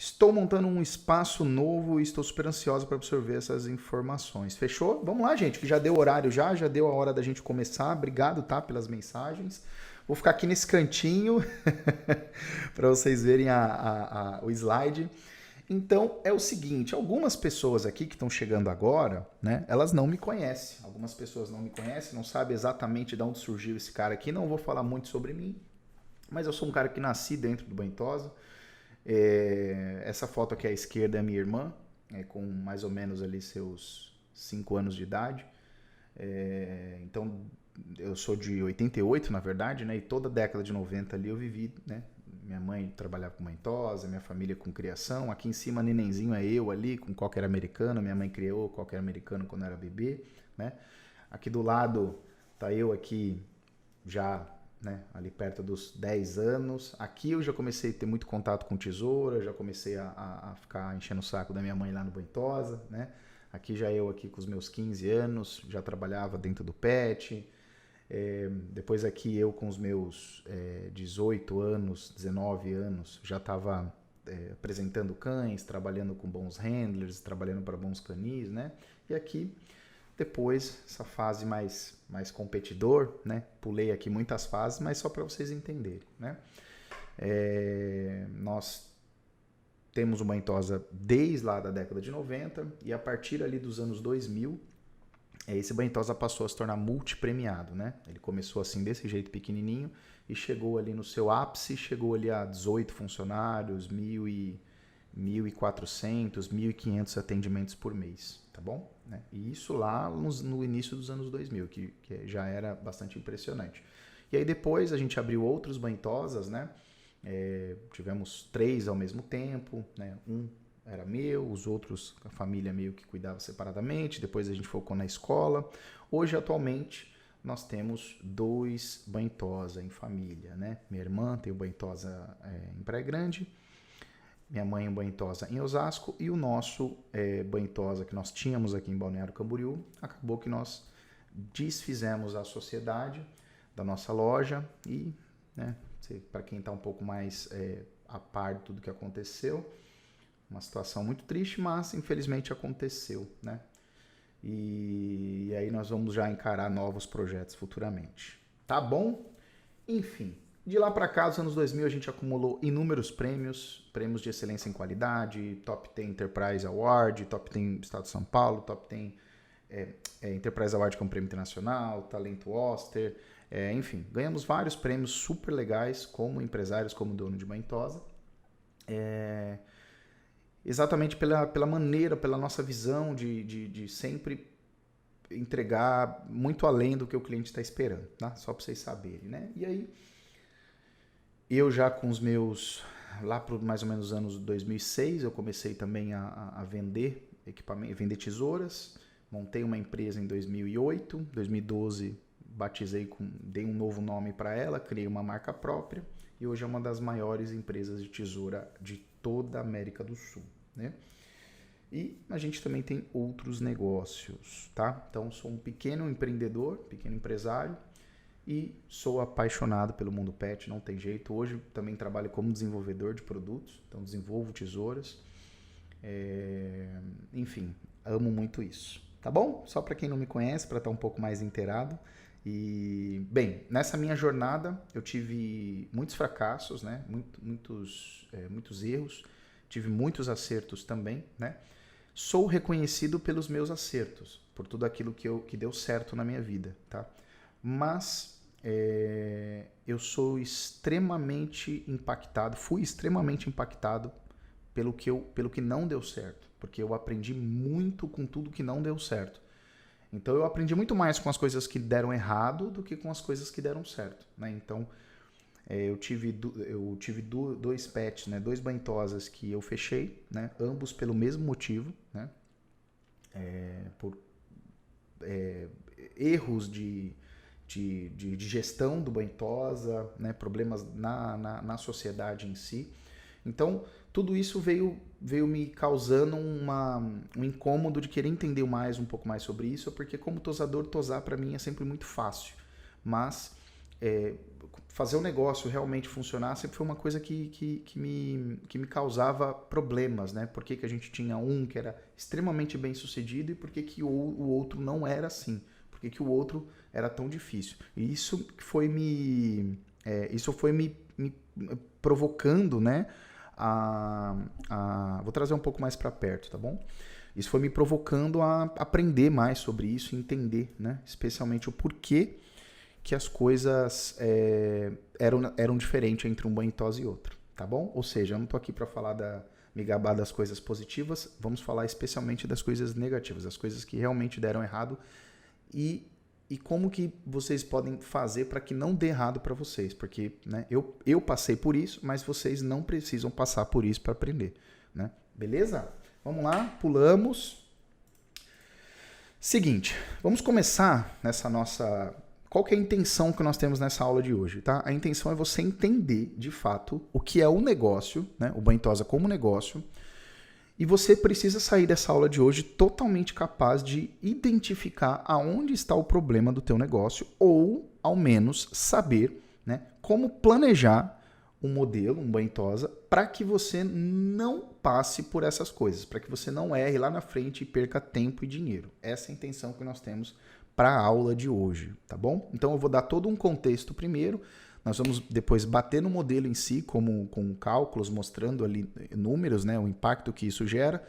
Estou montando um espaço novo e estou super ansiosa para absorver essas informações. Fechou? Vamos lá, gente, que já deu o horário já deu a hora da gente começar. Obrigado, tá, pelas mensagens. Vou ficar aqui nesse cantinho para vocês verem o slide. Então, é o seguinte, algumas pessoas aqui que estão chegando agora, né, elas não me conhecem. Algumas pessoas não me conhecem, não sabem exatamente de onde surgiu esse cara aqui. Não vou falar muito sobre mim, mas eu sou um cara que nasci dentro do Banhosa. Essa foto aqui à esquerda é minha irmã, com mais ou menos ali seus 5 anos de idade. Então, eu sou de 88, na verdade, né? E toda a década de 90 ali eu vivi, né? Minha mãe trabalhava com Banhosa, minha família com criação. Aqui em cima, nenenzinho, é eu ali, com qualquer americano. Minha mãe criou qualquer americano quando era bebê, né? Aqui do lado tá eu aqui já, né, ali perto dos 10 anos. Aqui eu já comecei a ter muito contato com tesoura, já comecei a ficar enchendo o saco da minha mãe lá no Banhosa, né? Aqui já eu aqui com os meus 15 anos, já trabalhava dentro do PET. Depois aqui eu com os meus 18 anos, 19 anos, já estava apresentando cães, trabalhando com bons handlers, trabalhando para bons canis, né? E aqui depois, essa fase mais competidor, né? Pulei aqui muitas fases, mas só para vocês entenderem, né? Nós temos o Banhosa desde lá da década de 90 e a partir ali dos anos 2000, esse Banhosa passou a se tornar multipremiado, né? Ele começou assim desse jeito pequenininho e chegou ali no seu ápice, chegou ali a 18 funcionários, 1.400, 1.500 atendimentos por mês, tá bom? Né? E isso lá no início dos anos 2000, que já era bastante impressionante. E aí depois a gente abriu outros Banhosas, né? Tivemos 3 ao mesmo tempo, né? Um era meu, os outros a família meio que cuidava separadamente, depois a gente focou na escola. Hoje, atualmente, nós temos 2 Banhosa em família, né? Minha irmã tem o Banhosa em Praia Grande, minha mãe um Banhosa em Osasco e o nosso Banhosa que nós tínhamos aqui em Balneário Camboriú, acabou que nós desfizemos a sociedade da nossa loja e, né, para quem está um pouco mais a par de tudo que aconteceu, uma situação muito triste, mas infelizmente aconteceu, né? E aí nós vamos já encarar novos projetos futuramente. Tá bom? Enfim, de lá para cá, nos anos 2000, a gente acumulou inúmeros prêmios de excelência em qualidade, Top 10 Enterprise Award, Top 10 Estado de São Paulo, Top 10 Enterprise Award com prêmio internacional, Talento Oster, enfim, ganhamos vários prêmios super legais como empresários, como dono de Banhosa. Exatamente pela maneira, pela nossa visão de sempre entregar muito além do que o cliente está esperando, tá? Só para vocês saberem, né? E aí, eu já com os meus, lá para mais ou menos os anos 2006, eu comecei também a vender equipamento, vender tesouras, montei uma empresa em 2008, 2012 dei um novo nome para ela, criei uma marca própria e hoje é uma das maiores empresas de tesoura de toda a América do Sul, né? E a gente também tem outros negócios, tá? Então, sou um pequeno empreendedor, pequeno empresário e sou apaixonado pelo mundo pet, não tem jeito. Hoje também trabalho como desenvolvedor de produtos, então desenvolvo tesouras. Enfim, amo muito isso, tá bom? Só para quem não me conhece, para estar um pouco mais inteirado. E, bem, nessa minha jornada eu tive muitos fracassos, né? Muitos erros, tive muitos acertos também, né? Sou reconhecido pelos meus acertos, por tudo aquilo que deu certo na minha vida, tá? Mas eu sou extremamente impactado, fui extremamente impactado pelo que não deu certo, porque eu aprendi muito com tudo que não deu certo. Então eu aprendi muito mais com as coisas que deram errado do que com as coisas que deram certo, né? Então eu tive 2 pets, né? 2 Banhosas que eu fechei, né? Ambos pelo mesmo motivo, né? Por erros de gestão do Banhosa, né? Problemas na sociedade em si. Então, tudo isso veio me causando um incômodo de querer entender um pouco mais sobre isso, porque como tosador, tosar para mim é sempre muito fácil. Mas fazer o negócio realmente funcionar sempre foi uma coisa que me causava problemas, né? Por que a gente tinha um que era extremamente bem sucedido e por que o outro não era assim? Por que o outro era tão difícil? E isso foi me provocando, né? Vou trazer um pouco mais para perto, tá bom? Isso foi me provocando a aprender mais sobre isso e entender, né? Especialmente o porquê que as coisas eram diferentes entre um banho e tosa e outro, tá bom? Ou seja, eu não tô aqui para me gabar das coisas positivas, vamos falar especialmente das coisas negativas, as coisas que realmente deram errado e como que vocês podem fazer para que não dê errado para vocês, porque, né, eu passei por isso, mas vocês não precisam passar por isso para aprender, né? Beleza? Vamos lá, pulamos. Seguinte, vamos começar nessa nossa... Qual que é a intenção que nós temos nessa aula de hoje, tá? A intenção é você entender, de fato, o que é o negócio, né? O banho e tosa como negócio, e você precisa sair dessa aula de hoje totalmente capaz de identificar aonde está o problema do teu negócio, ou, ao menos, saber, né, como planejar um modelo, um banho e tosa, para que você não passe por essas coisas, para que você não erre lá na frente e perca tempo e dinheiro. Essa é a intenção que nós temos para a aula de hoje, tá bom? Então eu vou dar todo um contexto primeiro, nós vamos depois bater no modelo em si, com cálculos, mostrando ali números, né, o impacto que isso gera,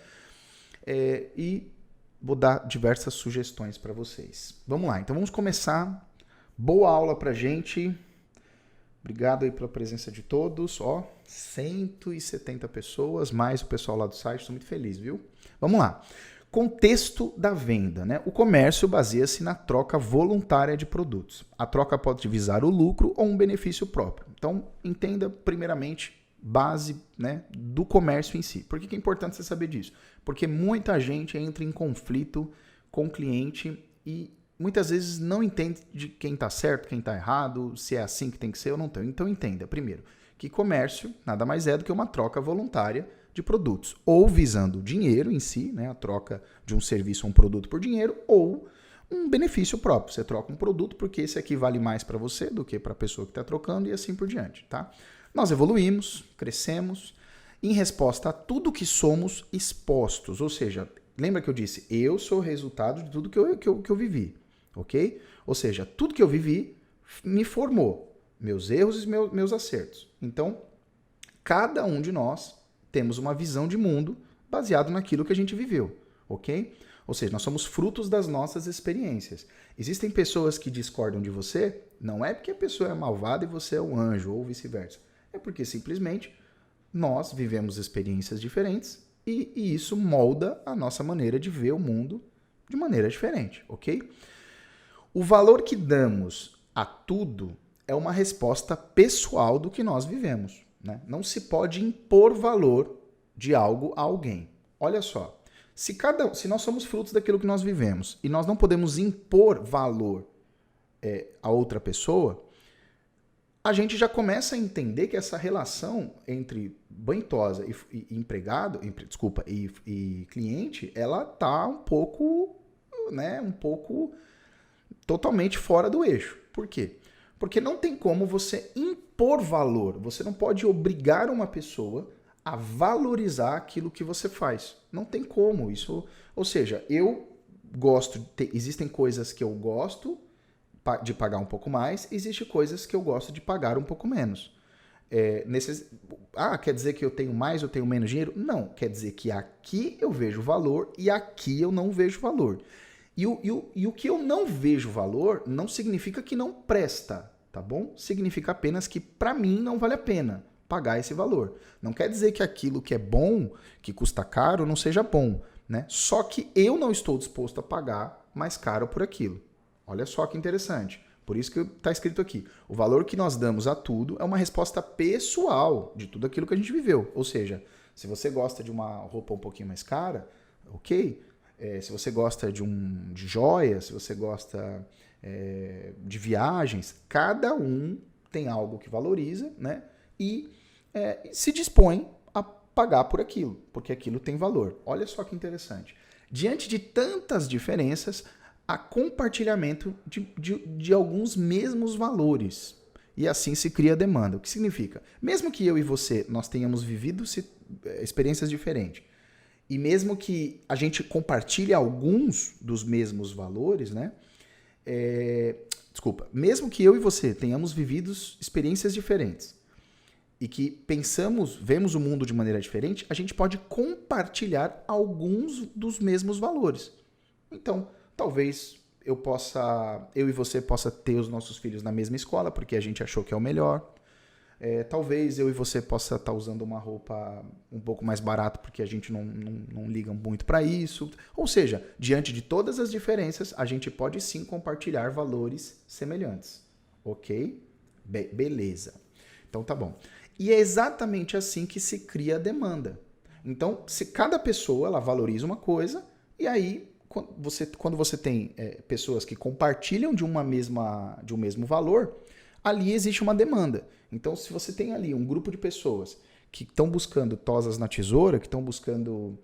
e vou dar diversas sugestões para vocês. Vamos lá, então vamos começar. Boa aula pra gente. Obrigado aí pela presença de todos. 170 pessoas, mais o pessoal lá do site, estou muito feliz, viu? Vamos lá. Contexto da venda, né? O comércio baseia-se na troca voluntária de produtos. A troca pode visar o lucro ou um benefício próprio. Então, entenda primeiramente base, né, do comércio em si. Por que é importante você saber disso? Porque muita gente entra em conflito com o cliente e muitas vezes não entende de quem está certo, quem está errado, se é assim que tem que ser ou não tem. Então entenda, primeiro, que comércio nada mais é do que uma troca voluntária de produtos, ou visando dinheiro em si, né, a troca de um serviço ou um produto por dinheiro, ou um benefício próprio. Você troca um produto porque esse aqui vale mais para você do que para a pessoa que está trocando e assim por diante, tá? Nós evoluímos, crescemos, em resposta a tudo que somos expostos, ou seja, lembra que eu disse, eu sou o resultado de tudo que eu vivi, ok? Ou seja, tudo que eu vivi me formou, meus erros e meus acertos. Então, cada um de nós temos uma visão de mundo baseado naquilo que a gente viveu, ok? Ou seja, nós somos frutos das nossas experiências. Existem pessoas que discordam de você, não é porque a pessoa é malvada e você é um anjo, ou vice-versa. É porque simplesmente nós vivemos experiências diferentes e isso molda a nossa maneira de ver o mundo de maneira diferente, ok? O valor que damos a tudo é uma resposta pessoal do que nós vivemos, né? Não se pode impor valor de algo a alguém. Olha só, se nós somos frutos daquilo que nós vivemos e nós não podemos impor valor a outra pessoa, a gente já começa a entender que essa relação entre banho e tosa e empregado, e cliente, ela tá um pouco totalmente fora do eixo. Por quê? Porque não tem como você impor valor. Você não pode obrigar uma pessoa a valorizar aquilo que você faz. Não tem como. Isso, ou seja, existem coisas que eu gosto de pagar um pouco mais, existem coisas que eu gosto de pagar um pouco menos. Quer dizer que eu tenho mais, eu tenho menos dinheiro? Não, quer dizer que aqui eu vejo valor e aqui eu não vejo valor. E o que eu não vejo valor não significa que não presta, tá bom? Significa apenas que para mim não vale a pena pagar esse valor. Não quer dizer que aquilo que é bom, que custa caro, não seja bom, né? Só que eu não estou disposto a pagar mais caro por aquilo. Olha só que interessante. Por isso que está escrito aqui. O valor que nós damos a tudo é uma resposta pessoal de tudo aquilo que a gente viveu. Ou seja, se você gosta de uma roupa um pouquinho mais cara, ok. Se você gosta de joias, se você gosta de viagens, cada um tem algo que valoriza, né? E se dispõe a pagar por aquilo, porque aquilo tem valor. Olha só que interessante. Diante de tantas diferenças, há compartilhamento de alguns mesmos valores. e assim se cria a demanda. O que significa? Mesmo que eu e você nós tenhamos vivido experiências diferentes, e mesmo que a gente compartilhe alguns dos mesmos valores, né? Mesmo que eu e você tenhamos vivido experiências diferentes e que vemos o mundo de maneira diferente, a gente pode compartilhar alguns dos mesmos valores. Então, talvez eu e você possa ter os nossos filhos na mesma escola, porque a gente achou que é o melhor. Talvez eu e você possa estar usando uma roupa um pouco mais barata, porque a gente não liga muito para isso. Ou seja, diante de todas as diferenças, a gente pode sim compartilhar valores semelhantes. Ok? Beleza. Então tá bom. E é exatamente assim que se cria a demanda. Então, se cada pessoa ela valoriza uma coisa, e aí quando você tem pessoas que compartilham de um mesmo valor, ali existe uma demanda. Então, se você tem ali um grupo de pessoas que estão buscando tosas na tesoura, que estão buscando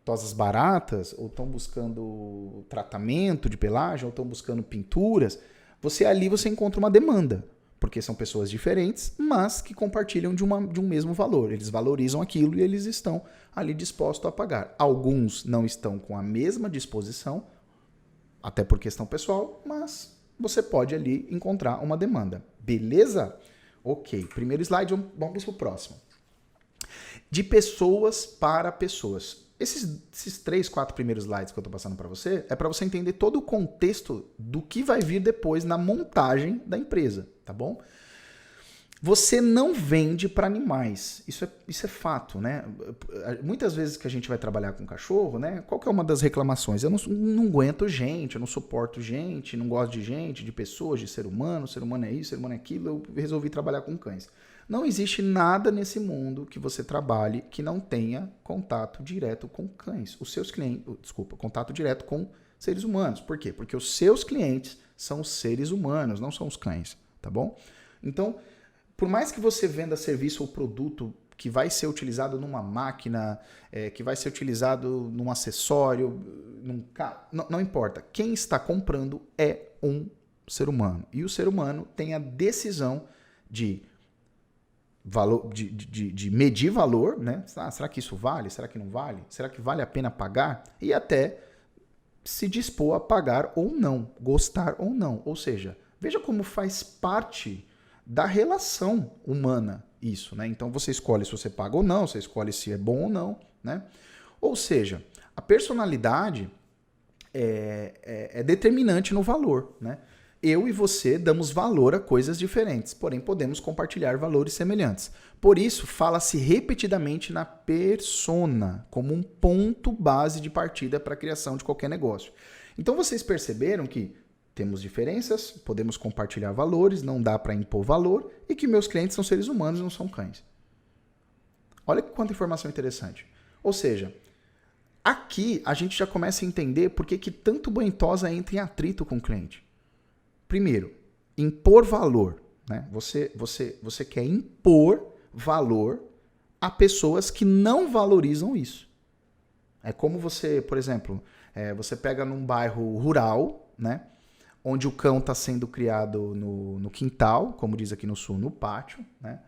tosas baratas, ou estão buscando tratamento de pelagem, ou estão buscando pinturas, você encontra uma demanda. Porque são pessoas diferentes, mas que compartilham de um mesmo valor. Eles valorizam aquilo e eles estão ali dispostos a pagar. Alguns não estão com a mesma disposição, até por questão pessoal, mas você pode ali encontrar uma demanda. Beleza? Ok. Primeiro slide, vamos para o próximo. De pessoas para pessoas. Esses 3, 4 primeiros slides que eu estou passando para você é para você entender todo o contexto do que vai vir depois na montagem da empresa, tá bom? Você não vende para animais, isso é fato, né? Muitas vezes que a gente vai trabalhar com cachorro, né? Qual que é uma das reclamações? Eu não aguento gente, eu não suporto gente, não gosto de gente, de pessoas, de ser humano é isso, ser humano é aquilo, eu resolvi trabalhar com cães. Não existe nada nesse mundo que você trabalhe que não tenha contato direto com cães. Os seus clientes, contato direto com seres humanos. Por quê? Porque os seus clientes são os seres humanos, não são os cães, tá bom? Então, por mais que você venda serviço ou produto que vai ser utilizado numa máquina, que vai ser utilizado num acessório, num carro, não importa. Quem está comprando é um ser humano. E o ser humano tem a decisão de medir valor, né? Será que isso vale? Será que não vale? Será que vale a pena pagar? E até se dispor a pagar ou não, gostar ou não. Ou seja, veja como faz parte da relação humana isso, né? Então você escolhe se você paga ou não, você escolhe se é bom ou não, né? Ou seja, a personalidade é determinante no valor, né? Eu e você damos valor a coisas diferentes, porém podemos compartilhar valores semelhantes. Por isso, fala-se repetidamente na persona, como um ponto base de partida para a criação de qualquer negócio. Então vocês perceberam que temos diferenças, podemos compartilhar valores, não dá para impor valor, e que meus clientes são seres humanos e não são cães. Olha quanta informação interessante. Ou seja, aqui a gente já começa a entender por que tanto banho e tosa entra em atrito com o cliente. Primeiro, impor valor, né? Você quer impor valor a pessoas que não valorizam isso. É como você, por exemplo, você pega num bairro rural, né? Onde o cão está sendo criado no quintal, como diz aqui no sul, no pátio, né?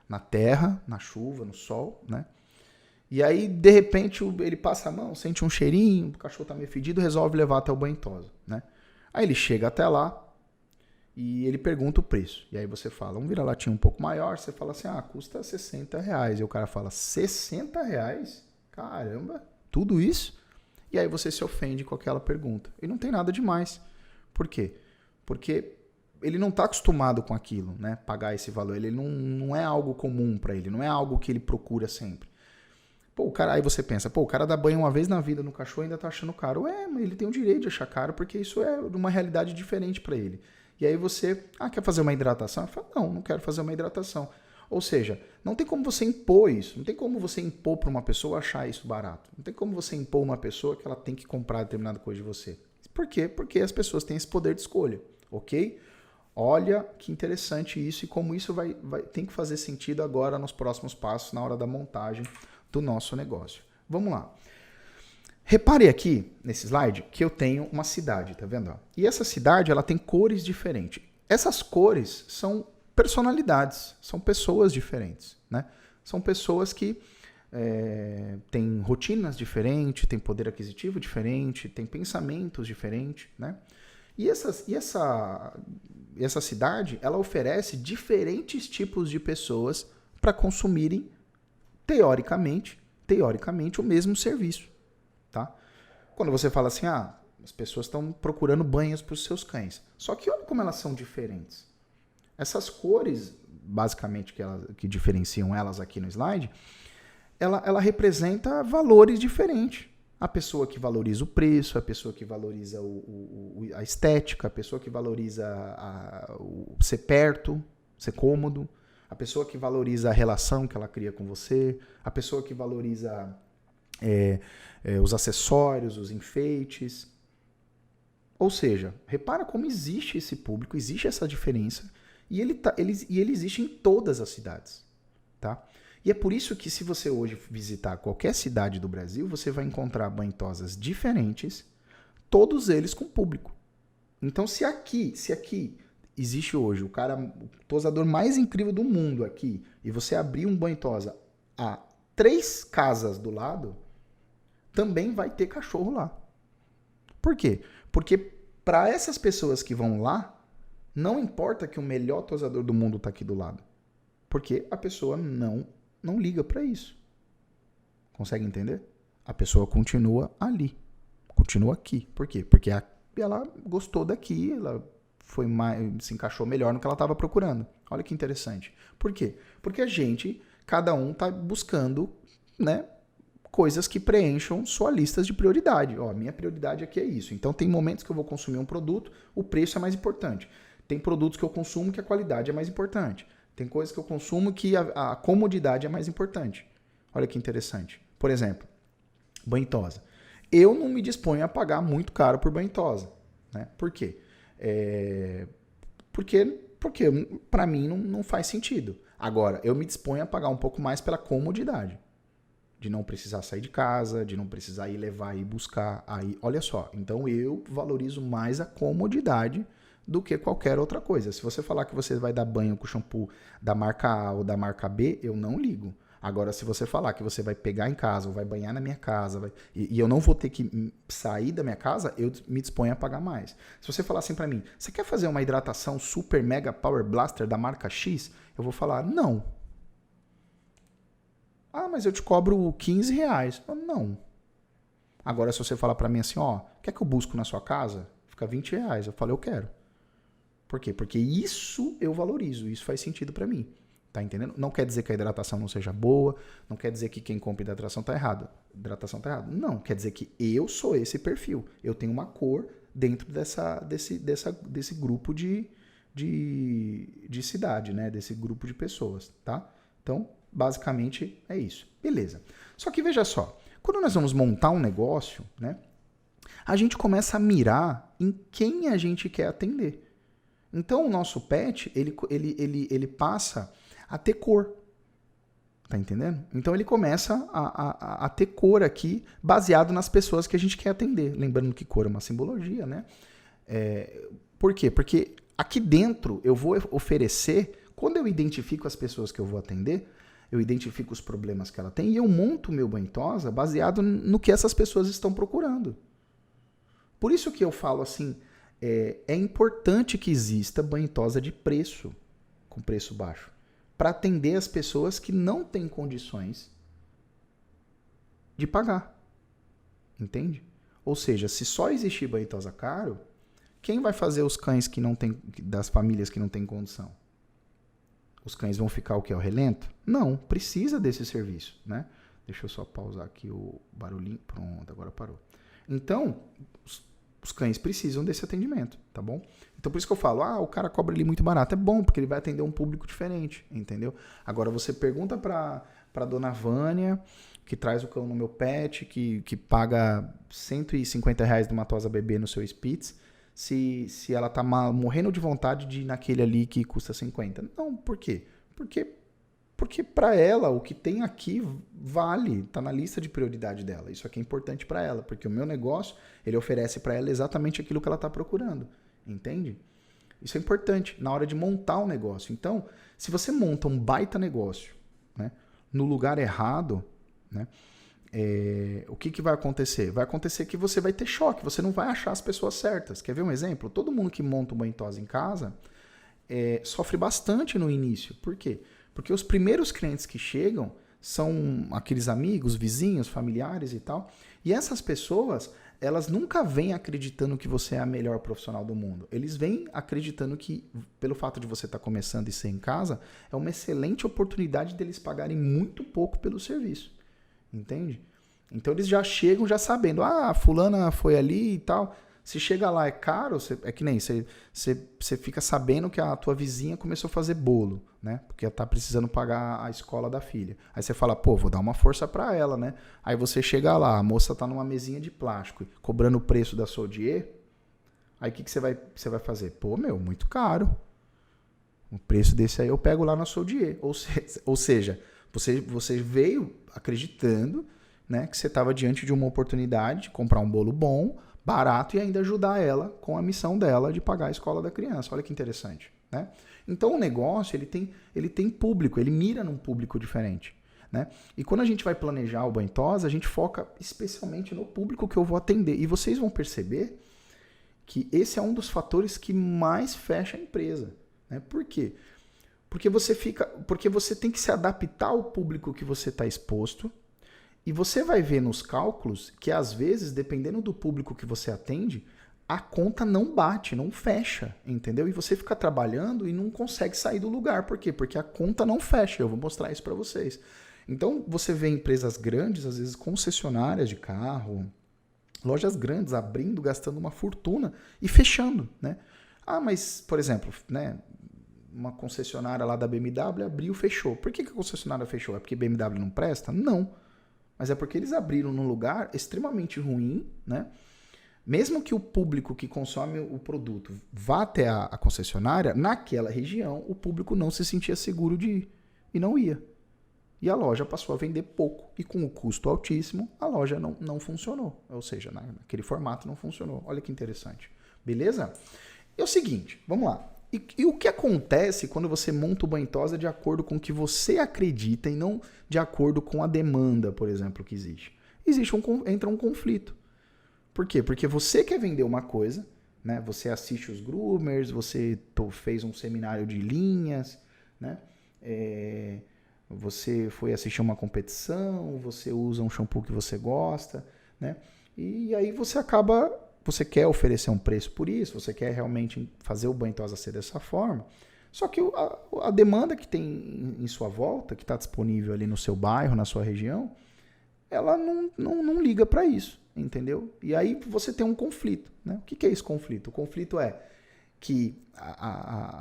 Na terra, na chuva, no sol, né? E aí, de repente, ele passa a mão, sente um cheirinho, o cachorro está meio fedido, resolve levar até o banho e tosa, né? Aí ele chega até lá, e ele pergunta o preço. E aí você fala, um vira-latinha um pouco maior, você fala assim, custa R$60. E o cara fala, R$60? Caramba, tudo isso? E aí você se ofende com aquela pergunta. E não tem nada demais. Por quê? Porque ele não está acostumado com aquilo, né? Pagar esse valor. Ele não é algo comum para ele, não é algo que ele procura sempre. Aí você pensa, o cara dá banho uma vez na vida no cachorro e ainda tá achando caro. Mas ele tem o direito de achar caro, porque isso é uma realidade diferente para ele. E aí você, quer fazer uma hidratação? Eu falo, não quero fazer uma hidratação. Ou seja, não tem como você impor isso. Não tem como você impor para uma pessoa achar isso barato. Não tem como você impor uma pessoa que ela tem que comprar determinada coisa de você. Por quê? Porque as pessoas têm esse poder de escolha, ok? Olha que interessante isso e como isso tem que fazer sentido agora nos próximos passos, na hora da montagem do nosso negócio. Vamos lá. Repare aqui, nesse slide, que eu tenho uma cidade, tá vendo? E essa cidade, ela tem cores diferentes. Essas cores são personalidades, são pessoas diferentes, né? São pessoas que têm rotinas diferentes, têm poder aquisitivo diferente, têm pensamentos diferentes, né? E essa cidade, ela oferece diferentes tipos de pessoas para consumirem, teoricamente, o mesmo serviço, tá? Quando você fala assim, as pessoas estão procurando banhos para os seus cães. Só que olha como elas são diferentes. Essas cores, basicamente, que diferenciam elas aqui no slide, ela representa valores diferentes. A pessoa que valoriza o preço, a pessoa que valoriza a estética, a pessoa que valoriza ser perto, ser cômodo, a pessoa que valoriza a relação que ela cria com você, a pessoa que valoriza os acessórios, os enfeites. Ou seja, repara como existe esse público, existe essa diferença, e ele existe em todas as cidades, tá? E é por isso que se você hoje visitar qualquer cidade do Brasil, você vai encontrar banhitosas diferentes, todos eles com público. Então, se aqui existe hoje o tosador mais incrível do mundo aqui, e você abrir um banhitosa a 3 casas do lado, também vai ter cachorro lá. Por quê? Porque para essas pessoas que vão lá, não importa que o melhor tosador do mundo está aqui do lado. Porque a pessoa não liga para isso. Consegue entender? A pessoa continua ali. Continua aqui. Por quê? Porque ela gostou daqui, ela se encaixou melhor no que ela estava procurando. Olha que interessante. Por quê? Porque cada um está buscando, né, coisas que preencham sua lista de prioridade. Minha prioridade aqui é isso. Então, tem momentos que eu vou consumir um produto, o preço é mais importante. Tem produtos que eu consumo que a qualidade é mais importante. Tem coisas que eu consumo que a comodidade é mais importante. Olha que interessante. Por exemplo, banhitosa. Eu não me disponho a pagar muito caro por banhitosa. Né? Por quê? Porque para mim não faz sentido. Agora, eu me disponho a pagar um pouco mais pela comodidade. De não precisar sair de casa, de não precisar ir levar e buscar. Olha só, então eu valorizo mais a comodidade do que qualquer outra coisa. Se você falar que você vai dar banho com shampoo da marca A ou da marca B, eu não ligo. Agora, se você falar que você vai pegar em casa ou vai banhar na minha casa e eu não vou ter que sair da minha casa, eu me disponho a pagar mais. Se você falar assim pra mim, você quer fazer uma hidratação Super Mega Power Blaster da marca X? Eu vou falar, não. Mas eu te cobro 15 reais. Não. Agora, se você falar pra mim assim, quer que eu busco na sua casa? Fica 20 reais. Eu falo, eu quero. Por quê? Porque isso eu valorizo, isso faz sentido pra mim. Tá entendendo? Não quer dizer que a hidratação não seja boa, não quer dizer que quem compra hidratação tá errado. Não, quer dizer que eu sou esse perfil. Eu tenho uma cor dentro desse grupo de cidade, né? Desse grupo de pessoas, tá? Então, basicamente é isso. Beleza. Só que veja só, quando nós vamos montar um negócio, né? A gente começa a mirar em quem a gente quer atender. Então, o nosso pet, ele passa a ter cor. Tá entendendo? Então, ele começa a ter cor aqui, baseado nas pessoas que a gente quer atender. Lembrando que cor é uma simbologia, né? Por quê? Porque aqui dentro eu vou oferecer, quando eu identifico as pessoas que eu vou atender, eu identifico os problemas que ela tem e eu monto o meu banhitosa baseado no que essas pessoas estão procurando. Por isso que eu falo assim, é importante que exista banhitosa de preço, com preço baixo, para atender as pessoas que não têm condições de pagar. Entende? Ou seja, se só existir banhitosa caro, quem vai fazer os cães que não tem, das famílias que não têm condição? Os cães vão ficar o quê? Ao relento? Não, precisa desse serviço, né? Deixa eu só pausar aqui o barulhinho. Pronto, agora parou. Então, os cães precisam desse atendimento, tá bom? Então, por isso que eu falo, o cara cobra ali muito barato. É bom, porque ele vai atender um público diferente, entendeu? Agora, você pergunta pra dona Vânia, que traz o cão no meu pet, que paga R$150 de uma tosa bebê no seu Spitz, se ela tá morrendo de vontade de ir naquele ali que custa 50. Não, por quê? Porque para ela, o que tem aqui vale, tá na lista de prioridade dela. Isso aqui é importante para ela, porque o meu negócio, ele oferece para ela exatamente aquilo que ela tá procurando. Entende? Isso é importante na hora de montar um negócio. Então, se você monta um baita negócio, né, no lugar errado, né, o que vai acontecer? Vai acontecer que você vai ter choque, você não vai achar as pessoas certas. Quer ver um exemplo? Todo mundo que monta um banho tosa em casa sofre bastante no início. Por quê? Porque os primeiros clientes que chegam são aqueles amigos, vizinhos, familiares e tal. E essas pessoas, elas nunca vêm acreditando que você é a melhor profissional do mundo. Eles vêm acreditando que, pelo fato de você estar começando e ser em casa, é uma excelente oportunidade deles pagarem muito pouco pelo serviço. Entende? Então eles já chegam já sabendo, a fulana foi ali e tal. Se chega lá é caro, é que nem você fica sabendo que a tua vizinha começou a fazer bolo, né? Porque ela tá precisando pagar a escola da filha. Aí você fala, pô, vou dar uma força pra ela, né? Aí você chega lá, a moça tá numa mesinha de plástico, cobrando o preço da Sodier. Aí o que você vai fazer? Pô, muito caro. O preço desse aí eu pego lá na Sodier. Ou seja, você veio acreditando, né, que você estava diante de uma oportunidade de comprar um bolo bom, barato e ainda ajudar ela com a missão dela de pagar a escola da criança. Olha que interessante, né? Então o negócio ele tem público, ele mira num público diferente, né? E quando a gente vai planejar o banho tosa, a gente foca especialmente no público que eu vou atender. E vocês vão perceber que esse é um dos fatores que mais fecha a empresa, né? Por quê? Porque você tem que se adaptar ao público que você está exposto. E você vai ver nos cálculos que, às vezes, dependendo do público que você atende, a conta não bate, não fecha, entendeu? E você fica trabalhando e não consegue sair do lugar. Por quê? Porque a conta não fecha. Eu vou mostrar isso para vocês. Então, você vê empresas grandes, às vezes concessionárias de carro, lojas grandes abrindo, gastando uma fortuna e fechando, né? Ah, mas, por exemplo, né, uma concessionária lá da BMW abriu, fechou. Por que a concessionária fechou? É porque BMW não presta? Não. Mas é porque eles abriram num lugar extremamente ruim, né? Mesmo que o público que consome o produto vá até a concessionária, naquela região o público não se sentia seguro de ir e não ia. E a loja passou a vender pouco e com o custo altíssimo a loja não funcionou. Ou seja, naquele formato não funcionou. Olha que interessante. Beleza? É o seguinte, vamos lá. E o que acontece quando você monta o banho tosa de acordo com o que você acredita e não de acordo com a demanda, por exemplo, que existe? Entra um conflito. Por quê? Porque você quer vender uma coisa, né? Você assiste os groomers, você fez um seminário de linhas, né? Você foi assistir uma competição, você usa um shampoo que você gosta, né? E aí você quer oferecer um preço por isso, você quer realmente fazer o banho tosa ser dessa forma. Só que a demanda que tem em sua volta, que está disponível ali no seu bairro, na sua região, ela não liga para isso, entendeu? E aí você tem um conflito, né? O que é esse conflito? O conflito é que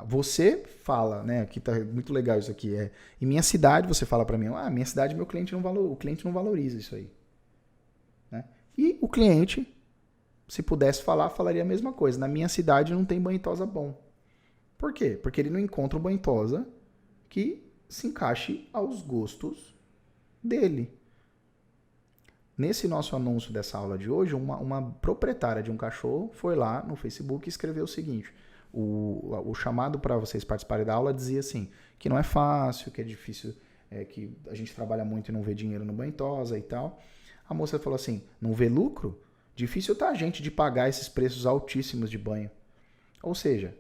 você fala, né? Aqui tá muito legal isso aqui. Em minha cidade, você fala para mim, minha cidade, o cliente não valoriza isso aí, né? E o cliente, se pudesse falar, falaria a mesma coisa. Na minha cidade não tem banho tosa bom. Por quê? Porque ele não encontra um banho tosa que se encaixe aos gostos dele. Nesse nosso anúncio dessa aula de hoje, uma proprietária de um cachorro foi lá no Facebook e escreveu o seguinte: o chamado para vocês participarem da aula dizia assim, que não é fácil, que é difícil, que a gente trabalha muito e não vê dinheiro no banho tosa e tal. A moça falou assim, não vê lucro? Difícil tá a gente de pagar esses preços altíssimos de banho. Ou seja,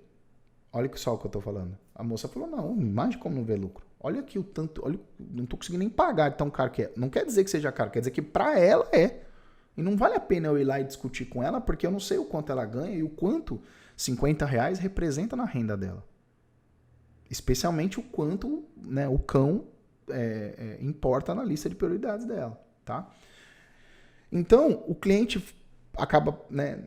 olha só o que eu tô falando. A moça falou, não, imagina como não vê lucro. Olha aqui o tanto, olha, não tô conseguindo nem pagar de tão caro que é. Não quer dizer que seja caro, quer dizer que pra ela é. E não vale a pena eu ir lá e discutir com ela, porque eu não sei o quanto ela ganha e o quanto R$50 representa na renda dela. Especialmente o quanto, né, o cão importa na lista de prioridades dela, tá? Então, o cliente acaba, né,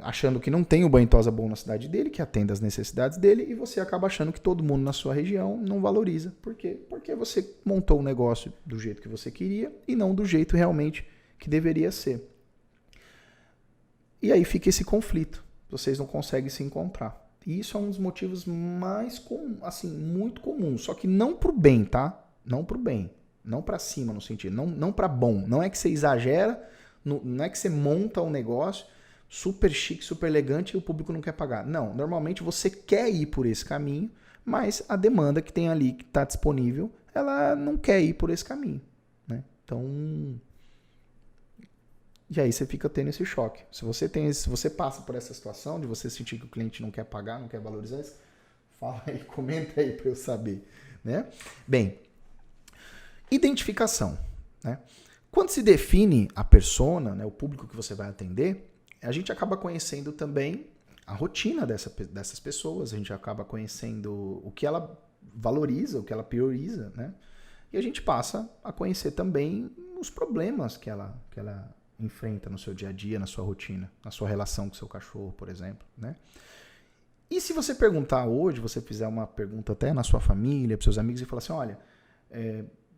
achando que não tem o banho tosa bom na cidade dele, que atenda às necessidades dele, e você acaba achando que todo mundo na sua região não valoriza. Por quê? Porque você montou um negócio do jeito que você queria e não do jeito realmente que deveria ser. E aí fica esse conflito. Vocês não conseguem se encontrar. E isso é um dos motivos mais assim, muito comuns. Só que não pro bem, tá? Não pro bem. Não para cima, no sentido. Não para bom. Não é que você exagera, não é que você monta um negócio super chique, super elegante e o público não quer pagar. Não, normalmente você quer ir por esse caminho, mas a demanda que tem ali, que está disponível, ela não quer ir por esse caminho, né? Então, e aí você fica tendo esse choque. Se você passa por essa situação de você sentir que o cliente não quer pagar, não quer valorizar isso, fala aí, comenta aí para eu saber, né? Bem, identificação, né? Quando se define a persona, né, o público que você vai atender, a gente acaba conhecendo também a rotina dessas pessoas, a gente acaba conhecendo o que ela valoriza, o que ela prioriza, né? E a gente passa a conhecer também os problemas que ela enfrenta no seu dia a dia, na sua rotina, na sua relação com o seu cachorro, por exemplo, né? E se você perguntar hoje, você fizer uma pergunta até na sua família, para seus amigos, e falar assim, olha,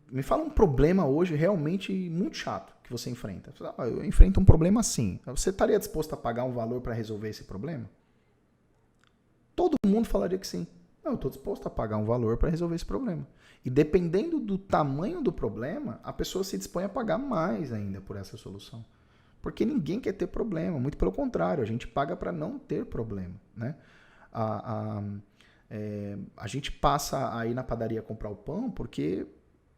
me fala um problema hoje realmente muito chato que você enfrenta. Eu enfrento um problema assim. Você estaria disposto a pagar um valor para resolver esse problema? Todo mundo falaria que sim. Eu estou disposto a pagar um valor para resolver esse problema. E dependendo do tamanho do problema, a pessoa se dispõe a pagar mais ainda por essa solução. Porque ninguém quer ter problema. Muito pelo contrário, a gente paga para não ter problema, né? A gente passa a ir na padaria comprar o pão porque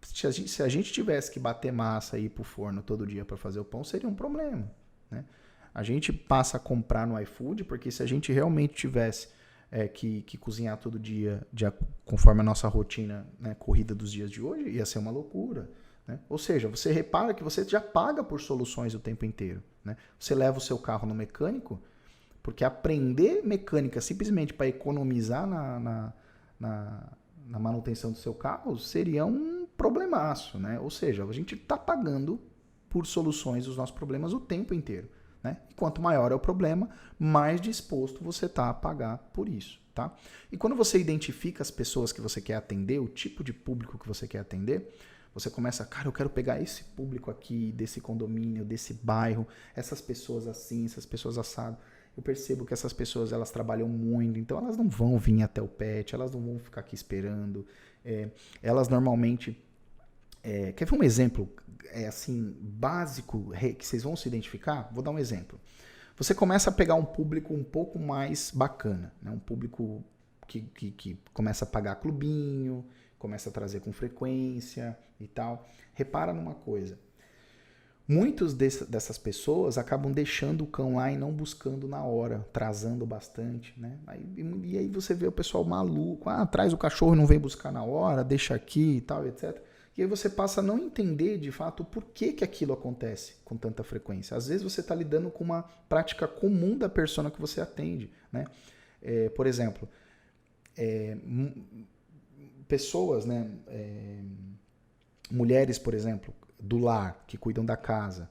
se a gente tivesse que bater massa e ir pro forno todo dia para fazer o pão, seria um problema, né? A gente passa a comprar no iFood porque se a gente realmente tivesse que cozinhar todo dia, conforme a nossa rotina, né, corrida dos dias de hoje, ia ser uma loucura, né? Ou seja, você repara que você já paga por soluções o tempo inteiro, né? Você leva o seu carro no mecânico, porque aprender mecânica simplesmente para economizar na manutenção do seu carro seria um problemaço, né? Ou seja, a gente está pagando por soluções dos nossos problemas o tempo inteiro, né? E quanto maior é o problema, mais disposto você está a pagar por isso, tá? E quando você identifica as pessoas que você quer atender, o tipo de público que você quer atender, você começa, cara, eu quero pegar esse público aqui, desse condomínio, desse bairro, essas pessoas assim, essas pessoas assado. Eu percebo que essas pessoas, elas trabalham muito, então elas não vão vir até o pet, elas não vão ficar aqui esperando. Elas normalmente... quer ver um exemplo assim, básico, que vocês vão se identificar? Vou dar um exemplo. Você começa a pegar um público um pouco mais bacana, né? Um público que começa a pagar clubinho, começa a trazer com frequência e tal. Repara numa coisa. Muitas dessas pessoas acabam deixando o cão lá e não buscando na hora, atrasando bastante, né? E aí você vê o pessoal maluco, traz o cachorro e não vem buscar na hora, deixa aqui e tal, etc. E aí você passa a não entender, de fato, por que aquilo acontece com tanta frequência. Às vezes você está lidando com uma prática comum da persona que você atende, né? Por exemplo, pessoas, né? Mulheres, por exemplo, do lar, que cuidam da casa.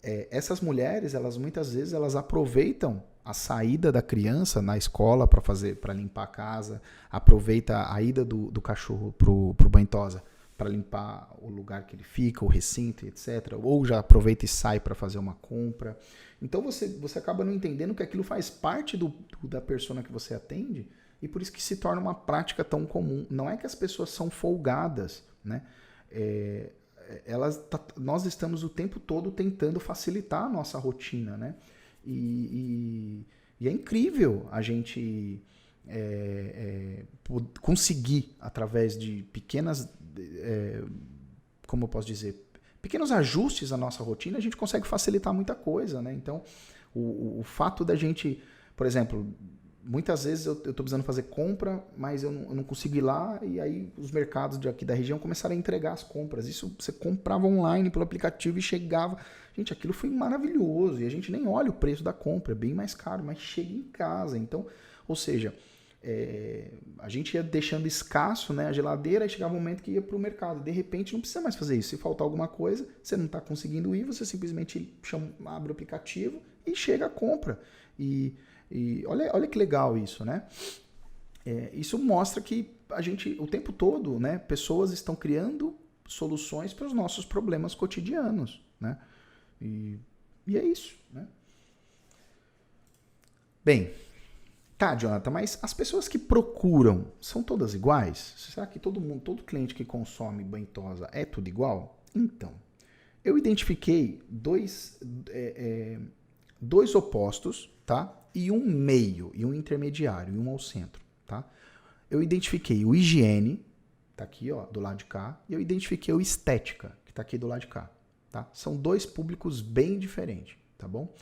Essas mulheres, elas muitas vezes elas aproveitam a saída da criança na escola para limpar a casa, aproveita a ida do cachorro pro banho-tosa para limpar o lugar que ele fica, o recinto, etc. Ou já aproveita e sai para fazer uma compra. Então você acaba não entendendo que aquilo faz parte da persona que você atende e por isso que se torna uma prática tão comum. Não é que as pessoas são folgadas, né? Nós estamos o tempo todo tentando facilitar a nossa rotina, né? E é incrível a gente conseguir, através de pequenas, como eu posso dizer, pequenos ajustes à nossa rotina, a gente consegue facilitar muita coisa, né? Então, o fato da gente, por exemplo, muitas vezes eu estou precisando fazer compra, mas eu não consigo ir lá, e aí os mercados aqui da região começaram a entregar as compras. Isso você comprava online pelo aplicativo e chegava. Gente, aquilo foi maravilhoso, e a gente nem olha o preço da compra, é bem mais caro, mas chega em casa. Então, ou seja, a gente ia deixando escasso, né, a geladeira, e chegava um momento que ia para o mercado. De repente não precisa mais fazer isso. Se faltar alguma coisa, você não está conseguindo ir, você simplesmente abre o aplicativo e chega a compra. E olha que legal isso, né? Isso mostra que a gente, o tempo todo, né, pessoas estão criando soluções para os nossos problemas cotidianos, né? E é isso, né? Bem, tá, Jonathan, mas as pessoas que procuram são todas iguais? Será que todo cliente que consome banho-tosa é tudo igual? Então, eu identifiquei 2 opostos, tá? E um meio, e um intermediário, e um ao centro, tá? Eu identifiquei o higiene, tá aqui, ó, do lado de cá, e eu identifiquei o estética, que tá aqui do lado de cá, tá? São 2 públicos bem diferentes, tá bom?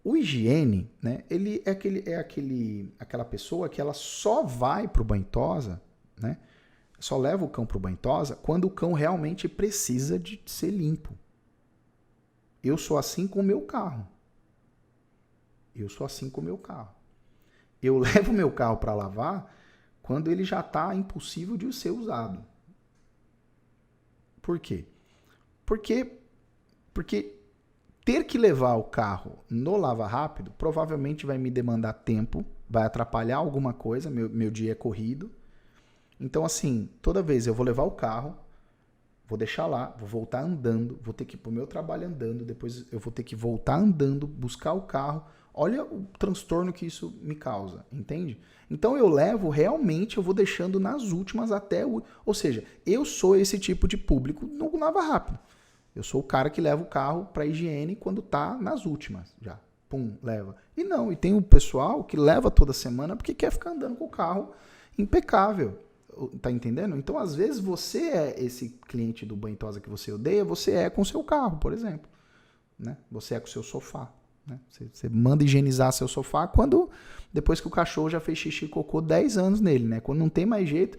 O higiene, né, ele é aquela pessoa que ela só vai pro banho-tosa, né? Só leva o cão pro banho-tosa quando o cão realmente precisa de ser limpo. Eu sou assim com o meu carro. Eu levo o meu carro para lavar quando ele já está impossível de ser usado. Por quê? Porque ter que levar o carro no lava rápido provavelmente vai me demandar tempo, vai atrapalhar alguma coisa, meu dia é corrido. Então, assim, toda vez eu vou levar o carro, vou deixar lá, vou voltar andando, vou ter que ir pro meu trabalho andando, depois eu vou ter que voltar andando, buscar o carro. Olha o transtorno que isso me causa, entende? Então eu eu vou deixando nas últimas até o... Ou seja, eu sou esse tipo de público no lava rápido. Eu sou o cara que leva o carro para higiene quando tá nas últimas já. Pum, leva. E tem o pessoal que leva toda semana porque quer ficar andando com o carro impecável. Tá entendendo? Então, às vezes, você é esse cliente do banho-tosa que você odeia, você é com o seu carro, por exemplo. Né? Você é com o seu sofá. Né? Você manda higienizar seu sofá depois que o cachorro já fez xixi e cocô 10 anos nele. Né? Quando não tem mais jeito,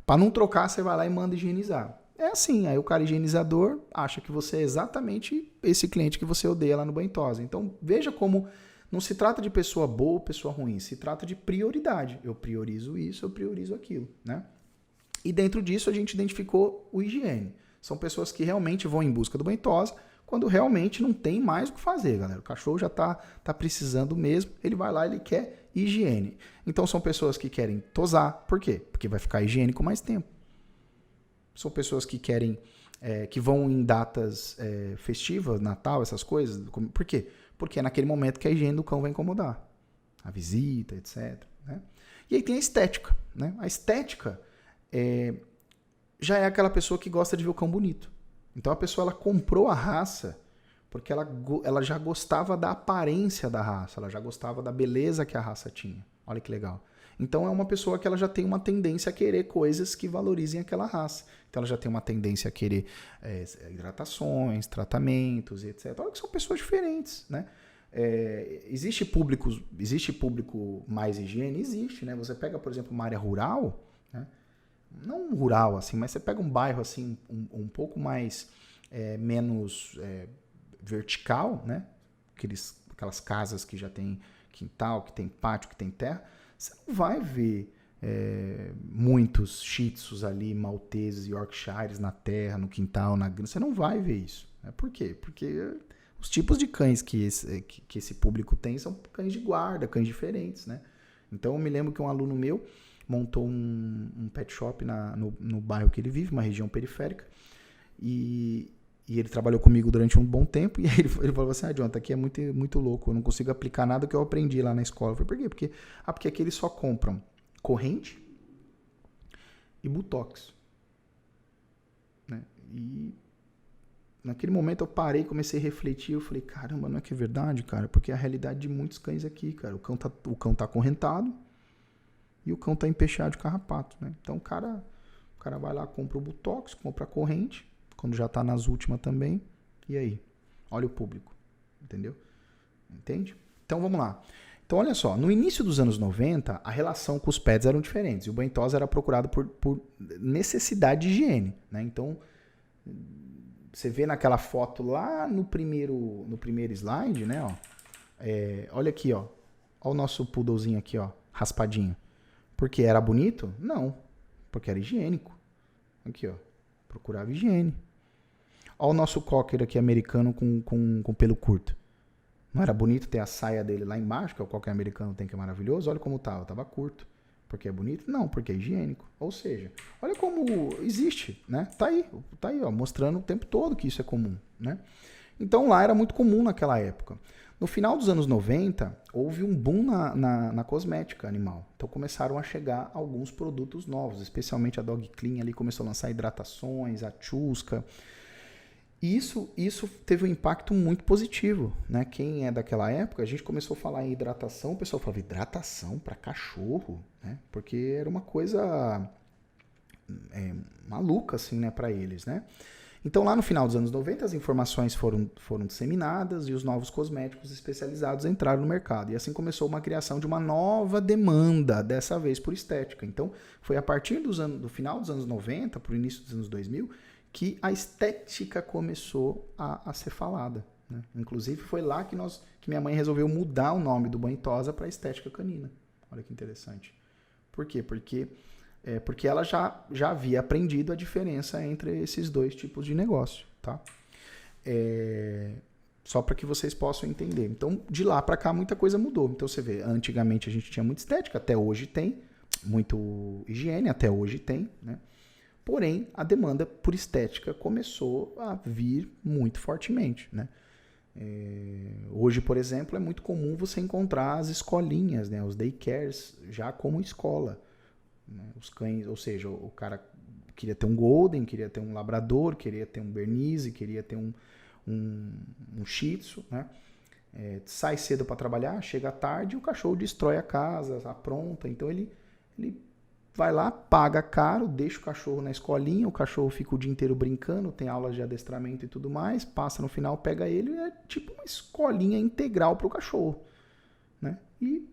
para não trocar, você vai lá e manda higienizar. É assim, aí o cara higienizador acha que você é exatamente esse cliente que você odeia lá no banho-tosa. Então, veja como não se trata de pessoa boa ou pessoa ruim, se trata de prioridade. Eu priorizo isso, eu priorizo aquilo, né? E dentro disso a gente identificou o higiene. São pessoas que realmente vão em busca do banho-tosa quando realmente não tem mais o que fazer, galera. O cachorro já tá precisando mesmo, ele vai lá, ele quer higiene. Então são pessoas que querem tosar. Por quê? Porque vai ficar higiênico mais tempo. São pessoas que querem, que vão em datas festivas, Natal, essas coisas. Por quê? Porque é naquele momento que a higiene do cão vai incomodar. A visita, etc. Né? E aí tem a estética. Né? A estética já é aquela pessoa que gosta de ver o cão bonito. Então a pessoa ela comprou a raça porque ela já gostava da aparência da raça, ela já gostava da beleza que a raça tinha. Olha que legal. Então é uma pessoa que ela já tem uma tendência a querer coisas que valorizem aquela raça. Então ela já tem uma tendência a querer hidratações, tratamentos, etc. Olha que são pessoas diferentes, né? Existe público mais higiene? Existe, né? Você pega, por exemplo, uma área rural, né? Não rural assim, mas você pega um bairro assim um pouco mais menos vertical, né? Aquelas casas que já tem quintal, que tem pátio, que tem terra, você não vai ver muitos shih tzus ali, malteses e yorkshires na terra, no quintal, na grama. Você não vai ver isso. Né? Por quê? Porque os tipos de cães que esse público tem são cães de guarda, cães diferentes. Né? Então eu me lembro que um aluno meu montou um pet shop no bairro que ele vive, uma região periférica, e ele trabalhou comigo durante um bom tempo, e aí ele falou assim, Jonathan, aqui é muito, muito louco, eu não consigo aplicar nada que eu aprendi lá na escola. Eu falei, por quê? Porque aqui eles só compram corrente e botox. Né? E naquele momento eu parei, comecei a refletir, eu falei, caramba, não é que é verdade, cara? Porque é a realidade de muitos cães aqui, cara. O cão tá acorrentado e o cão tá empechado de carrapato, né? Então o cara vai lá, compra o botox, compra a corrente, quando já está nas últimas também. E aí? Olha o público. Entendeu? Entende? Então vamos lá. Então olha só, no início dos anos 90, a relação com os pets eram diferentes. E o banho-tosa era procurado por necessidade de higiene. Né? Então, você vê naquela foto lá no primeiro slide, né? Ó, olha aqui, ó. Olha o nosso poodlezinho aqui, ó, raspadinho. Porque era bonito? Não. Porque era higiênico. Aqui, ó. Procurava higiene. Olha o nosso cocker aqui americano com pelo curto. Não era bonito ter a saia dele lá embaixo, que é o cocker americano tem, que é maravilhoso? Olha como tava. Tava curto. Porque é bonito? Não, porque é higiênico. Ou seja, olha como existe, né? Tá aí, ó, mostrando o tempo todo que isso é comum, né? Então lá era muito comum naquela época. No final dos anos 90, houve um boom na cosmética animal. Então começaram a chegar alguns produtos novos, especialmente a Dog Clean ali começou a lançar hidratações, a Chusca. Isso teve um impacto muito positivo, né? Quem é daquela época, a gente começou a falar em hidratação, o pessoal falava, hidratação para cachorro, né? Porque era uma coisa maluca, assim, né, para eles, né? Então, lá no final dos anos 90, as informações foram disseminadas e os novos cosméticos especializados entraram no mercado. E assim começou uma criação de uma nova demanda, dessa vez por estética. Então, foi a partir do final dos anos 90 para o início dos anos 2000 que a estética começou a ser falada, né? Inclusive, foi lá que minha mãe resolveu mudar o nome do banho tosa para estética canina. Olha que interessante. Por quê? Porque ela já havia aprendido a diferença entre esses dois tipos de negócio, tá? Só para que vocês possam entender. Então, de lá para cá, muita coisa mudou. Então, você vê, antigamente a gente tinha muita estética, até hoje tem. Muito higiene, até hoje tem, né? Porém, a demanda por estética começou a vir muito fortemente, né? Hoje, por exemplo, é muito comum você encontrar as escolinhas, né? Os daycares já como escola. Né? Os cães, ou seja, o cara queria ter um Golden, queria ter um Labrador, queria ter um Bernese, queria ter um Shih Tzu, né? Sai cedo para trabalhar, chega tarde e o cachorro destrói a casa, apronta. Então ele vai lá, paga caro, deixa o cachorro na escolinha, o cachorro fica o dia inteiro brincando, tem aulas de adestramento e tudo mais, passa no final, pega ele, é tipo uma escolinha integral para o cachorro, né? E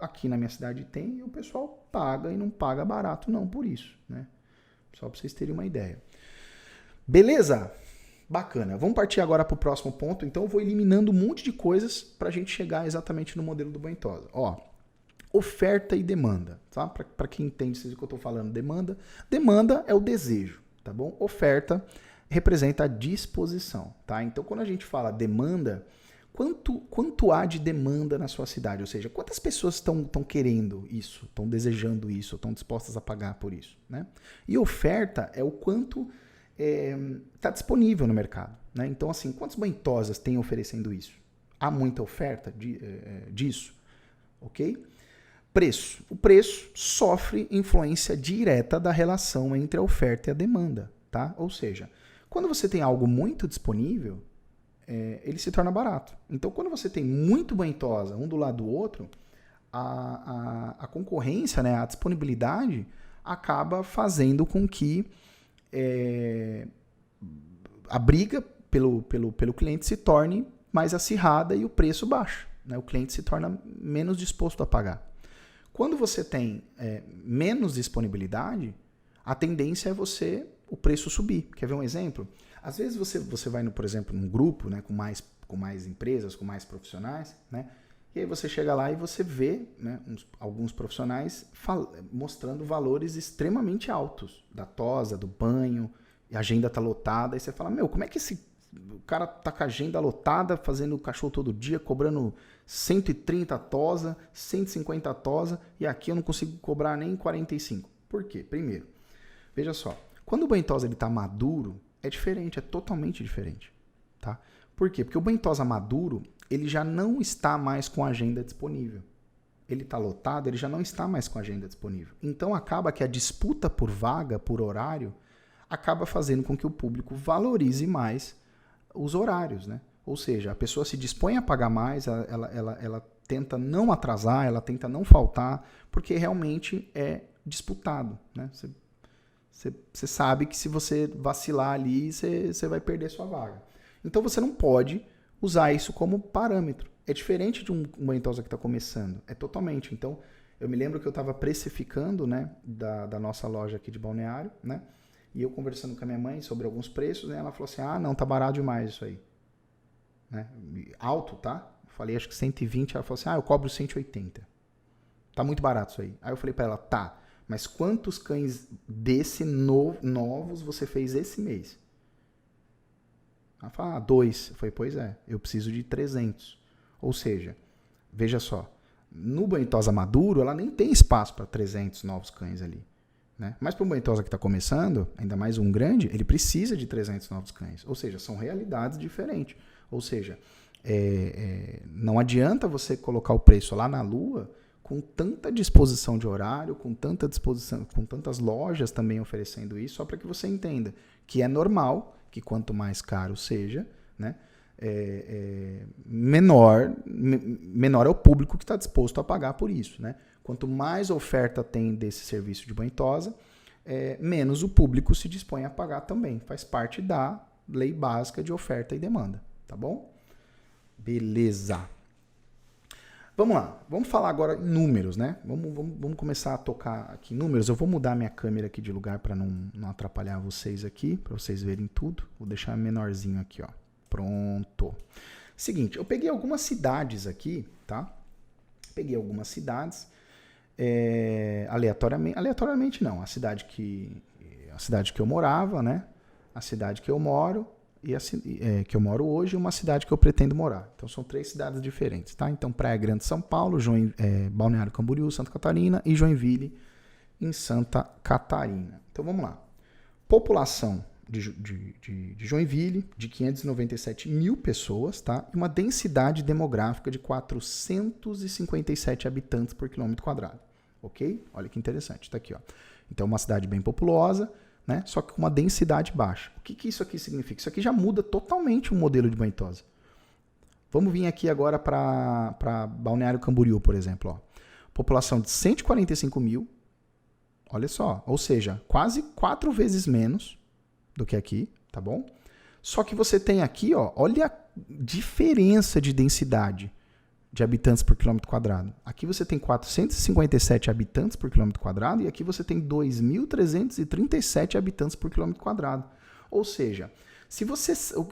aqui na minha cidade tem, e o pessoal paga e não paga barato não por isso, né? Só para vocês terem uma ideia. Beleza? Bacana. Vamos partir agora para o próximo ponto. Então eu vou eliminando um monte de coisas para a gente chegar exatamente no modelo do banho tosa. Ó, oferta e demanda, tá? Para quem entende o que eu estou falando, demanda é o desejo, tá bom? Oferta representa a disposição, tá? Então quando a gente fala demanda, quanto há de demanda na sua cidade? Ou seja, quantas pessoas estão querendo isso, estão desejando isso, estão dispostas a pagar por isso, né? E oferta é o quanto está disponível no mercado, né? Então, assim, quantas banho tosas tem oferecendo isso? Há muita oferta disso, ok? Preço. O preço sofre influência direta da relação entre a oferta e a demanda, tá? Ou seja, quando você tem algo muito disponível, ele se torna barato. Então, quando você tem muito banho tosa, um do lado do outro, a concorrência, né, a disponibilidade, acaba fazendo com que a briga pelo cliente se torne mais acirrada e o preço baixa, né? O cliente se torna menos disposto a pagar. Quando você tem menos disponibilidade, a tendência é o preço subir. Quer ver um exemplo? Às vezes você vai, por exemplo, num grupo, né, com mais empresas, com mais profissionais, né, e aí você chega lá e você vê, né, alguns profissionais mostrando valores extremamente altos da tosa, do banho, e a agenda está lotada, e você fala, como é que o cara tá com a agenda lotada, fazendo o cachorro todo dia, cobrando 130 tosa, 150 tosa, e aqui eu não consigo cobrar nem 45. Por quê? Primeiro, veja só, quando o banho tosa está maduro, é diferente, é totalmente diferente, tá? Por quê? Porque o banho tosa maduro, ele já não está mais com a agenda disponível. Ele está lotado, ele já não está mais com a agenda disponível. Então acaba que a disputa por vaga, por horário, acaba fazendo com que o público valorize mais os horários, né? Ou seja, a pessoa se dispõe a pagar mais, ela tenta não atrasar, ela tenta não faltar, porque realmente é disputado, né? Você sabe que se você vacilar ali, você vai perder sua vaga. Então você não pode usar isso como parâmetro. É diferente de um banho tosa que está começando. É totalmente. Então, eu me lembro que eu estava precificando, né, da nossa loja aqui de Balneário, né? E eu conversando com a minha mãe sobre alguns preços, né? Ela falou assim, não, tá barato demais isso aí. Né? Alto, tá? Eu falei, acho que 120. Ela falou assim, eu cobro 180. Tá muito barato isso aí. Aí eu falei para ela, tá, mas quantos cães novos você fez esse mês? Ela falou, 2. Eu falei, pois é, eu preciso de 300. Ou seja, veja só, no banho tosa maduro, ela nem tem espaço para 300 novos cães ali. Né? Mas para um banho tosa que está começando, ainda mais um grande, ele precisa de 300 novos cães. Ou seja, são realidades diferentes. Ou seja, não adianta você colocar o preço lá na lua com tanta disposição de horário, com tanta disposição, com tantas lojas também oferecendo isso, só para que você entenda que é normal que quanto mais caro seja, né, menor é o público que está disposto a pagar por isso, né? Quanto mais oferta tem desse serviço de banho e tosa, menos o público se dispõe a pagar também. Faz parte da lei básica de oferta e demanda, tá bom? Beleza. Vamos lá, vamos falar agora em números, né? Vamos começar a tocar aqui em números. Eu vou mudar minha câmera aqui de lugar para não atrapalhar vocês aqui, para vocês verem tudo. Vou deixar menorzinho aqui, ó. Pronto. Seguinte, eu peguei algumas cidades aqui, tá? Peguei algumas cidades, aleatoriamente não, a cidade que eu morava, né? A cidade que eu moro, que eu moro hoje, e uma cidade que eu pretendo morar. Então são 3 cidades diferentes, tá? Então Praia Grande, São Paulo, Balneário Camboriú, Santa Catarina, e Joinville, em Santa Catarina. Então vamos lá. População de Joinville, de 597 mil pessoas, tá? E uma densidade demográfica de 457 habitantes por quilômetro quadrado, ok? Olha que interessante, tá aqui, ó. Então uma cidade bem populosa, né? Só que com uma densidade baixa. O que isso aqui significa? Isso aqui já muda totalmente o modelo de banho e tosa. Vamos vir aqui agora para Balneário Camboriú, por exemplo. Ó. População de 145 mil, olha só, ou seja, quase 4 vezes menos do que aqui, tá bom? Só que você tem aqui, ó, olha a diferença de densidade de habitantes por quilômetro quadrado. Aqui você tem 457 habitantes por quilômetro quadrado e aqui você tem 2.337 habitantes por quilômetro quadrado. Ou seja,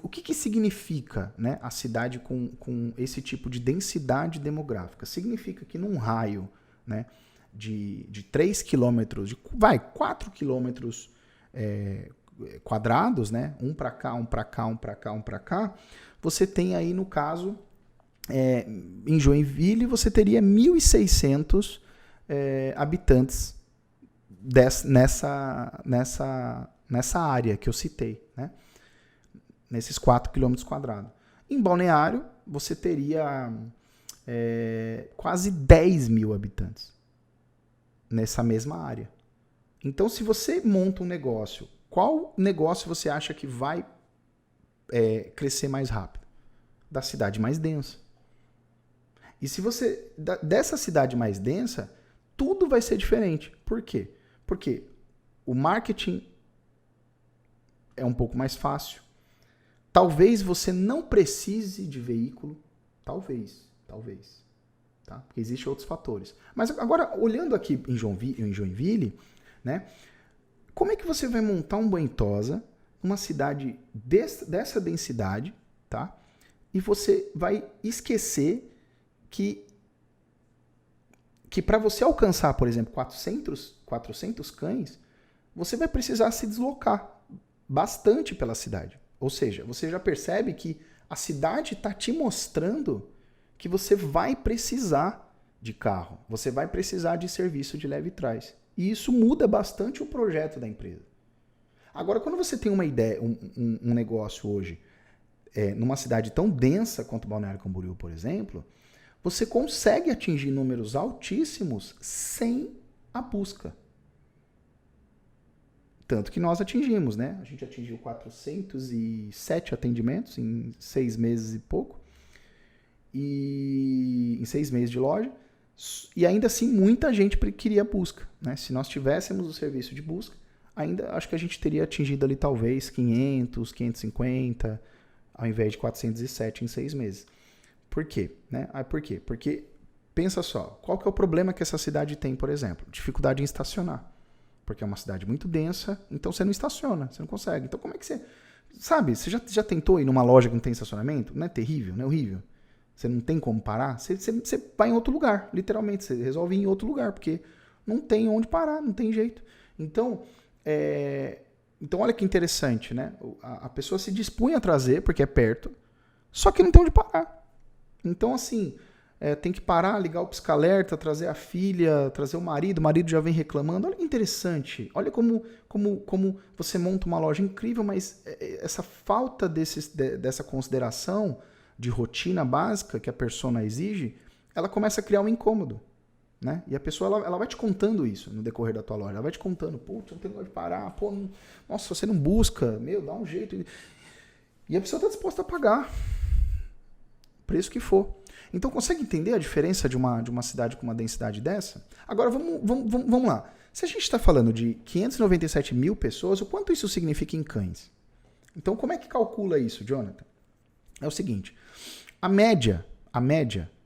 o que significa, né, a cidade com esse tipo de densidade demográfica? Significa que num raio, né, de 3 quilômetros, 4 quilômetros quadrados, né, um para cá, um para cá, um para cá, um para cá, você tem aí, no caso, em Joinville, você teria 1.600 habitantes nessa área que eu citei, né? Nesses 4 quilômetros quadrados. Em Balneário, você teria quase 10 mil habitantes nessa mesma área. Então, se você monta um negócio, qual negócio você acha que vai crescer mais rápido? Da cidade mais densa. E se você, dessa cidade mais densa, tudo vai ser diferente. Por quê? Porque o marketing é um pouco mais fácil. Talvez você não precise de veículo. Talvez. Tá? Porque existem outros fatores. Mas agora, olhando aqui em Joinville, né, como é que você vai montar um banho e tosa numa cidade dessa densidade, tá? E você vai esquecer que para você alcançar, por exemplo, 400 cães, você vai precisar se deslocar bastante pela cidade. Ou seja, você já percebe que a cidade está te mostrando que você vai precisar de carro, você vai precisar de serviço de leve trás. E isso muda bastante o projeto da empresa. Agora, quando você tem uma ideia, um negócio hoje, numa cidade tão densa quanto Balneário Camboriú, por exemplo, você consegue atingir números altíssimos sem a busca. Tanto que nós atingimos, né? A gente atingiu 407 atendimentos em 6 meses e pouco. E em 6 meses de loja. E ainda assim, muita gente queria busca, né? Se nós tivéssemos o serviço de busca, ainda acho que a gente teria atingido ali talvez 500, 550, ao invés de 407 em 6 meses. Por quê? Né? Por quê? Porque, pensa só, qual que é o problema que essa cidade tem, por exemplo? Dificuldade em estacionar. Porque é uma cidade muito densa, então você não estaciona, você não consegue. Então como é que você... Sabe, você já tentou ir numa loja que não tem estacionamento? Não é terrível, não é horrível? Você não tem como parar? Você vai em outro lugar, literalmente. Você resolve ir em outro lugar, porque não tem onde parar, não tem jeito. Então, olha que interessante, né? A pessoa se dispunha a trazer, porque é perto, só que não tem onde parar. Então, assim, tem que parar, ligar o pisca-alerta, trazer a filha, trazer o marido já vem reclamando. Olha que interessante. Olha como você monta uma loja incrível, mas essa falta dessa consideração de rotina básica que a persona exige, ela começa a criar um incômodo. né? E a pessoa, ela vai te contando isso no decorrer da tua loja. Ela vai te contando, putz, não tem lugar de parar, pô, nossa, você não busca, dá um jeito. E a pessoa está disposta a pagar o preço que for. Então, consegue entender a diferença de uma cidade com uma densidade dessa? Agora, vamos lá. Se a gente está falando de 597 mil pessoas, o quanto isso significa em cães? Então, como é que calcula isso, Jonathan? É o seguinte, a média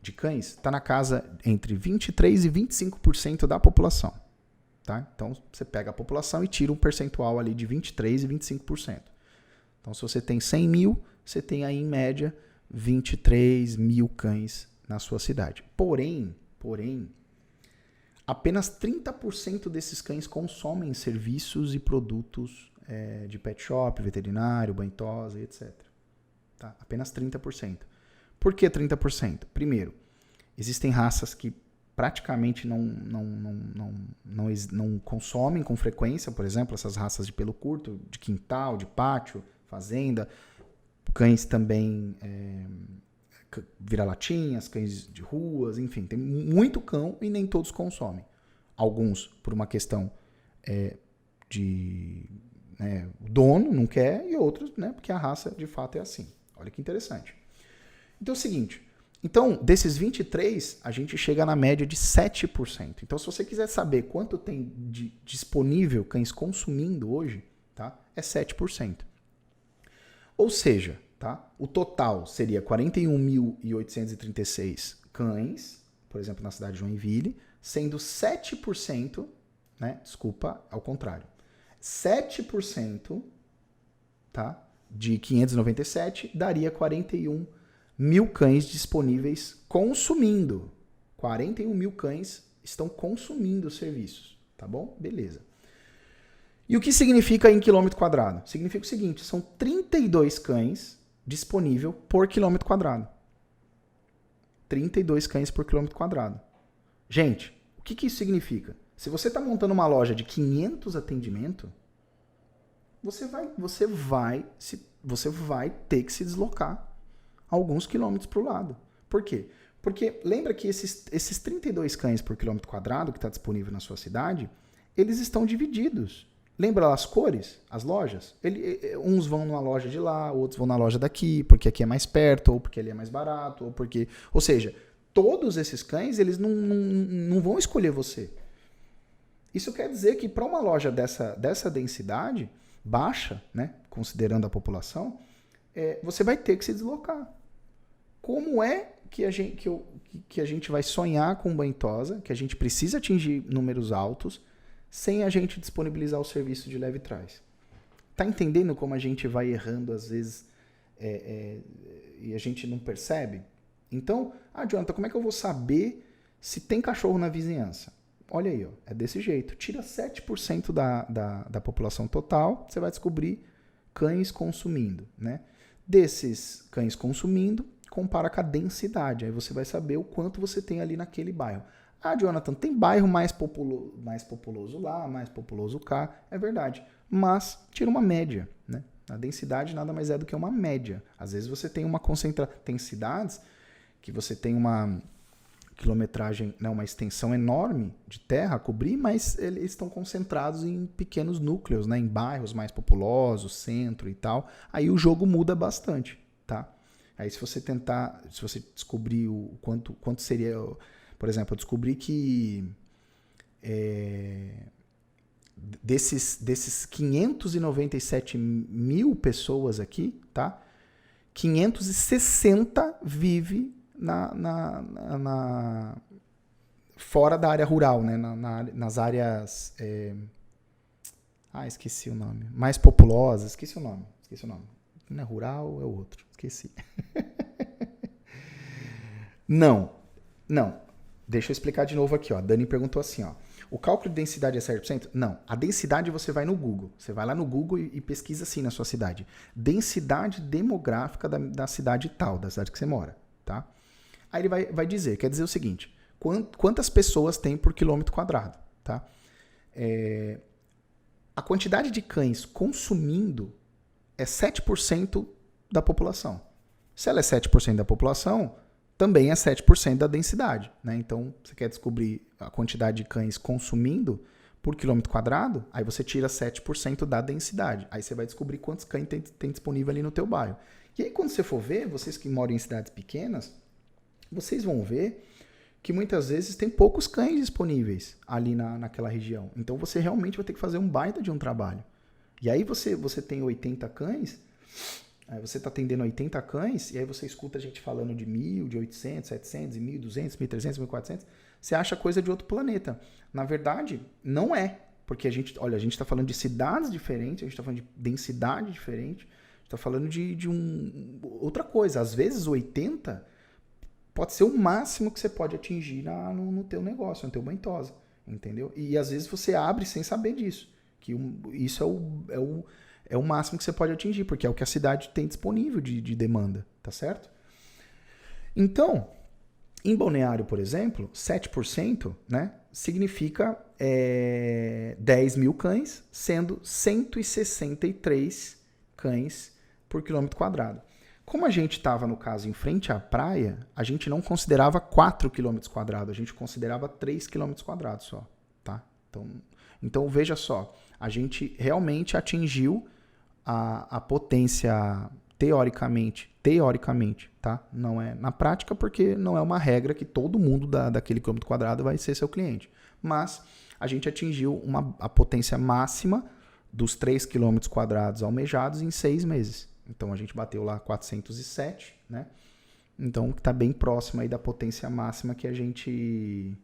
de cães está na casa entre 23% e 25% da população. Tá? Então, você pega a população e tira um percentual ali de 23% e 25%. Então, se você tem 100 mil, você tem aí, em média, 23 mil cães na sua cidade. Porém, apenas 30% desses cães consomem serviços e produtos de pet shop, veterinário, banho-tosa, etc. Tá? Apenas 30%. Por que 30%? Primeiro, existem raças que praticamente não consomem com frequência, por exemplo, essas raças de pelo curto, de quintal, de pátio, fazenda, cães também vira-latinhas, cães de ruas, enfim, tem muito cão e nem todos consomem. Alguns por uma questão de o dono não quer e outros porque a raça de fato é assim. Olha que interessante. Então é o seguinte, desses 23, a gente chega na média de 7%. Então, se você quiser saber quanto tem de disponível cães consumindo hoje, tá? É 7%. Ou seja, tá? O total seria 41.836 cães, por exemplo, na cidade de Joinville, sendo 7%, desculpa, ao contrário, 7%, tá? De 597 daria 41 mil cães disponíveis consumindo. 41 mil cães estão consumindo serviços, tá bom? Beleza. E o que significa em quilômetro quadrado? Significa o seguinte, são 32 cães disponível por quilômetro quadrado. 32 cães por quilômetro quadrado. Gente, o que isso significa? Se você está montando uma loja de 500 atendimentos, você vai ter que se deslocar alguns quilômetros para o lado. Por quê? Porque lembra que esses 32 cães por quilômetro quadrado que está disponível na sua cidade, eles estão divididos. Lembra as cores? As lojas? Uns vão numa loja de lá, outros vão na loja daqui, porque aqui é mais perto, ou porque ali é mais barato, ou seja, todos esses cães, eles não vão escolher você. Isso quer dizer que para uma loja dessa densidade baixa, considerando a população, você vai ter que se deslocar. Como é que a gente vai sonhar com banho-tosa, que a gente precisa atingir números altos, sem a gente disponibilizar o serviço de leve trás? Tá entendendo como a gente vai errando às vezes e a gente não percebe? Então, Jonathan, como é que eu vou saber se tem cachorro na vizinhança? Olha aí, é desse jeito. Tira 7% da população total, você vai descobrir cães consumindo, Desses cães consumindo, compara com a densidade. Aí você vai saber o quanto você tem ali naquele bairro. Jonathan, tem bairro mais populoso lá, mais populoso cá. É verdade. Mas tira uma média, A densidade nada mais é do que uma média. Às vezes você tem uma concentração. Tem cidades que você tem uma quilometragem, uma extensão enorme de terra a cobrir, mas eles estão concentrados em pequenos núcleos, em bairros mais populosos, centro e tal. Aí o jogo muda bastante, tá? Aí se você descobrir o quanto seria, por exemplo, eu descobri que desses 597 mil pessoas aqui, tá? 560 vive fora da área rural, nas áreas esqueci o nome, mais populosas, esqueci o nome, não é rural, é o outro, esqueci. Não, deixa eu explicar de novo aqui, a Dani perguntou assim, o cálculo de densidade é 7%? Não, a densidade você vai no Google, você vai lá no Google e pesquisa assim na sua cidade, densidade demográfica da cidade tal, da cidade que você mora, tá? Aí ele vai dizer, quer dizer o seguinte, quantas pessoas tem por quilômetro quadrado, tá? A quantidade de cães consumindo é 7% da população. Se ela é 7% da população, também é 7% da densidade, né? Então, você quer descobrir a quantidade de cães consumindo por quilômetro quadrado, aí você tira 7% da densidade. Aí você vai descobrir quantos cães tem disponível ali no teu bairro. E aí, quando você for ver, vocês que moram em cidades pequenas, vocês vão ver que muitas vezes tem poucos cães disponíveis ali naquela região. Então, você realmente vai ter que fazer um baita de um trabalho. E aí, você tem 80 cães... Aí você está atendendo 80 cães e aí você escuta a gente falando de 1.000, de 800, 700, 1.200, 1.300, 1.400. Você acha coisa de outro planeta. Na verdade, não é. Porque a gente está falando de cidades diferentes, a gente está falando de densidade diferente, a gente está falando de outra coisa. Às vezes 80 pode ser o máximo que você pode atingir no teu negócio, no teu banho-tosa. Entendeu? E às vezes você abre sem saber disso. Que isso é o máximo que você pode atingir, porque é o que a cidade tem disponível de demanda, tá certo? Então, em Balneário, por exemplo, 7%, né, significa 10 mil cães, sendo 163 cães por quilômetro quadrado. Como a gente estava, no caso, em frente à praia, a gente não considerava 4 quilômetros quadrados, a gente considerava 3 quilômetros quadrados só, tá? Então, veja só, a gente realmente atingiu a potência teoricamente, tá? Não é na prática porque não é uma regra que todo mundo daquele quilômetro quadrado vai ser seu cliente. Mas a gente atingiu a potência máxima dos 3 quilômetros quadrados almejados em 6 meses. Então a gente bateu lá 407, né? Então está bem próximo aí da potência máxima que a gente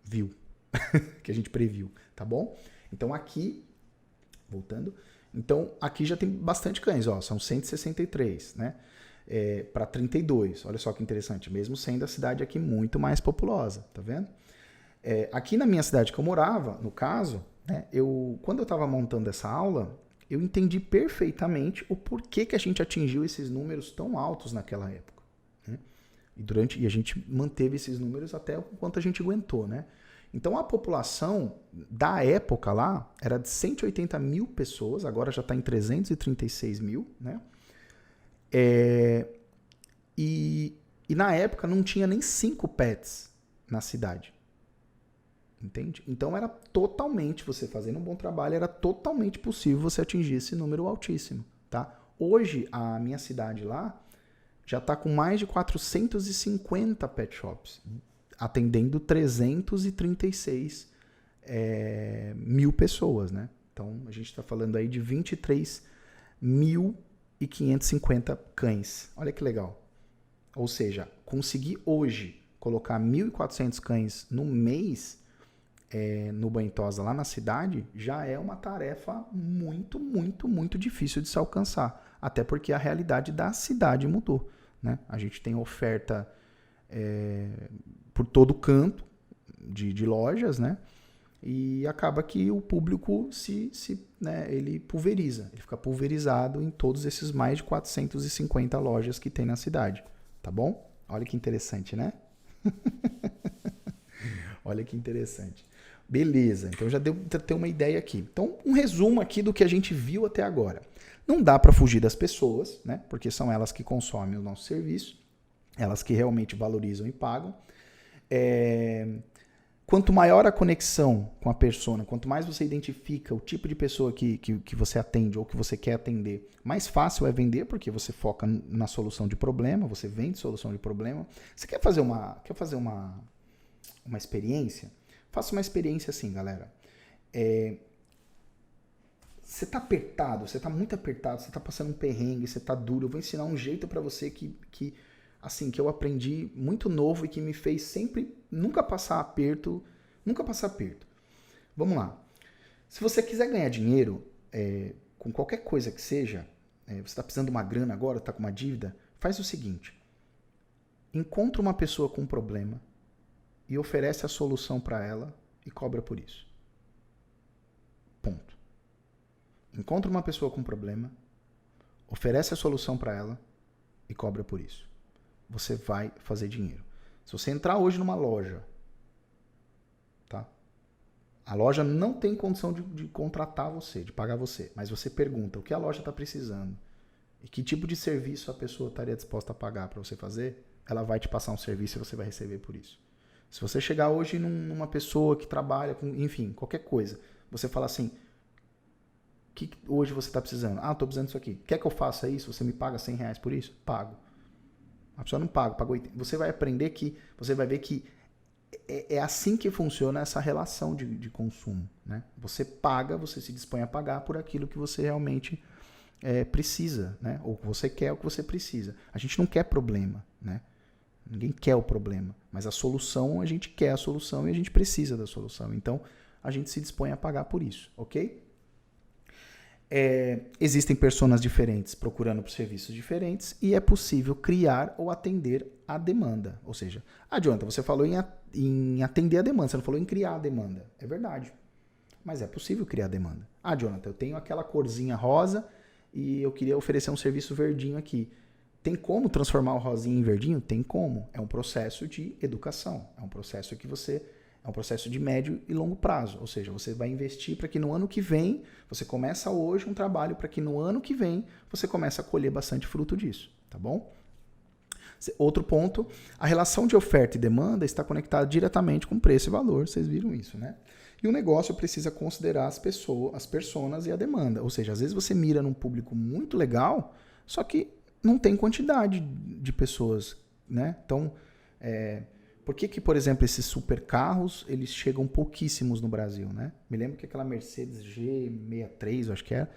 viu, que a gente previu, tá bom? Então aqui, voltando, então aqui já tem bastante cães, ó, são 163, né? Para 32, olha só que interessante, mesmo sendo a cidade aqui muito mais populosa, tá vendo? Aqui na minha cidade que eu morava, no caso, né, quando eu estava montando essa aula, eu entendi perfeitamente o porquê que a gente atingiu esses números tão altos naquela época, né? E a gente manteve esses números até o quanto a gente aguentou, né? Então a população da época lá era de 180 mil pessoas, agora já está em 336 mil, né? E na época não tinha nem 5 pets na cidade. Entende? Então era totalmente, você fazendo um bom trabalho, era totalmente possível você atingir esse número altíssimo, tá? Hoje a minha cidade lá já está com mais de 450 pet shops, atendendo 336 mil pessoas, né? Então, a gente está falando aí de 23.550 cães. Olha que legal. Ou seja, conseguir hoje colocar 1.400 cães no mês no banho-tosa lá na cidade já é uma tarefa muito, muito, muito difícil de se alcançar. Até porque a realidade da cidade mudou, né? A gente tem oferta por todo canto de lojas, né? E acaba que o público ele pulveriza. Ele fica pulverizado em todos esses mais de 450 lojas que tem na cidade. Tá bom? Olha que interessante, né? Olha que interessante. Beleza, então já deu para ter uma ideia aqui. Então, um resumo aqui do que a gente viu até agora. Não dá para fugir das pessoas, né? Porque são elas que consomem o nosso serviço, elas que realmente valorizam e pagam. Quanto maior a conexão com a persona, quanto mais você identifica o tipo de pessoa que você atende ou que você quer atender, mais fácil é vender, porque você foca na solução de problema, você vende solução de problema. Você quer fazer uma experiência? Faça uma experiência assim, galera. Você tá apertado, você tá muito apertado, você tá passando um perrengue, você tá duro. Eu vou ensinar um jeito para você que eu aprendi muito novo e que me fez sempre nunca passar aperto. Vamos lá. Se você quiser ganhar dinheiro com qualquer coisa que seja, você está precisando de uma grana agora, está com uma dívida, faz o seguinte. Encontra uma pessoa com um problema e oferece a solução para ela e cobra por isso. Ponto. Encontra uma pessoa com um problema, oferece a solução para ela e cobra por isso. Você vai fazer dinheiro. Se você entrar hoje numa loja, tá? A loja não tem condição de contratar você, de pagar você, mas você pergunta o que a loja está precisando E que tipo de serviço a pessoa estaria disposta a pagar para você fazer? Ela vai te passar um serviço e você vai receber por isso. Se você chegar hoje numa pessoa que trabalha com, enfim, qualquer coisa, você fala assim, o que hoje você está precisando? Ah, estou precisando disso aqui. Quer que eu faça isso? Você me paga R$100 por isso? Pago. A pessoa não paga, paga 80. Você vai aprender que, você vai ver que é assim que funciona essa relação de consumo, né? Você paga, você se dispõe a pagar por aquilo que você realmente precisa, né? Ou que você quer, ou que você precisa. A gente não quer problema, né? Ninguém quer o problema, mas a solução, a gente quer a solução e a gente precisa da solução. Então, a gente se dispõe a pagar por isso, ok? Existem pessoas diferentes procurando por serviços diferentes e é possível criar ou atender a demanda. Ou seja, Jonathan, você falou em atender a demanda, você não falou em criar a demanda. É verdade, mas é possível criar a demanda. Jonathan, eu tenho aquela corzinha rosa e eu queria oferecer um serviço verdinho aqui. Tem como transformar o rosinha em verdinho? Tem como. É um processo de educação. É um processo que é um processo de médio e longo prazo. Ou seja, você vai investir para que no ano que vem, você começa hoje um trabalho para que no ano que vem você comece a colher bastante fruto disso. Tá bom? Outro ponto, a relação de oferta e demanda está conectada diretamente com preço e valor. Vocês viram isso, né? E o negócio precisa considerar as pessoas, as personas e a demanda. Ou seja, às vezes você mira num público muito legal, só que não tem quantidade de pessoas, né? Então, por que, por exemplo, esses super carros, eles chegam pouquíssimos no Brasil, né? Me lembro que aquela Mercedes G63, eu acho que era,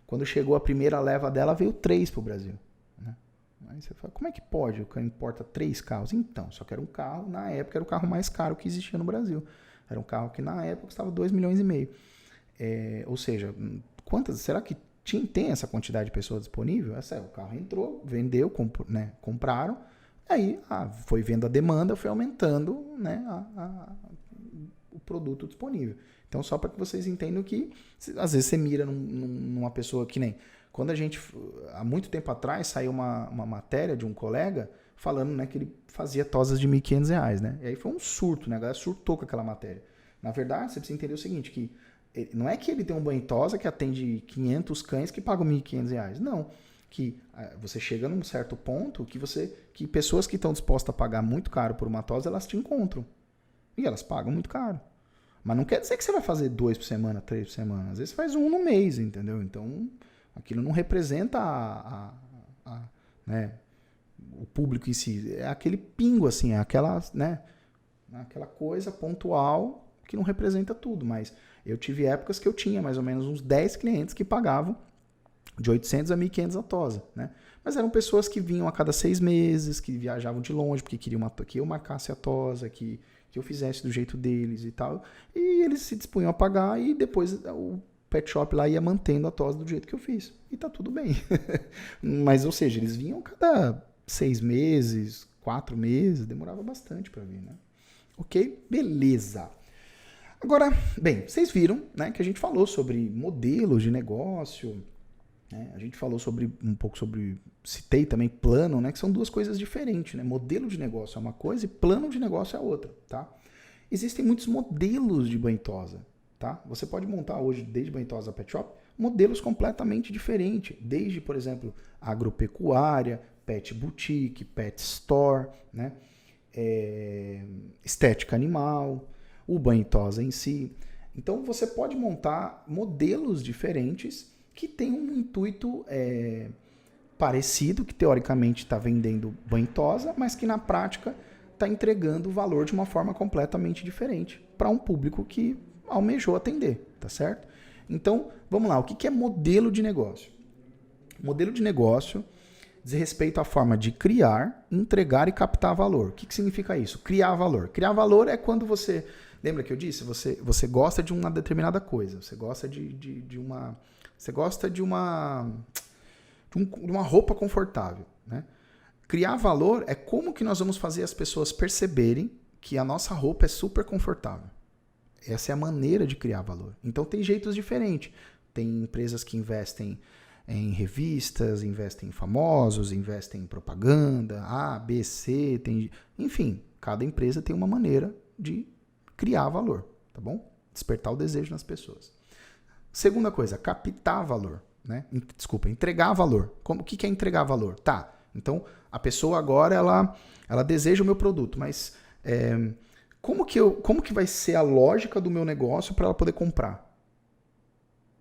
quando chegou a primeira leva dela, veio 3 para o Brasil, né? Aí você fala, como é que pode? O cara importa 3 carros? Então, só que era um carro, na época, era o carro mais caro que existia no Brasil. Era um carro que, na época, custava 2,5 milhões. Ou seja, será que tem essa quantidade de pessoas disponível? O carro entrou, vendeu, compraram, aí foi vendo a demanda, foi aumentando, né, o produto disponível. Então, só para que vocês entendam que, às vezes, você mira numa pessoa que nem... Quando há muito tempo atrás, saiu uma matéria de um colega falando, né, que ele fazia tosas de R$1.500, né? E aí foi um surto, né? A galera surtou com aquela matéria. Na verdade, você precisa entender o seguinte, que não é que ele tem um banho tosa que atende 500 cães que pagam R$1.500. Não. Que você chega num certo ponto que pessoas que estão dispostas a pagar muito caro por uma tosa, elas te encontram. E elas pagam muito caro. Mas não quer dizer que você vai fazer 2 por semana, 3 por semana. Às vezes você faz 1 no mês, entendeu? Então, aquilo não representa né, o público em si. É aquele pingo, assim, é aquela coisa pontual que não representa tudo. Mas eu tive épocas que eu tinha mais ou menos uns 10 clientes que pagavam de 800 a 1.500 a tosa, né? Mas eram pessoas que vinham a cada 6 meses, que viajavam de longe, porque queriam que eu marcasse a tosa, que eu fizesse do jeito deles e tal. E eles se dispunham a pagar e depois o pet shop lá ia mantendo a tosa do jeito que eu fiz. E tá tudo bem. Mas, ou seja, eles vinham cada 6 meses, 4 meses, demorava bastante para vir, né? Ok? Beleza. Agora, bem, vocês viram, né, que a gente falou sobre modelos de negócio, né? A gente falou um pouco sobre, citei também plano, né, que são duas coisas diferentes, né? Modelo de negócio é uma coisa e plano de negócio é outra, tá? Existem muitos modelos de banho tosa, tá? Você pode montar hoje, desde banho tosa a pet shop, modelos completamente diferentes, desde, por exemplo, agropecuária, pet boutique, pet store, né? Estética animal, o banho tosa em si. Então você pode montar modelos diferentes que tem um intuito parecido, que teoricamente está vendendo banho tosa, mas que na prática está entregando o valor de uma forma completamente diferente para um público que almejou atender, tá certo? Então, vamos lá, o que é modelo de negócio? Modelo de negócio diz respeito à forma de criar, entregar e captar valor. O que significa isso? Criar valor. Criar valor é quando você... Lembra que eu disse? Você gosta de uma determinada coisa, você gosta de uma... Você gosta de uma roupa confortável, né? Criar valor é como que nós vamos fazer as pessoas perceberem que a nossa roupa é super confortável. Essa é a maneira de criar valor. Então tem jeitos diferentes. Tem empresas que investem em revistas, investem em famosos, investem em propaganda, A, B, C, enfim, cada empresa tem uma maneira de criar valor, tá bom? Despertar o desejo nas pessoas. Segunda coisa, captar valor, né? Desculpa, entregar valor. O que é entregar valor? Tá, então a pessoa agora ela deseja o meu produto, mas como que vai ser a lógica do meu negócio para ela poder comprar?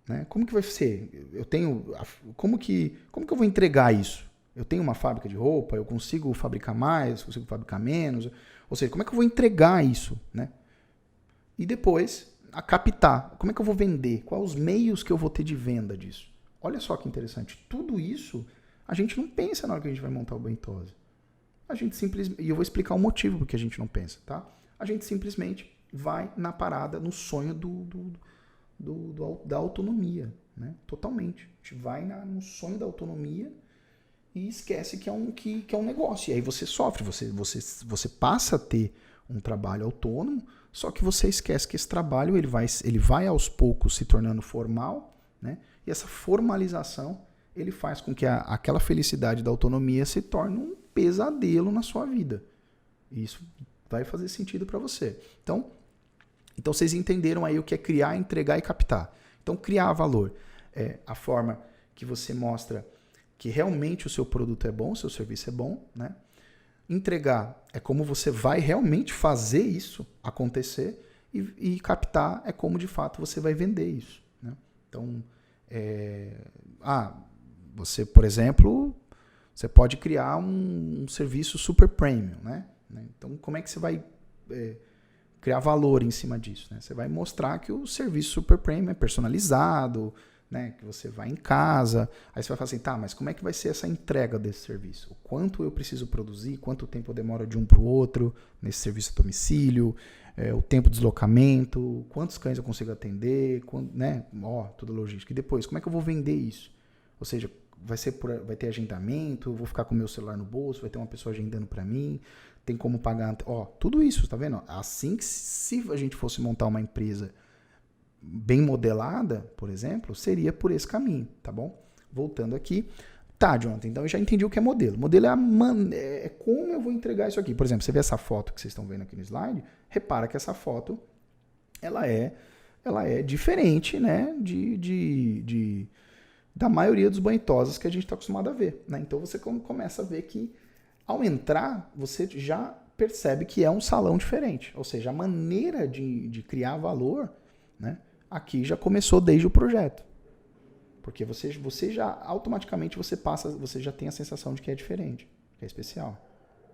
Né? Como que vai ser? Como que eu vou entregar isso? Eu tenho uma fábrica de roupa, eu consigo fabricar mais, consigo fabricar menos? Ou seja, como é que eu vou entregar isso? Né? E depois, a captar. Como é que eu vou vender? Quais os meios que eu vou ter de venda disso? Olha só que interessante. Tudo isso a gente não pensa na hora que a gente vai montar o Bentosa. A gente simplesmente... E eu vou explicar o motivo porque a gente não pensa, tá? A gente simplesmente vai na parada, no sonho da autonomia, né? Totalmente. A gente vai no sonho da autonomia e esquece que é um negócio. E aí você sofre, você passa a ter um trabalho autônomo, só que você esquece que esse trabalho ele vai aos poucos se tornando formal, né? E essa formalização ele faz com que aquela felicidade da autonomia se torne um pesadelo na sua vida. E isso vai fazer sentido para você. Então vocês entenderam aí o que é criar, entregar e captar. Então criar valor é a forma que você mostra que realmente o seu produto é bom, o seu serviço é bom, né? Entregar é como você vai realmente fazer isso acontecer e captar é como de fato você vai vender isso, né? Então, você, por exemplo, você pode criar um serviço super premium, né? Então, como é que você vai criar valor em cima disso, né? Você vai mostrar que o serviço super premium é personalizado, né? Que você vai em casa, aí você vai falar assim, tá, mas como é que vai ser essa entrega desse serviço? O quanto eu preciso produzir, quanto tempo eu demoro de um para o outro nesse serviço a domicílio, o tempo de deslocamento, quantos cães eu consigo atender, né? Toda a logística. E depois, como é que eu vou vender isso? Ou seja, vai ter agendamento, eu vou ficar com o meu celular no bolso, vai ter uma pessoa agendando para mim, tem como pagar, tudo isso, tá vendo? Assim que se a gente fosse montar uma empresa bem modelada, por exemplo, seria por esse caminho, tá bom? Voltando aqui. Tá, Jonathan, então eu já entendi o que é modelo. Modelo é como eu vou entregar isso aqui. Por exemplo, você vê essa foto que vocês estão vendo aqui no slide, repara que essa foto ela é diferente, né, da maioria dos banho tosas que a gente está acostumado a ver, né? Então você começa a ver que ao entrar, você já percebe que é um salão diferente. Ou seja, a maneira de criar valor, né, aqui já começou desde o projeto. Porque você já, automaticamente, você já tem a sensação de que é diferente, que é especial.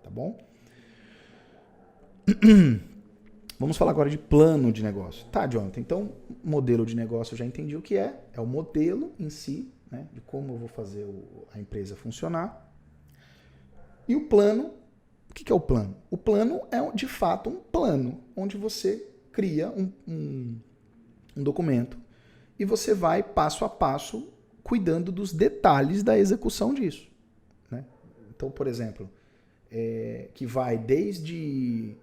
Tá bom? Vamos falar agora de plano de negócio. Tá, Jonathan, então, modelo de negócio eu já entendi o que é. É o modelo em si, né, de como eu vou fazer a empresa funcionar. E o plano, o que é o plano? O plano é, de fato, um plano, onde você cria um documento e você vai passo a passo cuidando dos detalhes da execução disso, né? Então, por exemplo, que vai desde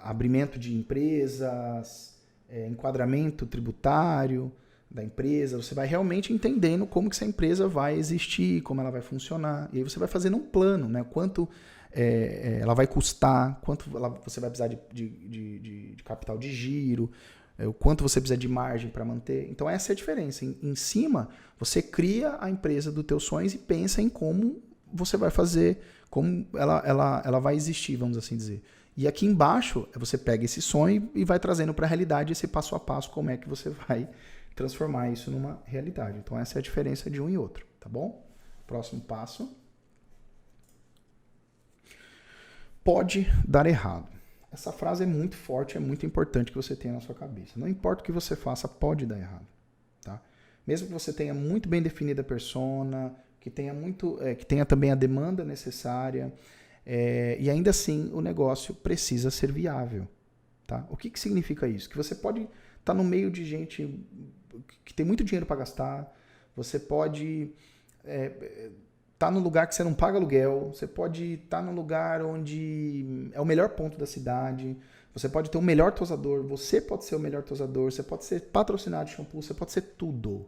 abrimento de empresas, enquadramento tributário da empresa, você vai realmente entendendo como que essa empresa vai existir, como ela vai funcionar, e aí você vai fazendo um plano, né? Quanto ela vai custar, quanto você vai precisar de capital de giro, o quanto você precisa de margem para manter. Então essa é a diferença. Em cima, você cria a empresa dos teus sonhos e pensa em como você vai fazer, como ela vai existir, vamos assim dizer. E aqui embaixo, você pega esse sonho e vai trazendo para a realidade esse passo a passo, como é que você vai transformar isso numa realidade. Então essa é a diferença de um e outro, tá bom? Próximo passo. Pode dar errado. Essa frase é muito forte, é muito importante que você tenha na sua cabeça. Não importa o que você faça, pode dar errado. Tá? Mesmo que você tenha muito bem definida a persona, que tenha também a demanda necessária, e ainda assim o negócio precisa ser viável. Tá? O que significa isso? Que você pode estar no meio de gente que tem muito dinheiro para gastar, você pode tá no lugar que você não paga aluguel, você pode estar no lugar onde é o melhor ponto da cidade, você pode ter o melhor tosador, você pode ser o melhor tosador, você pode ser patrocinado de shampoo, você pode ser tudo.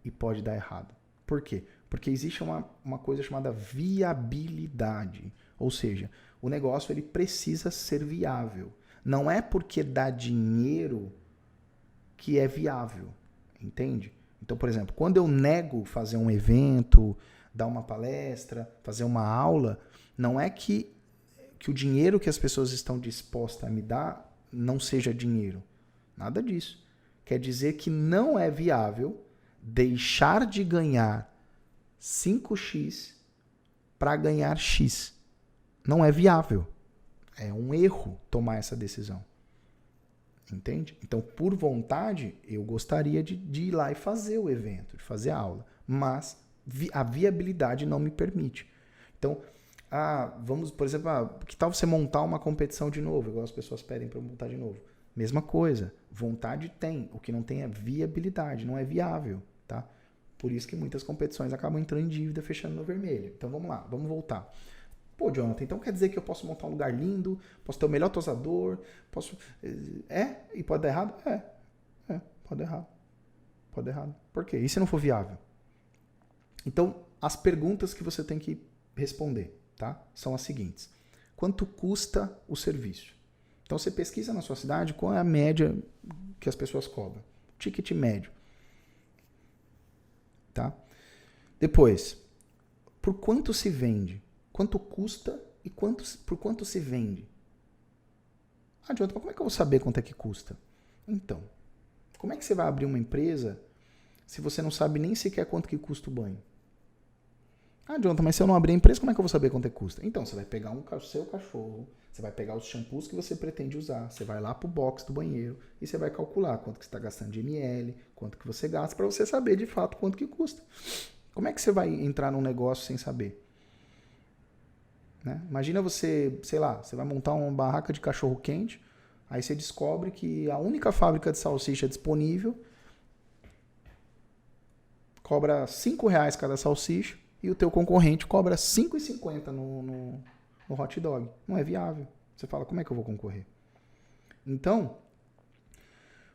E pode dar errado. Por quê? Porque existe uma coisa chamada viabilidade. Ou seja, o negócio ele precisa ser viável. Não é porque dá dinheiro que é viável. Entende? Então, por exemplo, quando eu nego fazer um evento, dar uma palestra, fazer uma aula, não é que o dinheiro que as pessoas estão dispostas a me dar não seja dinheiro. Nada disso. Quer dizer que não é viável deixar de ganhar 5x para ganhar X. Não é viável. É um erro tomar essa decisão. Entende? Então, por vontade, eu gostaria de ir lá e fazer o evento, de fazer a aula. Mas a viabilidade não me permite. Então, vamos, por exemplo, que tal você montar uma competição de novo, igual as pessoas pedem para eu montar de novo? Mesma coisa. Vontade tem. O que não tem é viabilidade, não é viável. Tá? Por isso que muitas competições acabam entrando em dívida, fechando no vermelho. Então, vamos lá, vamos voltar. Pô, Jonathan, então quer dizer que eu posso montar um lugar lindo, posso ter o melhor tosador, posso... E pode dar errado? Pode dar errado. Pode dar errado. Por quê? E se não for viável? Então, as perguntas que você tem que responder, tá? São as seguintes. Quanto custa o serviço? Então, você pesquisa na sua cidade qual é a média que as pessoas cobram. Ticket médio. Tá? Depois, por quanto se vende? Quanto custa e por quanto se vende? Jonathan, mas como é que eu vou saber quanto é que custa? Então, como é que você vai abrir uma empresa se você não sabe nem sequer quanto que custa o banho? Jonathan, mas se eu não abrir a empresa, como é que eu vou saber quanto é que custa? Então, você vai pegar o seu cachorro, você vai pegar os shampoos que você pretende usar, você vai lá pro box do banheiro e você vai calcular quanto que você está gastando de ml, quanto que você gasta, para você saber de fato quanto que custa. Como é que você vai entrar num negócio sem saber? Né? Imagina você, sei lá, você vai montar uma barraca de cachorro quente, aí você descobre que a única fábrica de salsicha disponível cobra R$5 cada salsicha e o teu concorrente cobra R$5,50 no hot dog. Não é viável. Você fala, como é que eu vou concorrer? Então,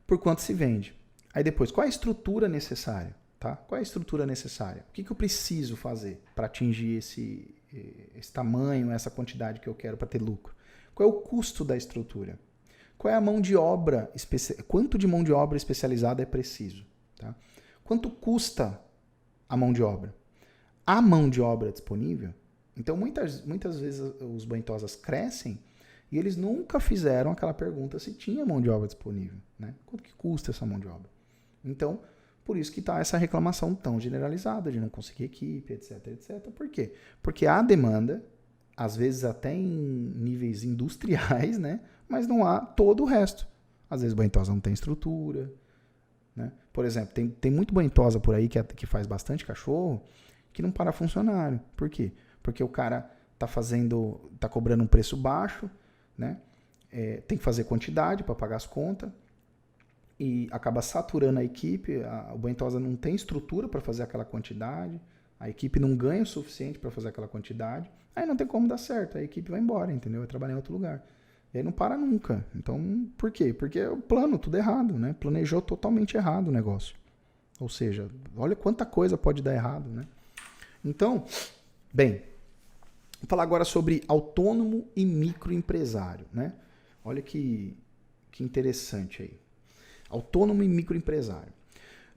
por quanto se vende? Aí depois, qual é a estrutura necessária? Tá? Qual é a estrutura necessária? O que eu preciso fazer para atingir esse tamanho, essa quantidade que eu quero para ter lucro? Qual é o custo da estrutura? Qual é a mão de obra? Quanto de mão de obra especializada é preciso? Tá? Quanto custa a mão de obra? A mão de obra disponível? Então, muitas vezes os banhitosas crescem e eles nunca fizeram aquela pergunta se tinha mão de obra disponível. Né? Quanto que custa essa mão de obra? Então, por isso que está essa reclamação tão generalizada de não conseguir equipe, etc, etc. Por quê? Porque há demanda, às vezes até em níveis industriais, né? Mas não há todo o resto. Às vezes banhitosa não tem estrutura. Né? Por exemplo, tem muito banhitosa por aí que faz bastante cachorro que não para funcionário. Por quê? Porque o cara tá cobrando um preço baixo, né? Tem que fazer quantidade para pagar as contas. E acaba saturando a equipe, o banhitosa não tem estrutura para fazer aquela quantidade, a equipe não ganha o suficiente para fazer aquela quantidade, aí não tem como dar certo, a equipe vai embora, entendeu? Vai trabalhar em outro lugar. E aí não para nunca. Então, por quê? Porque é o plano, tudo errado, né? Planejou totalmente errado o negócio. Ou seja, olha quanta coisa pode dar errado, né? Então, bem, vou falar agora sobre autônomo e microempresário, né? Olha que interessante aí. Autônomo e microempresário.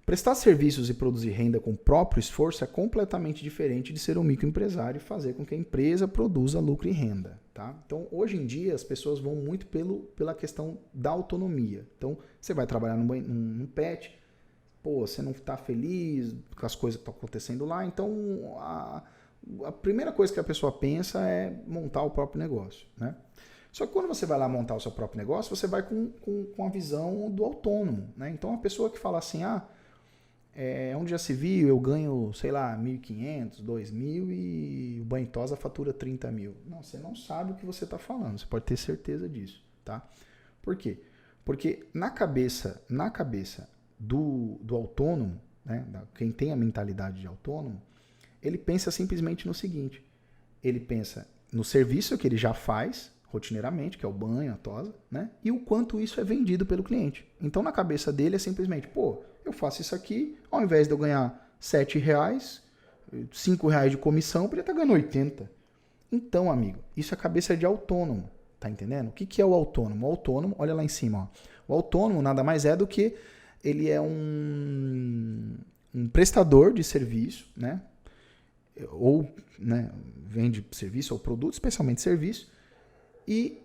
Prestar serviços e produzir renda com próprio esforço é completamente diferente de ser um microempresário e fazer com que a empresa produza lucro e renda. Tá? Então, hoje em dia, as pessoas vão muito pela questão da autonomia. Então, você vai trabalhar num pet, você não está feliz com as coisas que estão acontecendo lá, então a primeira coisa que a pessoa pensa é montar o próprio negócio, né? Só que quando você vai lá montar o seu próprio negócio, você vai com a visão do autônomo, né? Então, a pessoa que fala assim, onde já se viu, eu ganho, sei lá, 1.500, 2.000 e o banhitosa fatura 30 mil. Não, você não sabe o que você está falando, você pode ter certeza disso, tá? Por quê? Porque na cabeça do autônomo, né, quem tem a mentalidade de autônomo, ele pensa simplesmente no seguinte, ele pensa no serviço que ele já faz, rotineiramente, que é o banho, a tosa, né? E o quanto isso é vendido pelo cliente. Então, na cabeça dele é simplesmente, eu faço isso aqui, ao invés de eu ganhar R$7, R$5 de comissão, ele está ganhando 80. Então, amigo, isso é a cabeça de autônomo, tá entendendo? O que é o autônomo? O autônomo, olha lá em cima, ó. O autônomo nada mais é do que ele é um prestador de serviço, né? Ou, né, vende serviço ou produto, especialmente serviço, e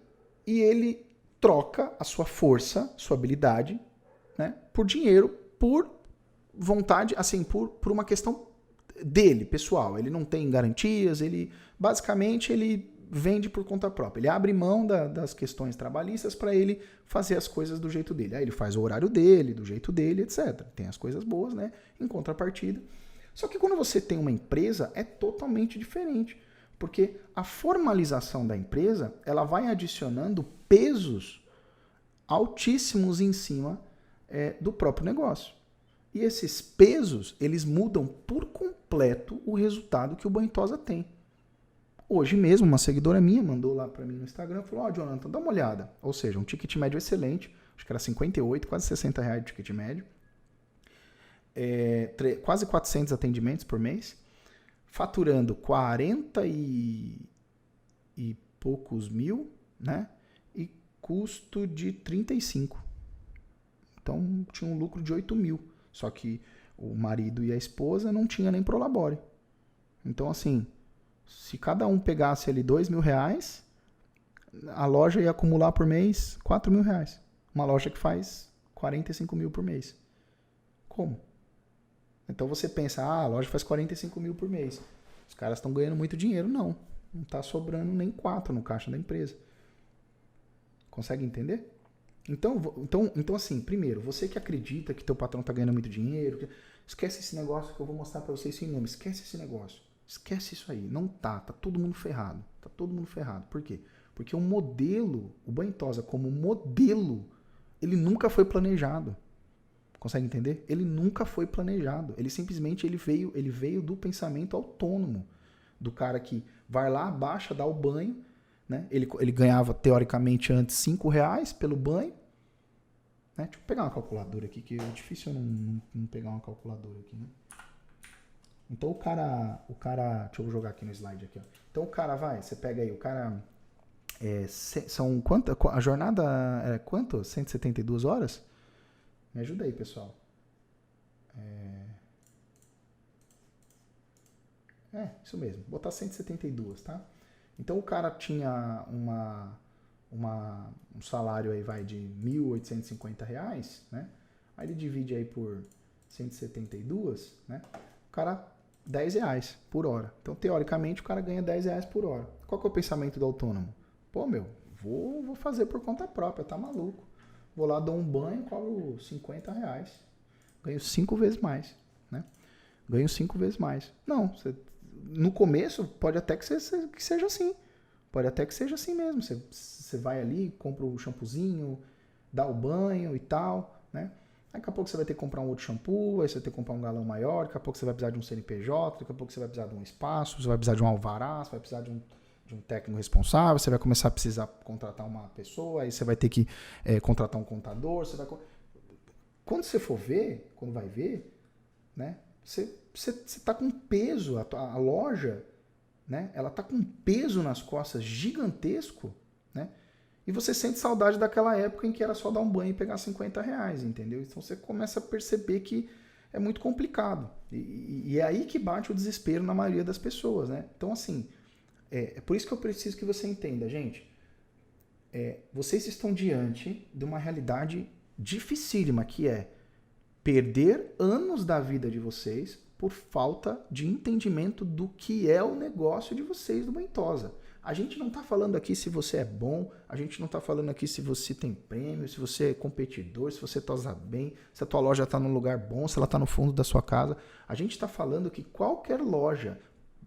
ele troca a sua força, sua habilidade, né, por dinheiro, por vontade, assim, por uma questão dele, pessoal. Ele não tem garantias, basicamente ele vende por conta própria. Ele abre mão das questões trabalhistas para ele fazer as coisas do jeito dele. Aí ele faz o horário dele, do jeito dele, etc. Tem as coisas boas, né? Em contrapartida. Só que quando você tem uma empresa, é totalmente diferente. Porque a formalização da empresa, ela vai adicionando pesos altíssimos em cima do próprio negócio. E esses pesos, eles mudam por completo o resultado que o Banhosa tem. Hoje mesmo, uma seguidora minha mandou lá para mim no Instagram, falou, Jonathan, dá uma olhada. Ou seja, um ticket médio excelente, acho que era 58, quase 60 reais de ticket médio. Quase 400 atendimentos por mês, faturando 40 e poucos mil, né? E custo de 35. Então, tinha um lucro de 8 mil. Só que o marido e a esposa não tinham nem prolabore. Então, assim, se cada um pegasse ali 2 mil reais, a loja ia acumular por mês 4 mil reais. Uma loja que faz 45 mil por mês. Como? Então você pensa, a loja faz 45 mil por mês. Os caras estão ganhando muito dinheiro. Não está sobrando nem 4 no caixa da empresa. Consegue entender? Então assim, primeiro, você que acredita que teu patrão está ganhando muito dinheiro, esquece esse negócio que eu vou mostrar para vocês sem nome. Esquece esse negócio. Esquece isso aí. Não tá todo mundo ferrado. Tá todo mundo ferrado. Por quê? Porque o modelo, o Banhosa como modelo, ele nunca foi planejado. Consegue entender? Ele nunca foi planejado. Ele simplesmente ele veio do pensamento autônomo. Do cara que vai lá, baixa, dá o banho. Né? Ele ganhava, teoricamente, antes 5 reais pelo banho. Né? Deixa eu pegar uma calculadora aqui, que é difícil eu não pegar uma calculadora aqui. Né? Então o cara... Deixa eu jogar aqui no slide. Aqui, ó. Então o cara você pega aí, o cara... são quanto? A jornada é quanto? 172 horas? Me ajuda aí, pessoal. Isso mesmo. Vou botar 172, tá? Então o cara tinha um salário aí de R$ 1.850, né? Aí ele divide aí por 172, né? O cara, 10 reais por hora. Então, teoricamente, o cara ganha 10 reais por hora. Qual que é o pensamento do autônomo? Pô, vou fazer por conta própria, tá maluco. Vou lá, dou um banho, cobro 50 reais. Ganho 5 vezes mais, né? Ganho 5 vezes mais. Não, no começo pode até que seja assim. Pode até que seja assim mesmo. Você vai ali, compra o shampoozinho, dá o banho e tal, né? Daqui a pouco você vai ter que comprar um outro shampoo, aí você vai ter que comprar um galão maior, daqui a pouco você vai precisar de um CNPJ, daqui a pouco você vai precisar de um espaço, você vai precisar de um alvará, você vai precisar de um técnico responsável, você vai começar a precisar contratar uma pessoa, aí você vai ter que contratar um contador, quando você for ver, quando vai ver, né, você está com peso, a loja, né, ela está com um peso nas costas gigantesco, né, e você sente saudade daquela época em que era só dar um banho e pegar 50 reais, entendeu? Então você começa a perceber que é muito complicado, e é aí que bate o desespero na maioria das pessoas, né? Então assim, é por isso que eu preciso que você entenda, gente. Vocês estão diante de uma realidade dificílima, que é perder anos da vida de vocês por falta de entendimento do que é o negócio de vocês do Banhosa. A gente não está falando aqui se você é bom, a gente não está falando aqui se você tem prêmio, se você é competidor, se você tosa bem, se a tua loja está num lugar bom, se ela está no fundo da sua casa. A gente está falando que qualquer loja,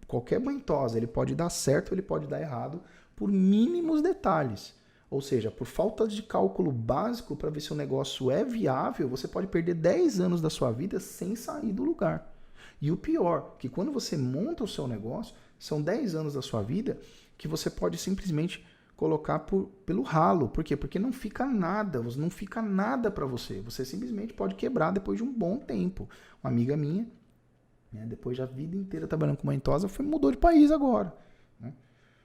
qualquer Banhosa, ele pode dar certo, ele pode dar errado por mínimos detalhes. Ou seja, por falta de cálculo básico para ver se o negócio é viável, você pode perder 10 anos da sua vida sem sair do lugar. E o pior, que quando você monta o seu negócio, são 10 anos da sua vida que você pode simplesmente colocar pelo ralo. Por quê? Porque não fica nada para você. Você simplesmente pode quebrar depois de um bom tempo. Uma amiga minha, né, depois da vida inteira trabalhando com Banhosa, mudou de país agora. Né?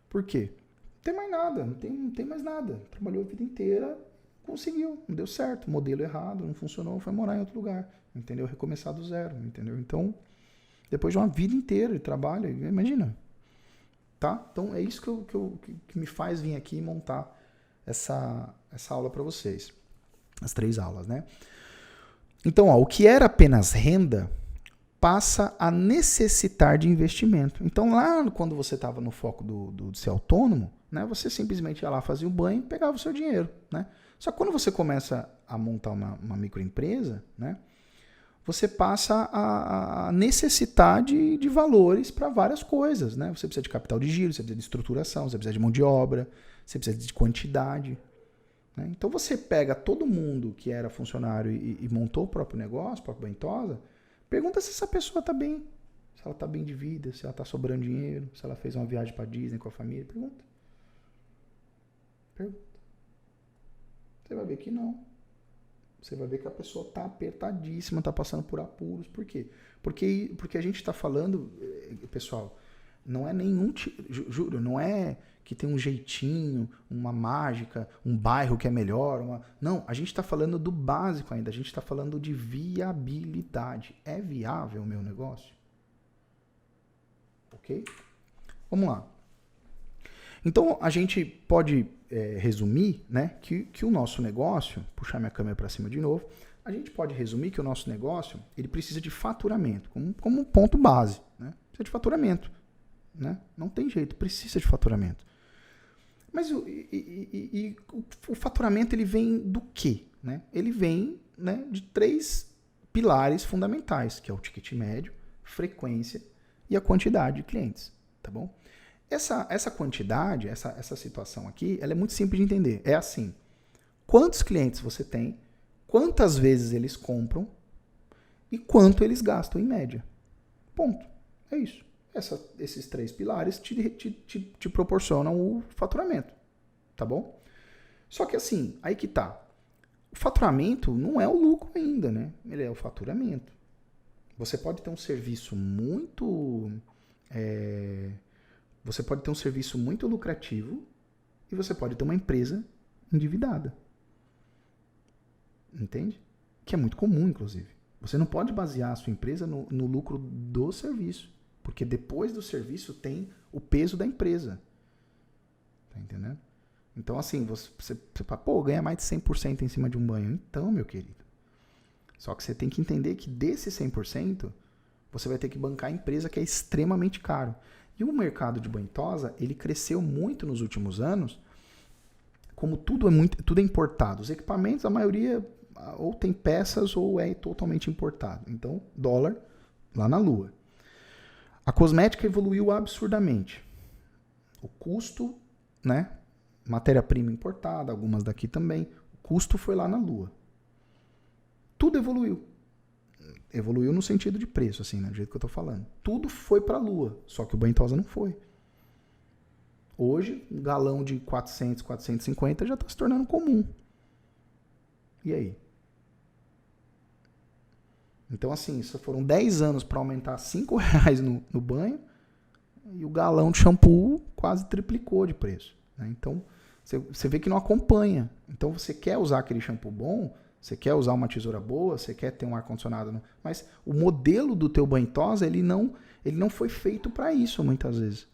Por quê? Não tem mais nada, não tem mais nada. Trabalhou a vida inteira, conseguiu, não deu certo, modelo errado, não funcionou, foi morar em outro lugar, entendeu? Recomeçar do zero, entendeu? Então, depois de uma vida inteira de trabalho, imagina, tá? Então, é isso que me faz vir aqui e montar essa aula para vocês, as 3 aulas, né? Então, ó, o que era apenas renda passa a necessitar de investimento. Então, lá quando você estava no foco do ser autônomo, né, você simplesmente ia lá, fazia o banho e pegava o seu dinheiro, né? Só que quando você começa a montar uma microempresa, né, você passa a necessitar de valores para várias coisas, né? Você precisa de capital de giro, você precisa de estruturação, você precisa de mão de obra, você precisa de quantidade, né? Então você pega todo mundo que era funcionário e montou o próprio negócio, o próprio Bentosa, pergunta se essa pessoa está bem, se ela está bem de vida, se ela está sobrando dinheiro, se ela fez uma viagem para Disney com a família, pergunta. Você vai ver que não. Você vai ver que a pessoa está apertadíssima, está passando por apuros. Por quê? Porque a gente está falando, pessoal, não é nenhum, juro, não é que tem um jeitinho, uma mágica, um bairro que é melhor. Não, a gente está falando do básico ainda, a gente está falando de viabilidade. É viável o meu negócio? Ok? Vamos lá. Então, a gente pode resumir, né, que o nosso negócio, puxar minha câmera para cima de novo, a gente pode resumir que o nosso negócio ele precisa de faturamento, como um ponto base. Né? Precisa de faturamento. Né? Não tem jeito, precisa de faturamento. Mas o faturamento ele vem do quê? Né? Ele vem, né, de 3 pilares fundamentais, que é o ticket médio, frequência e a quantidade de clientes. Tá bom? Essa quantidade, essa situação aqui, ela é muito simples de entender. É assim, quantos clientes você tem, quantas vezes eles compram e quanto eles gastam em média. Ponto. É isso. Esses 3 pilares te proporcionam o faturamento. Tá bom? Só que assim, aí que tá. O faturamento não é o lucro ainda, né? Ele é o faturamento. Você pode ter um serviço muito... Você pode ter um serviço muito lucrativo e você pode ter uma empresa endividada. Entende? Que é muito comum, inclusive. Você não pode basear a sua empresa no lucro do serviço, porque depois do serviço tem o peso da empresa. Tá entendendo? Então, assim, você fala, pô, ganha mais de 100% em cima de um banho. Então, meu querido. Só que você tem que entender que desse 100%, você vai ter que bancar a empresa que é extremamente caro. E o mercado de banho-tosa, ele cresceu muito nos últimos anos, como tudo é importado. Os equipamentos, a maioria, ou tem peças ou é totalmente importado. Então, dólar lá na lua. A cosmética evoluiu absurdamente. O custo, né? Matéria-prima importada, algumas daqui também. O custo foi lá na lua. Tudo evoluiu. Evoluiu no sentido de preço, assim, né? Do jeito que eu tô falando. Tudo foi pra lua, só que o banho-tosa não foi. Hoje, um galão de 400, 450 já tá se tornando comum. E aí? Então, assim, isso foram 10 anos para aumentar R$5 no banho e o galão de shampoo quase triplicou de preço. Né? Então, você vê que não acompanha. Então, você quer usar aquele shampoo bom, você quer usar uma tesoura boa, você quer ter um ar-condicionado, mas o modelo do teu banho-tosa, ele não foi feito para isso, muitas vezes.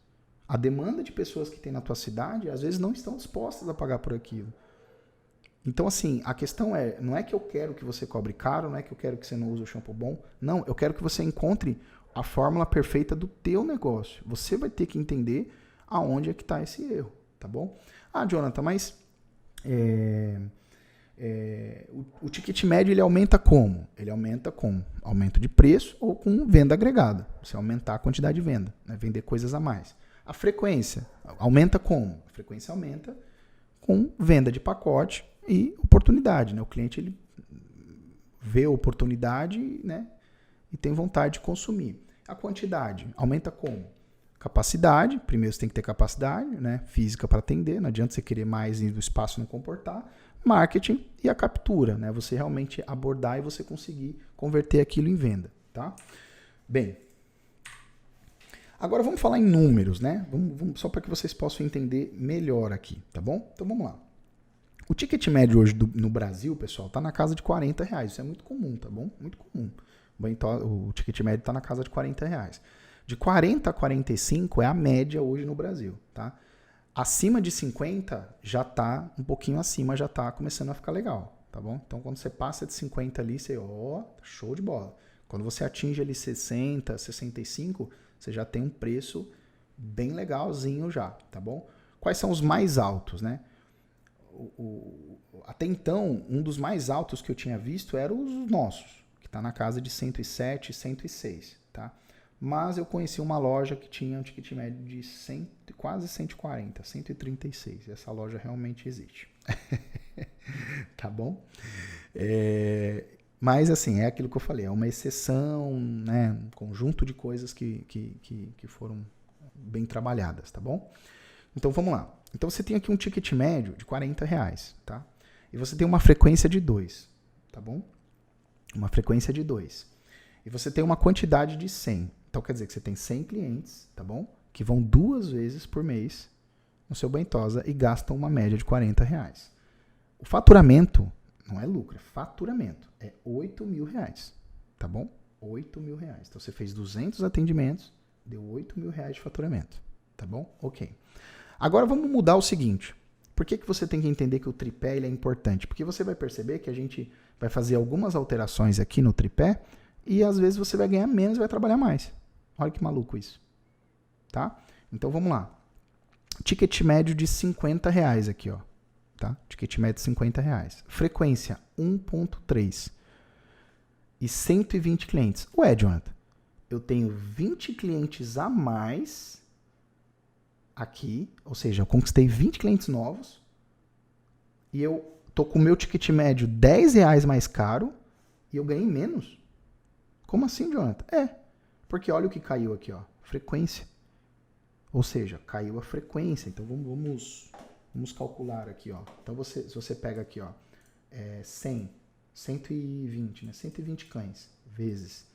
A demanda de pessoas que tem na tua cidade, às vezes não estão dispostas a pagar por aquilo. Então, assim, a questão não é que eu quero que você cobre caro, não é que eu quero que você não use o shampoo bom. Não, eu quero que você encontre a fórmula perfeita do teu negócio. Você vai ter que entender aonde é que está esse erro, tá bom? Ah, Jonathan, mas o ticket médio ele aumenta como? Ele aumenta com aumento de preço ou com venda agregada. Você aumentar a quantidade de venda, né? Vender coisas a mais. A frequência aumenta como? A frequência aumenta com venda de pacote e oportunidade, né? O cliente ele vê a oportunidade, né, e tem vontade de consumir. A quantidade aumenta como? Capacidade, primeiro você tem que ter capacidade, né, física para atender, não adianta você querer mais e o espaço não comportar. Marketing e a captura, né, você realmente abordar e você conseguir converter aquilo em venda, tá? Bem, agora vamos falar em números, né? Vamos só para que vocês possam entender melhor aqui, tá bom? Então vamos lá. O ticket médio hoje no Brasil, pessoal, tá na casa de R$40. Isso é muito comum, tá bom? Muito comum. O ticket médio está na casa de R$40. De 40 a 45 é a média hoje no Brasil, tá? Acima de 50 já está um pouquinho acima, já está começando a ficar legal, tá bom? Então quando você passa de 50 ali, você, show de bola. Quando você atinge ali 60, 65, você já tem um preço bem legalzinho já, tá bom? Quais são os mais altos, né? Até então, um dos mais altos que eu tinha visto era os nossos, que está na casa de 107, 106, tá? Mas eu conheci uma loja que tinha um ticket médio de quase 140, 136. Essa loja realmente existe. Tá bom? Mas, assim, é aquilo que eu falei. É uma exceção, né? Um conjunto de coisas que foram bem trabalhadas, tá bom? Então, vamos lá. Então, você tem aqui um ticket médio de R$40, tá? E você tem uma frequência de 2, tá bom? Uma frequência de 2. E você tem uma quantidade de 100. Então, quer dizer que você tem 100 clientes, tá bom? Que vão 2 vezes por mês no seu Bentosa e gastam uma média de R$40. O faturamento não é lucro, é faturamento. É R$8.000, tá bom? R$8.000. Então, você fez 200 atendimentos, deu R$8.000 de faturamento, tá bom? Ok. Agora, vamos mudar o seguinte. Por que você tem que entender que o tripé ele é importante? Porque você vai perceber que a gente vai fazer algumas alterações aqui no tripé e às vezes você vai ganhar menos e vai trabalhar mais. Olha que maluco isso. Tá? Então vamos lá. Ticket médio de R$50 aqui, ó. Tá? Ticket médio de R$50. Frequência 1.3. E 120 clientes. Ué, Jonathan, eu tenho 20 clientes a mais aqui, ou seja, eu conquistei 20 clientes novos e eu tô com o meu ticket médio R$10 mais caro e eu ganhei menos. Como assim, Jonathan? Porque olha o que caiu aqui, ó, frequência. Ou seja, caiu a frequência. Então vamos calcular aqui, ó. Então se você pega aqui, ó, 100, 120, né? 120 cães vezes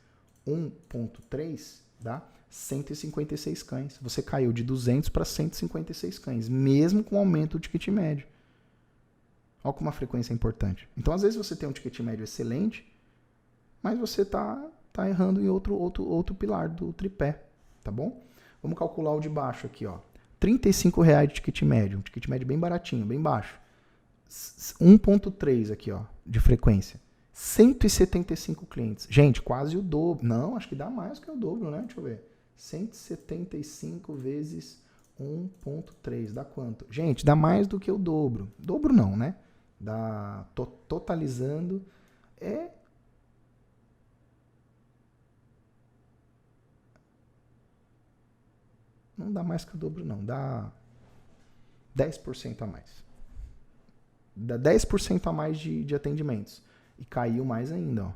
1.3 dá 156 cães. Você caiu de 200 para 156 cães, mesmo com o aumento do ticket médio. Olha como a frequência é importante. Então, às vezes você tem um ticket médio excelente, mas você tá errando em outro pilar do tripé, tá bom? Vamos calcular o de baixo aqui, ó. R$35 de ticket médio, um ticket médio bem baratinho, bem baixo. 1.3 aqui, ó, de frequência. 175 clientes. Gente, quase o dobro. Não, acho que dá mais que o dobro, né? Deixa eu ver. 175 vezes 1.3, dá quanto? Gente, dá mais do que o dobro. Dobro não, né? Dá, totalizando, não dá mais que o dobro não, dá 10% a mais. Dá 10% a mais de atendimentos. E caiu mais ainda, ó.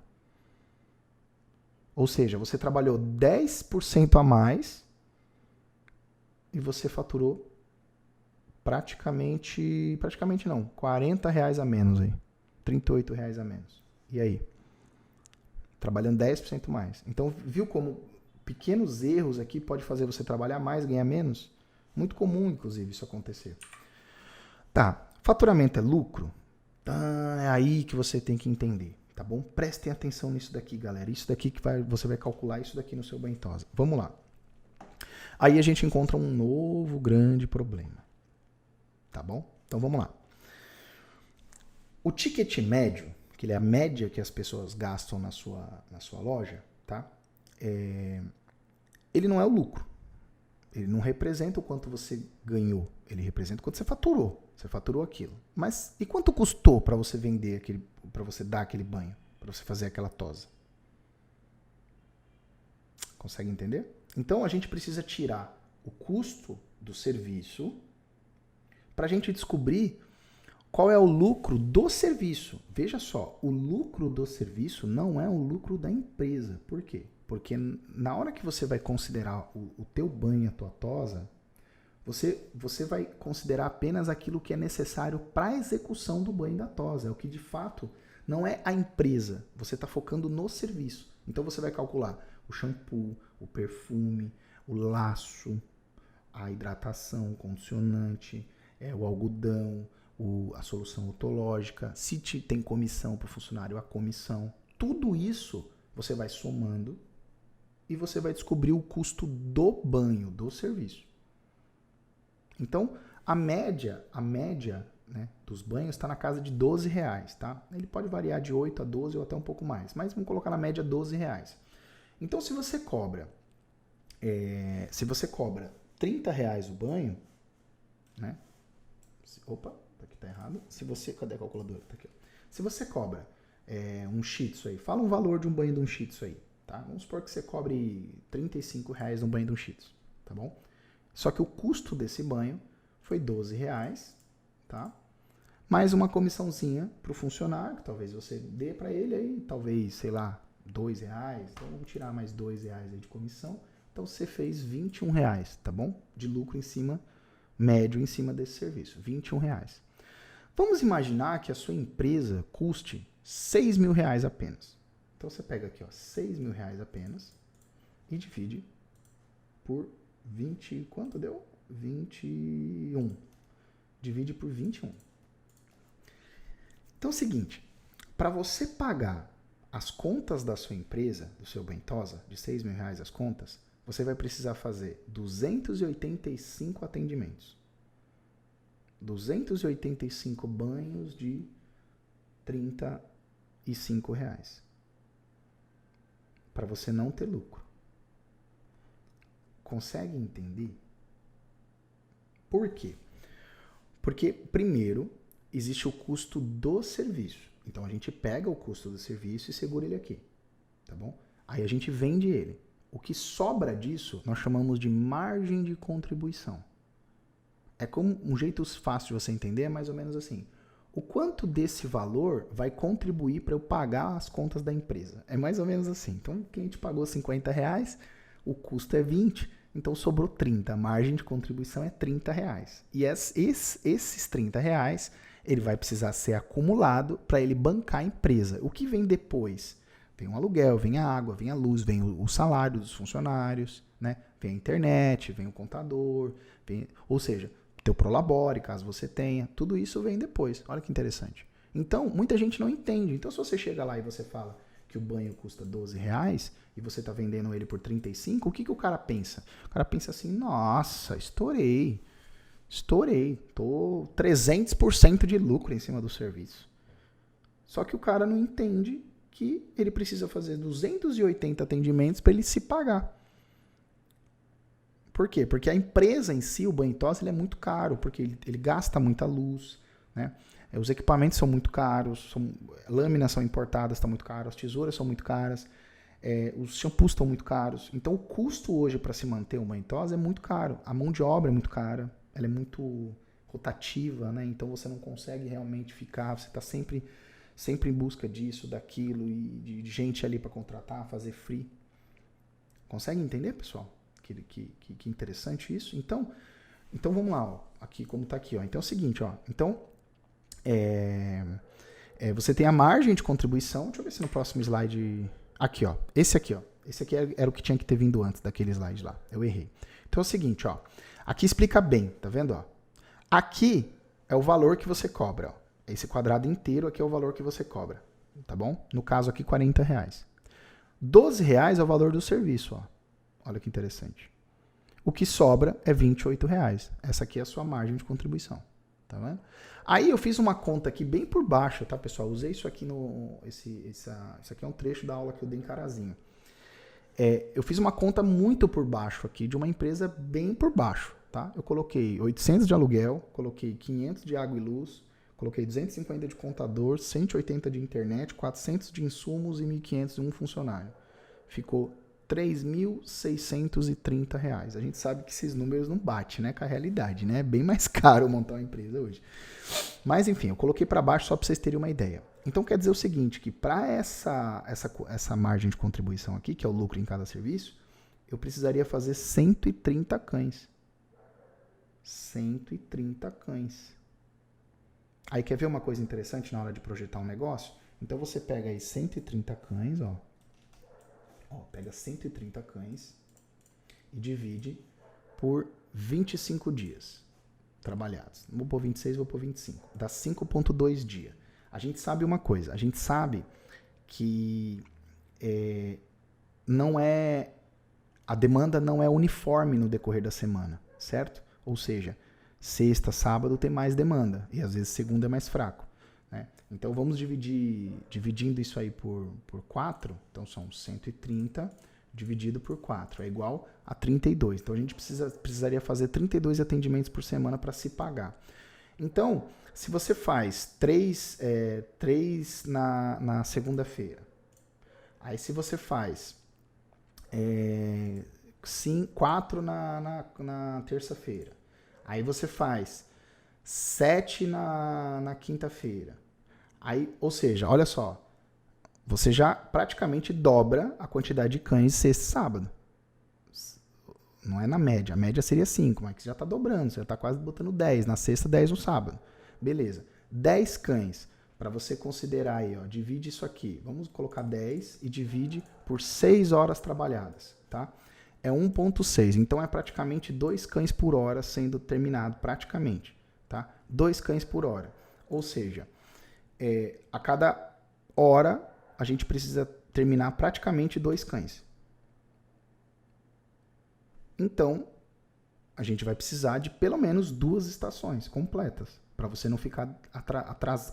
Ou seja, você trabalhou 10% a mais e você faturou praticamente não, R$40 a menos aí. R$38 a menos. E aí? Trabalhando 10% mais. Então, viu como pequenos erros aqui pode fazer você trabalhar mais, ganhar menos? Muito comum, inclusive, isso acontecer. Tá, faturamento é lucro? É aí que você tem que entender, tá bom? Prestem atenção nisso daqui, galera. Isso daqui que você vai calcular isso daqui no seu Bentosa. Vamos lá. Aí a gente encontra um novo grande problema, tá bom? Então vamos lá. O ticket médio, que ele é a média que as pessoas gastam na sua loja, tá? Ele não é o lucro. Ele não representa o quanto você ganhou. Ele representa o quanto você faturou. Você faturou aquilo. Mas e quanto custou para você vender aquele, para você dar aquele banho, para você fazer aquela tosa? Consegue entender? Então a gente precisa tirar o custo do serviço para a gente descobrir qual é o lucro do serviço. Veja só, o lucro do serviço não é o lucro da empresa. Por quê? Porque na hora que você vai considerar o teu banho, a tua tosa, você vai considerar apenas aquilo que é necessário para a execução do banho da tosa. É o que de fato não é a empresa. Você está focando no serviço. Então você vai calcular o shampoo, o perfume, o laço, a hidratação, o condicionante, o algodão, a solução ontológica, se tem comissão para o funcionário, a comissão. Tudo isso você vai somando e você vai descobrir o custo do banho, do serviço. Então, a média né, dos banhos está na casa de R$12, tá? Ele pode variar de 8 a 12 ou até um pouco mais, mas vamos colocar na média R$12. Então, se você cobra R$30 o banho, né? Opa, aqui tá errado. Cadê a calculadora? Tá aqui. Se você cobra um shih tzu aí, fala um valor de um banho de um shih tzu aí, tá? Vamos supor que você cobre R$35 no banho de um shih tzu, tá bom? Só que o custo desse banho foi R$12, tá? Mais uma comissãozinha pro funcionário, que talvez você dê para ele aí, talvez, sei lá, R$2. Então vamos tirar mais R$2 aí de comissão. Então você fez R$21, tá bom? De lucro médio em cima desse serviço, R$21. Vamos imaginar que a sua empresa custe R$6.000 apenas. Então você pega aqui, ó, R$6.000 apenas e divide por 20, quanto deu? 21. Divide por 21. Então é o seguinte, para você pagar as contas da sua empresa, do seu Bentosa, de R$6.000 as contas, você vai precisar fazer 285 atendimentos. 285 banhos de R$35. Para você não ter lucro. Consegue entender? Por quê? Porque, primeiro, existe o custo do serviço. Então, a gente pega o custo do serviço e segura ele aqui. Tá bom? Aí a gente vende ele. O que sobra disso, nós chamamos de margem de contribuição. É como um jeito fácil de você entender, é mais ou menos assim. O quanto desse valor vai contribuir para eu pagar as contas da empresa? É mais ou menos assim. Então, o cliente pagou R$50, o custo é 20, então sobrou 30. A margem de contribuição é R$30. E esses R$30, ele vai precisar ser acumulado para ele bancar a empresa. O que vem depois? Vem o aluguel, vem a água, vem a luz, vem o salário dos funcionários, né? Vem a internet, vem o contador, ou seja, teu Prolabore, caso você tenha, tudo isso vem depois. Olha que interessante. Então, muita gente não entende. Então, se você chega lá e você fala que o banho custa R$12 e você está vendendo ele por 35, o que o cara pensa? O cara pensa assim, nossa, estourei, tô 300% de lucro em cima do serviço. Só que o cara não entende que ele precisa fazer 280 atendimentos para ele se pagar. Por quê? Porque a empresa em si, o Bentosa, ele é muito caro, porque ele gasta muita luz, né? Os equipamentos são muito caros, lâminas são importadas, está muito caro, as tesouras são muito caras, os shampoos estão muito caros. Então, o custo hoje para se manter o Bentosa é muito caro. A mão de obra é muito cara, ela é muito rotativa, né? Então, você não consegue realmente ficar, você está sempre em busca disso, daquilo, e de gente ali para contratar, fazer free. Consegue entender, pessoal? Que interessante isso. Então vamos lá, ó. Aqui como está aqui, ó. Então é o seguinte, ó. Então você tem a margem de contribuição. Deixa eu ver se no próximo slide aqui, ó. Esse aqui era o que tinha que ter vindo antes daquele slide lá. Eu errei. Então é o seguinte, ó. Aqui explica bem, tá vendo, ó? Aqui é o valor que você cobra, ó. Esse quadrado inteiro aqui é o valor que você cobra, tá bom? No caso aqui, R$40. R$12 é o valor do serviço, ó. Olha que interessante. O que sobra é R$28. Essa aqui é a sua margem de contribuição. Tá vendo? Aí eu fiz uma conta aqui bem por baixo, tá, pessoal? Usei isso aqui isso aqui é um trecho da aula que eu dei em Carazinho. Eu fiz uma conta muito por baixo aqui, de uma empresa bem por baixo, tá? Eu coloquei 800 de aluguel, coloquei 500 de água e luz, coloquei 250 de contador, 180 de internet, 400 de insumos e 1.500 de um funcionário. Ficou R$3.630. A gente sabe que esses números não batem, né, com a realidade, né? É bem mais caro montar uma empresa hoje. Mas, enfim, eu coloquei para baixo só para vocês terem uma ideia. Então, quer dizer o seguinte, que para essa margem de contribuição aqui, que é o lucro em cada serviço, eu precisaria fazer 130 cães. 130 cães. Aí, quer ver uma coisa interessante na hora de projetar um negócio? Então, você pega aí 130 cães, ó. Pega 130 cães e divide por 25 dias. trabalhados. Vou pôr 26, vou pôr 25. Dá 5,2 dias. A gente sabe uma coisa. A gente sabe que a demanda não é uniforme no decorrer da semana, certo? Ou seja, sexta, sábado tem mais demanda e às vezes segunda é mais fraco, né? Então vamos dividindo isso aí por 4, então são 130 dividido por 4, é igual a 32. Então a gente precisaria fazer 32 atendimentos por semana para se pagar. Então, se você faz 3 na segunda-feira, aí se você faz 4 na terça-feira, aí você faz 7 na quinta-feira, aí, ou seja, olha só, você já praticamente dobra a quantidade de cães sexta e sábado. Não é na média, a média seria 5, mas você já está dobrando, você já está quase botando 10, na sexta, 10 no sábado. Beleza, 10 cães, para você considerar aí, ó, divide isso aqui, vamos colocar 10 e divide por 6 horas trabalhadas, tá? É 1,6, então é praticamente 2 cães por hora sendo terminado, praticamente, tá? 2 cães por hora, ou seja, a cada hora a gente precisa terminar praticamente 2 cães. Então, a gente vai precisar de pelo menos 2 estações completas, para você não ficar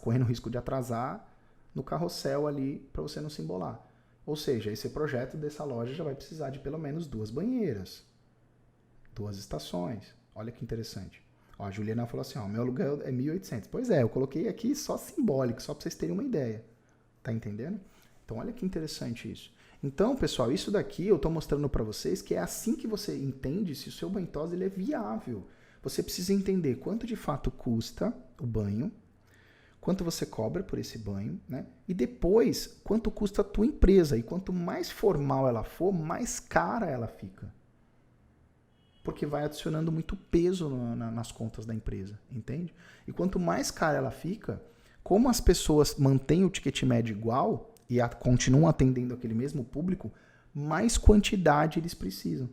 correndo risco de atrasar no carrossel ali, para você não se embolar. Ou seja, esse projeto dessa loja já vai precisar de pelo menos 2 banheiras, 2 estações. Olha que interessante. Ó, a Juliana falou assim, ó, meu aluguel é 1.800. Pois é, eu coloquei aqui só simbólico, só para vocês terem uma ideia. Tá entendendo? Então, olha que interessante isso. Então, pessoal, isso daqui eu estou mostrando para vocês que é assim que você entende se o seu banho tosa ele é viável. Você precisa entender quanto de fato custa o banho, quanto você cobra por esse banho, né? E depois, quanto custa a tua empresa. E quanto mais formal ela for, mais cara ela fica. Porque vai adicionando muito peso nas contas da empresa, entende? E quanto mais cara ela fica, como as pessoas mantêm o ticket médio igual e continuam atendendo aquele mesmo público, mais quantidade eles precisam.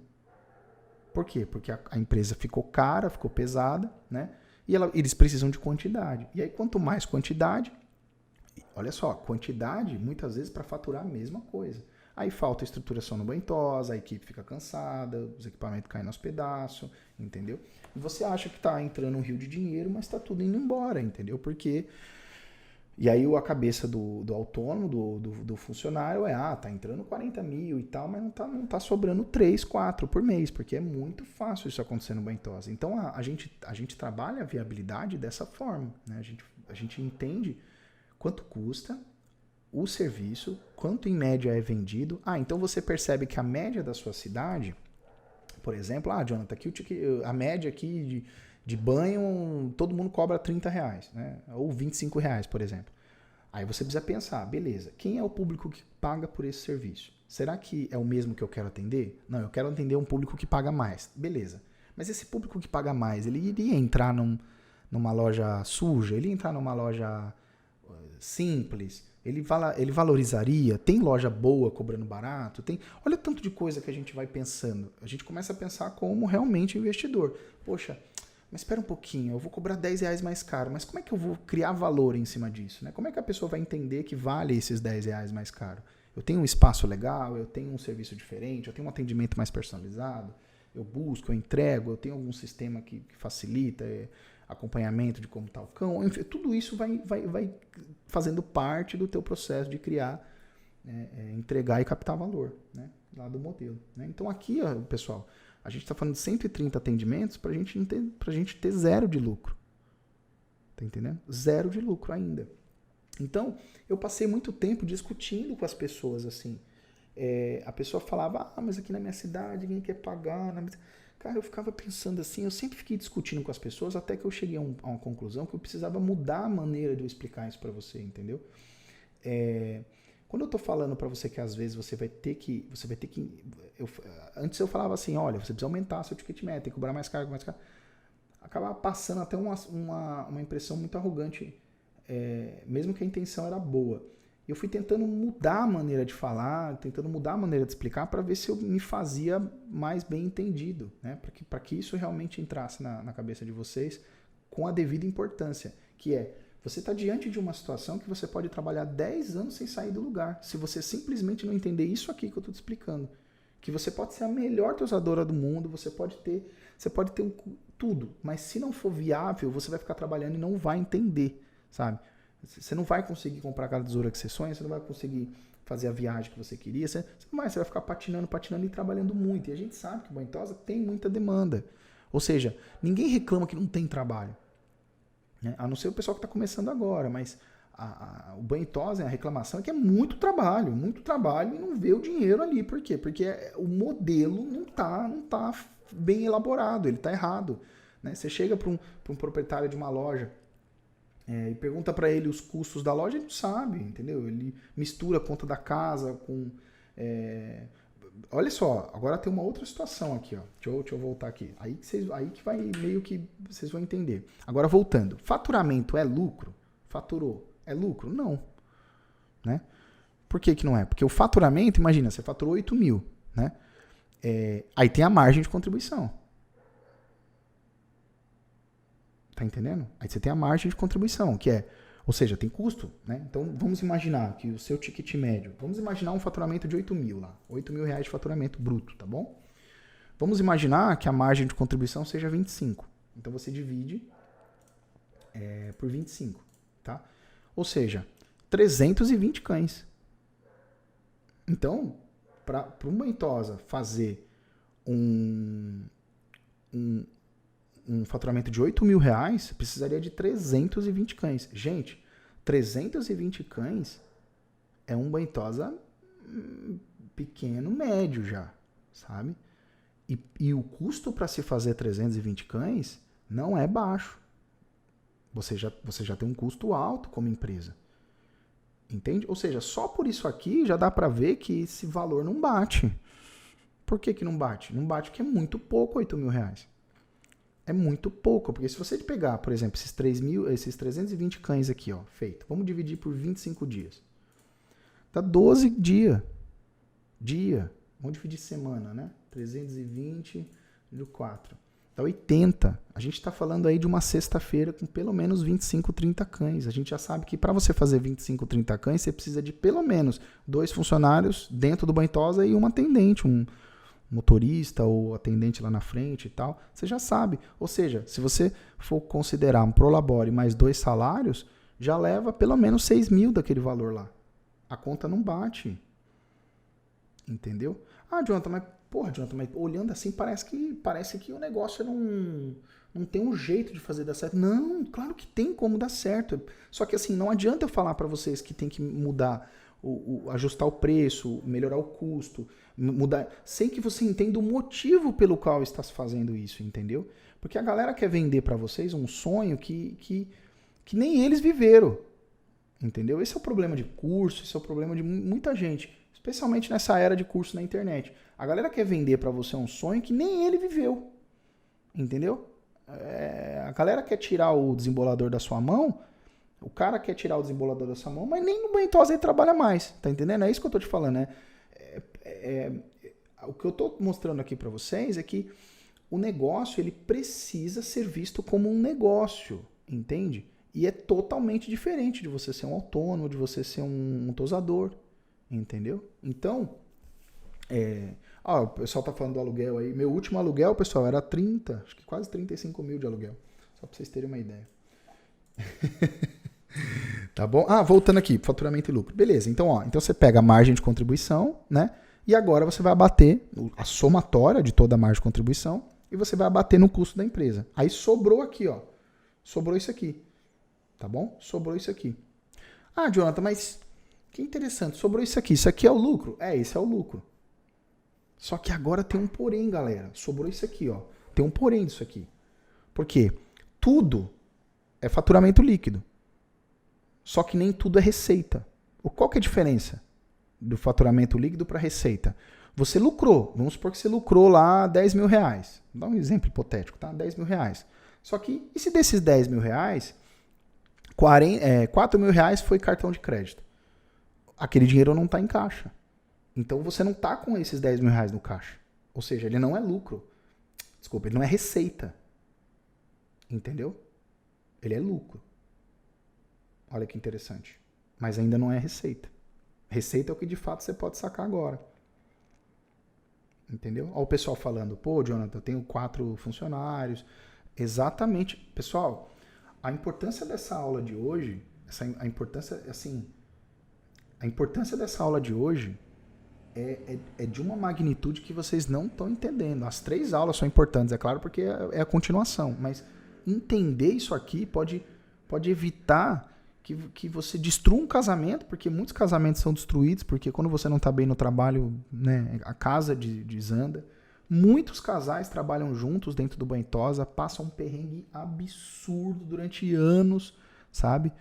Por quê? Porque a empresa ficou cara, ficou pesada, né? E eles precisam de quantidade. E aí, quanto mais quantidade, olha só, quantidade, muitas vezes, para faturar a mesma coisa. Aí falta estruturação no banho tosa, a equipe fica cansada, os equipamentos caem aos pedaços, entendeu? E você acha que está entrando um rio de dinheiro, mas está tudo indo embora, entendeu? Porque... E aí a cabeça do autônomo, do funcionário tá entrando 40 mil e tal, mas não tá sobrando 3, 4 por mês, porque é muito fácil isso acontecer no banho tosa. Então a gente trabalha a viabilidade dessa forma, né? A gente entende quanto custa o serviço, quanto em média é vendido. Então você percebe que a média da sua cidade, por exemplo, Jonathan, aqui a média aqui de banho, todo mundo cobra R$30, né? Ou R$25, por exemplo. Aí você precisa pensar, beleza, quem é o público que paga por esse serviço? Será que é o mesmo que eu quero atender? Não, eu quero atender um público que paga mais. Beleza. Mas esse público que paga mais, ele iria entrar numa loja suja? Ele ia entrar numa loja simples? Ele valorizaria? Tem loja boa cobrando barato? Olha o tanto de coisa que a gente vai pensando. A gente começa a pensar como realmente investidor. Poxa, mas espera um pouquinho, eu vou cobrar R$10 mais caro, mas como é que eu vou criar valor em cima disso? Né? Como é que a pessoa vai entender que vale esses R$10 mais caro? Eu tenho um espaço legal, eu tenho um serviço diferente, eu tenho um atendimento mais personalizado, eu busco, eu entrego, eu tenho algum sistema que facilita acompanhamento de como está o cão, enfim, tudo isso vai fazendo parte do teu processo de criar, entregar e captar valor, né? Lá do modelo. Né? Então aqui, pessoal, a gente está falando de 130 atendimentos para a gente ter 0 de lucro. Tá entendendo? 0 de lucro ainda. Então, eu passei muito tempo discutindo com as pessoas, assim. A pessoa falava, mas aqui na minha cidade ninguém quer pagar. Cara, eu ficava pensando assim, eu sempre fiquei discutindo com as pessoas até que eu cheguei a uma conclusão que eu precisava mudar a maneira de eu explicar isso para você, entendeu? Quando eu tô falando para você que às vezes você vai ter que antes eu falava assim, olha, você precisa aumentar seu ticket médio, tem que cobrar mais caro, acabava passando até uma impressão muito arrogante, mesmo que a intenção era boa. Eu fui tentando mudar a maneira de falar, tentando mudar a maneira de explicar para ver se eu me fazia mais bem entendido, né? Para que isso realmente entrasse na cabeça de vocês com a devida importância, que é, você está diante de uma situação que você pode trabalhar 10 anos sem sair do lugar, se você simplesmente não entender isso aqui que eu estou te explicando. Que você pode ser a melhor dosadora do mundo, você pode ter tudo, mas se não for viável, você vai ficar trabalhando e não vai entender, sabe? Você não vai conseguir comprar aquela tesoura que você sonha, você não vai conseguir fazer a viagem que você queria, você vai ficar patinando e trabalhando muito. E a gente sabe que o banho tosa tem muita demanda. Ou seja, ninguém reclama que não tem trabalho. Né? A não ser o pessoal que está começando agora, mas o banho tosa, a reclamação é que é muito trabalho e não vê o dinheiro ali. Por quê? Porque o modelo não tá bem elaborado, ele está errado. Né? Você chega para um proprietário de uma loja e pergunta para ele os custos da loja, ele não sabe, entendeu? Ele mistura a conta da casa com... Olha só, agora tem uma outra situação aqui, ó. Deixa eu voltar aqui. Aí que vai meio que vocês vão entender. Agora voltando. Faturamento é lucro? Faturou. É lucro? Não. Né? Por que não é? Porque o faturamento, imagina, você faturou 8 mil, né? Aí tem a margem de contribuição. Tá entendendo? Aí você tem a margem de contribuição, que é, ou seja, tem custo, né? Então vamos imaginar que o seu ticket médio, vamos imaginar um faturamento de 8 mil lá, 8 mil reais de faturamento bruto, tá bom? Vamos imaginar que a margem de contribuição seja 25. Então você divide por 25, tá? Ou seja, 320 cães. Então, para uma banho tosa fazer um faturamento de 8 mil reais, precisaria de 320 cães. Gente, 320 cães é um banho tosa pequeno, médio já, sabe? E o custo para se fazer 320 cães não é baixo. Você já tem um custo alto como empresa. Entende? Ou seja, só por isso aqui já dá para ver que esse valor não bate. Por que não bate? Não bate porque é muito pouco 8 mil reais. É muito pouco, porque se você pegar, por exemplo, esses 320 cães aqui, ó, feito, vamos dividir por 25 dias. Dá 12 dias. Vamos dividir semana, né? 320 × 4. Dá 80. A gente está falando aí de uma sexta-feira com pelo menos 25, 30 cães. A gente já sabe que para você fazer 25, 30 cães, você precisa de pelo menos 2 funcionários dentro do banho tosa e um atendente, um motorista ou atendente lá na frente e tal, você já sabe. Ou seja, se você for considerar um prolabore mais 2 salários, já leva pelo menos 6 mil daquele valor lá. A conta não bate. Entendeu? Jonathan, mas olhando assim parece que o negócio não tem um jeito de fazer dar certo. Não, claro que tem como dar certo. Só que assim, não adianta eu falar para vocês que tem que mudar, ajustar o preço, melhorar o custo, mudar, sem que você entenda o motivo pelo qual está se fazendo isso, entendeu? Porque a galera quer vender para vocês um sonho que nem eles viveram, entendeu? Esse é o problema de curso, esse é o problema de muita gente, especialmente nessa era de curso na internet. A galera quer vender para você um sonho que nem ele viveu, entendeu? A galera quer tirar o desembolador da sua mão, o cara quer tirar o desembolador da sua mão, mas nem no banho tosa ele trabalha mais, tá entendendo? É isso que eu tô te falando, né? O que eu tô mostrando aqui para vocês é que o negócio, ele precisa ser visto como um negócio, entende? E é totalmente diferente de você ser um autônomo, de você ser um tosador, entendeu? Então, o pessoal tá falando do aluguel aí. Meu último aluguel, pessoal, era acho que quase 35 mil de aluguel. Só para vocês terem uma ideia. Tá bom? Voltando aqui, faturamento e lucro. Beleza, então você pega a margem de contribuição, né? E agora você vai abater a somatória de toda a margem de contribuição e você vai abater no custo da empresa. Aí sobrou aqui, ó. Sobrou isso aqui. Tá bom? Sobrou isso aqui. Jonathan, mas que interessante. Sobrou isso aqui. Isso aqui é o lucro? Esse é o lucro. Só que agora tem um porém, galera. Sobrou isso aqui, ó. Tem um porém disso aqui. Por quê? Tudo é faturamento líquido. Só que nem tudo é receita. Qual que é a diferença do faturamento líquido para receita? Você lucrou. Vamos supor que você lucrou lá 10 mil reais. Vou dar um exemplo hipotético, tá? 10 mil reais. Só que, e se desses 10 mil reais, 4 mil reais foi cartão de crédito? Aquele dinheiro não está em caixa. Então você não está com esses 10 mil reais no caixa. Ou seja, ele não é lucro. Desculpa, ele não é receita. Entendeu? Ele é lucro. Olha que interessante. Mas ainda não é receita. Receita é o que de fato você pode sacar agora. Entendeu? Olha o pessoal falando, pô, Jonathan, eu tenho 4 funcionários. Exatamente. Pessoal, a importância dessa aula de hoje, a importância dessa aula de hoje é de uma magnitude que vocês não estão entendendo. As 3 aulas são importantes, é claro, porque é a continuação. Mas entender isso aqui pode evitar que você destrua um casamento, porque muitos casamentos são destruídos, porque quando você não está bem no trabalho, né, a casa desanda. Muitos casais trabalham juntos dentro do Banhosa, passam um perrengue absurdo durante anos, sabe?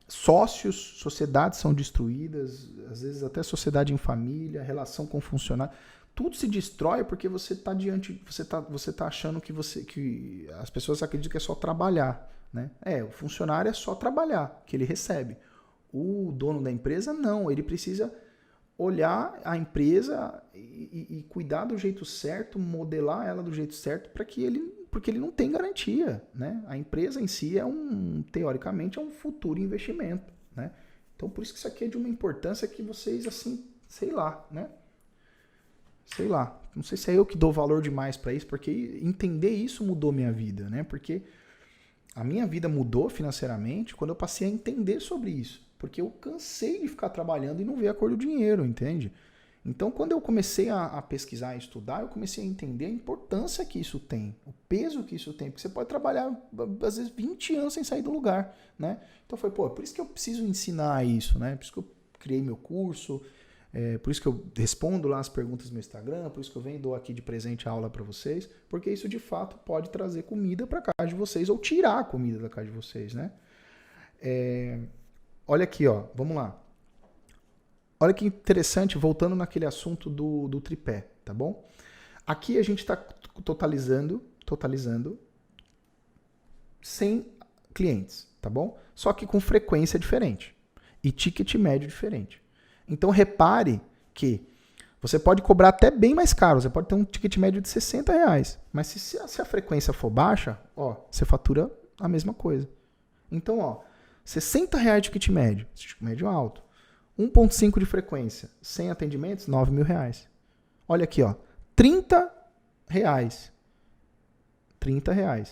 Sócios, sociedades são destruídas, às vezes até sociedade em família, relação com funcionário. Tudo se destrói porque você está você tá achando que as pessoas acreditam que é só trabalhar, né? O funcionário é só trabalhar, que ele recebe. O dono da empresa não, ele precisa olhar a empresa e cuidar do jeito certo, modelar ela do jeito certo, porque ele não tem garantia, né? A empresa em si teoricamente é um futuro investimento, né? Então por isso que isso aqui é de uma importância que vocês, assim, sei lá, né? Sei lá, não sei se é eu que dou valor demais para isso, porque entender isso mudou minha vida, né? Porque a minha vida mudou financeiramente quando eu passei a entender sobre isso. Porque eu cansei de ficar trabalhando e não ver a cor do dinheiro, entende? Então, quando eu comecei a pesquisar e estudar, eu comecei a entender a importância que isso tem, o peso que isso tem. Porque você pode trabalhar, às vezes, 20 anos sem sair do lugar, né? Então, foi, por isso que eu preciso ensinar isso, né? Por isso que eu criei meu curso, por isso que eu respondo lá as perguntas no meu Instagram, por isso que eu venho e dou aqui de presente a aula para vocês, porque isso, de fato, pode trazer comida para casa de vocês ou tirar a comida da casa de vocês, né? Olha aqui, ó, vamos lá. Olha que interessante, voltando naquele assunto do tripé, tá bom? Aqui a gente está totalizando 100 clientes, tá bom? Só que com frequência diferente e ticket médio diferente. Então repare que você pode cobrar até bem mais caro, você pode ter um ticket médio de R$60, mas se a frequência for baixa, ó, você fatura a mesma coisa. Então, ó, R$60 de ticket médio alto. 1.5 de frequência, 100 atendimentos, R$9.000. Olha aqui, ó, R$30. R$30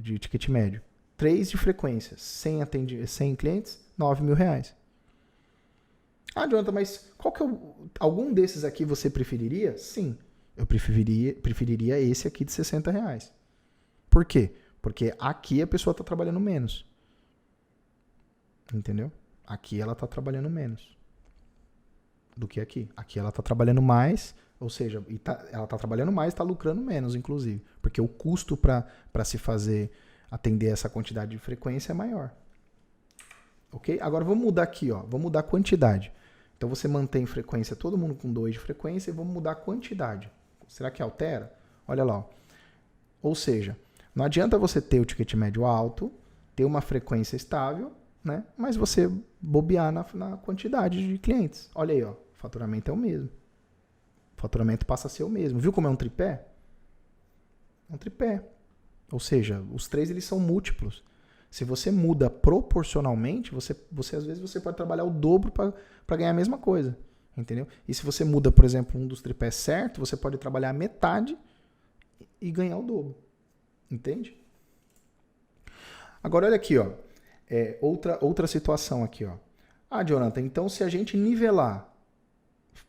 de ticket médio. 3 de frequência, 100 clientes, R$9.000. Ah, Jonathan, mas qual que algum desses aqui você preferiria? Sim, eu preferiria esse aqui de R$60. Por quê? Porque aqui a pessoa está trabalhando menos. Entendeu? Aqui ela está trabalhando menos do que aqui. Aqui ela está trabalhando mais, ou seja, ela está trabalhando mais e está lucrando menos, inclusive. Porque o custo para se atender essa quantidade de frequência é maior. Ok? Agora vamos mudar aqui, ó. Vamos mudar a quantidade. Então você mantém frequência, todo mundo com 2 de frequência, e vamos mudar a quantidade. Será que altera? Olha lá. Ó. Ou seja, não adianta você ter o ticket médio alto, ter uma frequência estável, né? Mas você bobear na quantidade de clientes. Olha aí, ó, o faturamento é o mesmo. O faturamento passa a ser o mesmo. Viu como é um tripé? É um tripé. Ou seja, os 3 eles são múltiplos. Se você muda proporcionalmente, você às vezes você pode trabalhar o dobro para ganhar a mesma coisa. Entendeu? E se você muda, por exemplo, um dos tripés certo, você pode trabalhar a metade e ganhar o dobro. Entende? Agora olha aqui, ó. Outra situação aqui, ó. Ah, Jonathan, então se a gente nivelar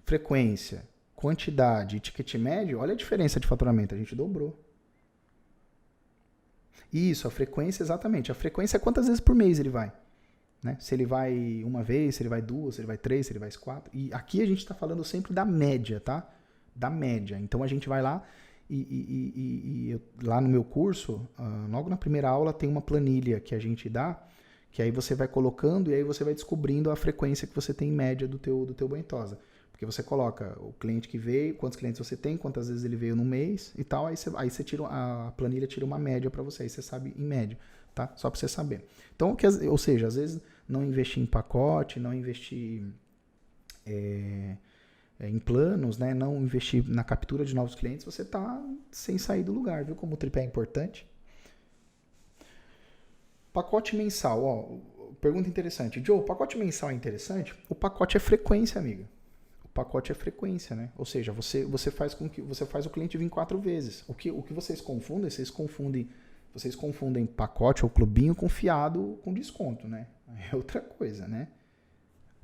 frequência, quantidade e ticket médio, olha a diferença de faturamento, a gente dobrou. Isso, a frequência, exatamente. A frequência é quantas vezes por mês ele vai. Né? Se ele vai uma vez, se ele vai 2, se ele vai 3, se ele vai 4. E aqui a gente está falando sempre da média, tá? Da média. Então a gente vai lá lá no meu curso, logo na primeira aula tem uma planilha que a gente dá, que aí você vai colocando e aí você vai descobrindo a frequência que você tem em média do teu Banhosa. Porque você coloca o cliente que veio, quantos clientes você tem, quantas vezes ele veio no mês e tal, aí você tira, a planilha tira uma média para você, aí você sabe em média, tá? Só para você saber. Então, ou seja, às vezes não investir em pacote, não investir em planos, né? Não investir na captura de novos clientes, você tá sem sair do lugar, viu como o tripé é importante? pacote mensal, ó, pergunta interessante. Joe, o pacote mensal é interessante? O pacote é frequência, amiga. O pacote é frequência, né? Ou seja, você faz com que você faz o cliente vir 4 vezes. O que vocês confundem? Vocês confundem pacote ou clubinho com fiado com desconto, né? É outra coisa, né?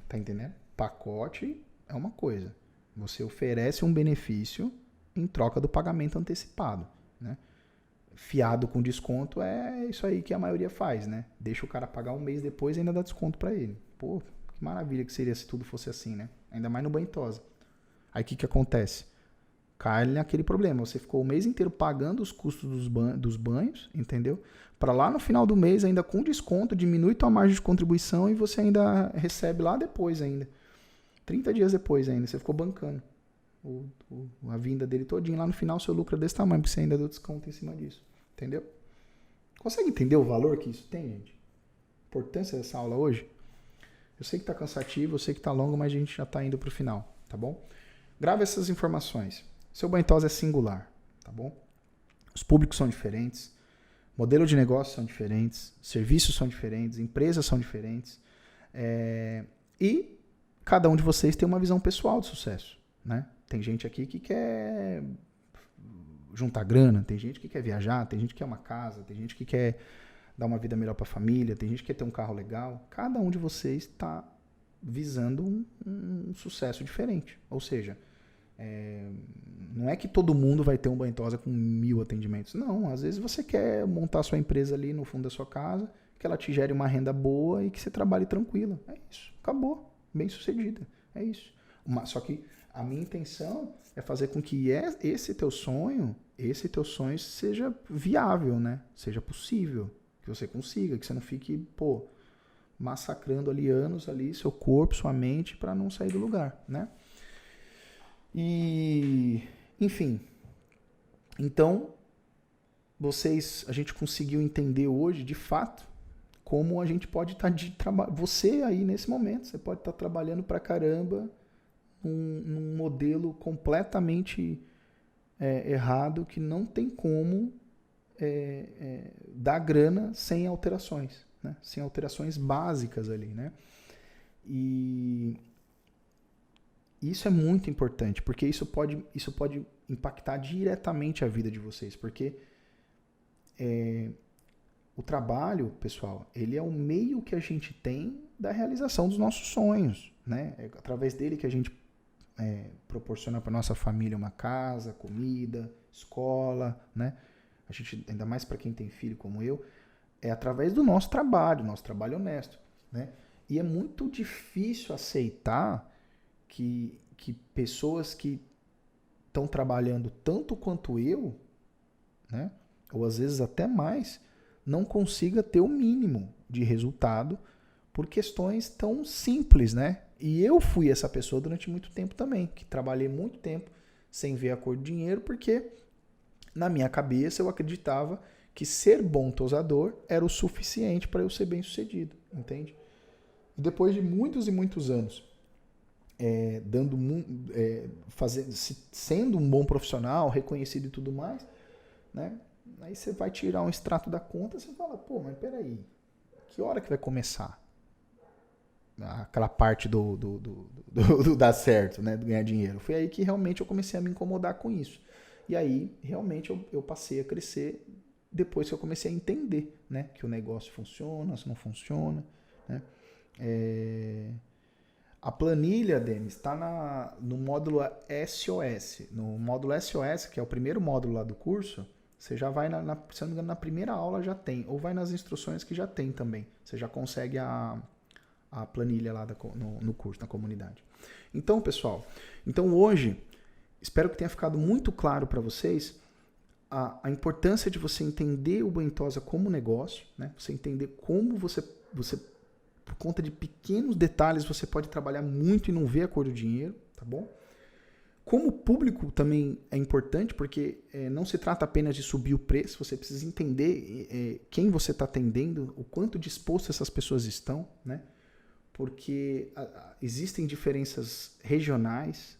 Tá entendendo? Pacote é uma coisa. Você oferece um benefício em troca do pagamento antecipado, né? Fiado com desconto é isso aí que a maioria faz, né? Deixa o cara pagar um mês depois e ainda dá desconto para ele. Pô, que maravilha que seria se tudo fosse assim, né? Ainda mais no banho tosa. Aí o que acontece? Cai naquele problema. Você ficou o mês inteiro pagando os custos dos banhos, entendeu? Para lá no final do mês, ainda com desconto, diminui tua margem de contribuição e você ainda recebe lá depois ainda. 30 dias depois ainda. Você ficou bancando a vinda dele todinho. Lá no final, seu lucro é desse tamanho, porque você ainda deu desconto em cima disso. Entendeu? Consegue entender o valor que isso tem, gente? A importância dessa aula hoje? Eu sei que tá cansativo, eu sei que tá longo, mas a gente já tá indo pro final, tá bom? Grave essas informações. Seu banho tosa é singular, tá bom? Os públicos são diferentes, modelos de negócio são diferentes, serviços são diferentes, empresas são diferentes, e cada um de vocês tem uma visão pessoal de sucesso, né? Tem gente aqui que quer juntar grana, tem gente que quer viajar, tem gente que quer uma casa, tem gente que quer dar uma vida melhor para a família, tem gente que quer ter um carro legal. Cada um de vocês está visando um sucesso diferente. Ou seja, não é que todo mundo vai ter um banho tosa com 1000 atendimentos. Não, às vezes você quer montar sua empresa ali no fundo da sua casa, que ela te gere uma renda boa e que você trabalhe tranquila. É isso, acabou, bem sucedida, é isso. Só que a minha intenção é fazer com que esse teu sonho seja viável, né? Seja possível, que você consiga, que você não fique, massacrando ali anos ali seu corpo, sua mente para não sair do lugar, né? E, enfim, então a gente conseguiu entender hoje, de fato, como a gente pode estar você aí nesse momento, você pode estar trabalhando pra caramba num modelo completamente errado que não tem como dar grana sem alterações, né? Sem alterações básicas ali, né? E isso é muito importante, porque isso pode impactar diretamente a vida de vocês, porque o trabalho, pessoal, ele é o meio que a gente tem da realização dos nossos sonhos, né? É através dele que a gente proporciona para nossa família uma casa, comida, escola, né? A gente, ainda mais para quem tem filho como eu, é através do nosso trabalho honesto, né? E é muito difícil aceitar que pessoas que estão trabalhando tanto quanto eu, né? Ou às vezes até mais, não consiga ter o mínimo de resultado por questões tão simples, né? E eu fui essa pessoa durante muito tempo também, que trabalhei muito tempo sem ver a cor do dinheiro, porque na minha cabeça eu acreditava que ser bom tosador era o suficiente para eu ser bem sucedido, entende? E depois de muitos e muitos anos sendo um bom profissional, reconhecido e tudo mais, né? Aí você vai tirar um extrato da conta e você fala, mas peraí, que hora que vai começar? Aquela parte do dar certo, né? Do ganhar dinheiro. Foi aí que realmente eu comecei a me incomodar com isso. E aí, realmente, eu passei a crescer depois que eu comecei a entender, né? Que o negócio funciona, se não funciona, né? A planilha, Denis, está no módulo SOS. No módulo SOS, que é o primeiro módulo lá do curso, você já vai, se não me engano, na primeira aula já tem. Ou vai nas instruções que já tem também. Você já consegue a planilha lá no curso, na comunidade. Então, pessoal, hoje, espero que tenha ficado muito claro para vocês a importância de você entender o banho tosa como negócio, né? Você entender como você, por conta de pequenos detalhes, você pode trabalhar muito e não ver a cor do dinheiro, tá bom? Como público também é importante, porque não se trata apenas de subir o preço, você precisa entender quem você está atendendo, o quanto disposto essas pessoas estão, né? Porque existem diferenças regionais,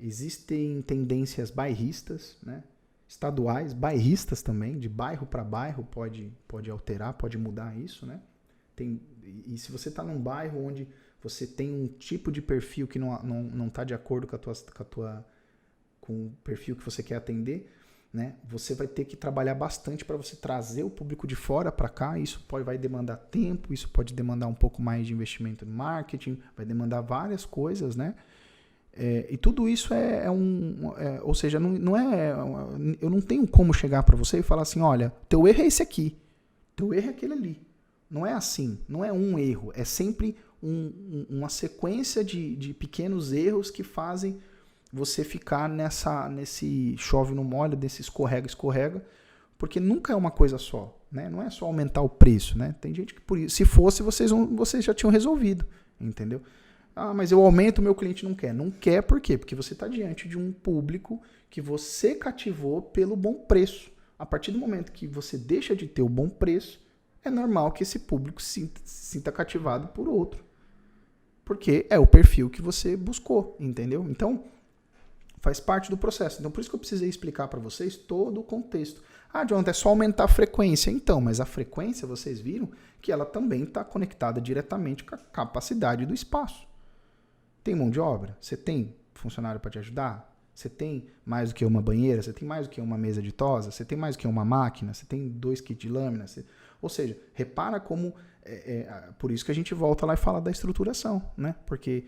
existem tendências bairristas, né? estaduais, bairristas também, de bairro para bairro pode alterar, pode mudar isso, né? E se você está num bairro onde você tem um tipo de perfil que não está de acordo com o perfil que você quer atender, né? Você vai ter que trabalhar bastante para você trazer o público de fora para cá. Isso vai demandar tempo, isso pode demandar um pouco mais de investimento no marketing, vai demandar várias coisas, né? E tudo isso ou seja, eu não tenho como chegar para você e falar assim, olha, teu erro é esse aqui, teu erro é aquele ali. Não é assim, não é um erro, é sempre uma sequência de pequenos erros que fazem você ficar nesse chove no molho, desse escorrega, porque nunca é uma coisa só, né? Não é só aumentar o preço, né? Tem gente que, se fosse, vocês já tinham resolvido, entendeu? Ah, mas eu aumento, o meu cliente não quer. Não quer por quê? Porque você está diante de um público que você cativou pelo bom preço. A partir do momento que você deixa de ter o bom preço, é normal que esse público se sinta cativado por outro. Porque é o perfil que você buscou, entendeu? Então, faz parte do processo. Então, por isso que eu precisei explicar para vocês todo o contexto. Ah, Jonathan, é só aumentar a frequência. Então, mas a frequência, vocês viram que ela também está conectada diretamente com a capacidade do espaço. Tem mão de obra? Você tem funcionário para te ajudar? Você tem mais do que uma banheira? Você tem mais do que uma mesa de tosa? Você tem mais do que uma máquina? Você tem 2 kits de lâmina? Ou seja, repara como... por isso que a gente volta lá e fala da estruturação, né? Porque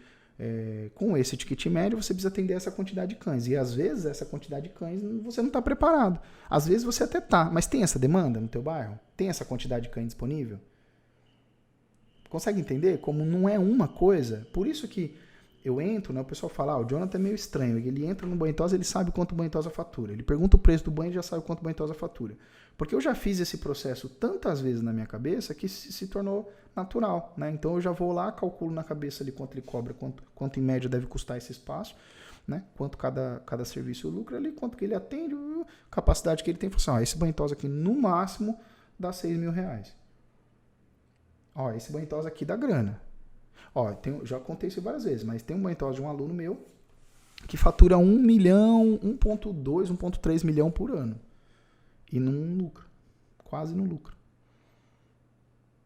com esse ticket médio você precisa atender essa quantidade de cães. E às vezes essa quantidade de cães você não está preparado. Às vezes você até está, mas tem essa demanda no teu bairro? Tem essa quantidade de cães disponível? Consegue entender como não é uma coisa? Por isso que eu entro, né, o pessoal fala, o Jonathan é meio estranho, ele entra no banho tosa, ele sabe quanto o banho tosa fatura. Ele pergunta o preço do banho e já sabe quanto o banho tosa fatura. Porque eu já fiz esse processo tantas vezes na minha cabeça que se tornou natural, né? Então eu já vou lá, calculo na cabeça ali quanto ele cobra, quanto em média deve custar esse espaço, né? Quanto cada serviço lucra ali, quanto que ele atende, capacidade que ele tem. Assim, esse banho tosa aqui no máximo dá R$6.000. Esse banho tosa aqui dá grana. Já contei isso várias vezes, mas tem um banho tosa de um aluno meu que fatura 1 milhão, 1,2, 1,3 milhão por ano. E não lucra. Quase não lucra.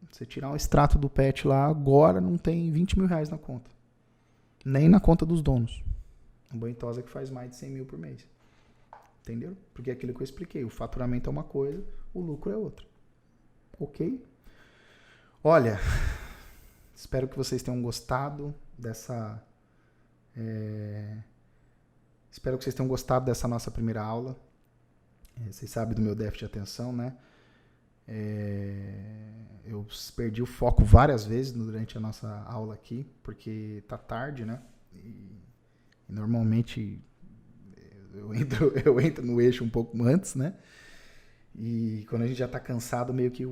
Você tirar um extrato do pet lá, agora não tem R$20.000 na conta. Nem na conta dos donos. Um banho tosa que faz mais de 100 mil por mês. Entendeu? Porque é aquilo que eu expliquei. O faturamento é uma coisa, o lucro é outra. Ok? Olha... Espero que vocês tenham gostado dessa... Espero que vocês tenham gostado dessa nossa primeira aula. Vocês sabem do meu déficit de atenção, né? Eu perdi o foco várias vezes durante a nossa aula aqui, porque tá tarde, né? E normalmente eu entro no eixo um pouco antes, né? E quando a gente já está cansado, meio que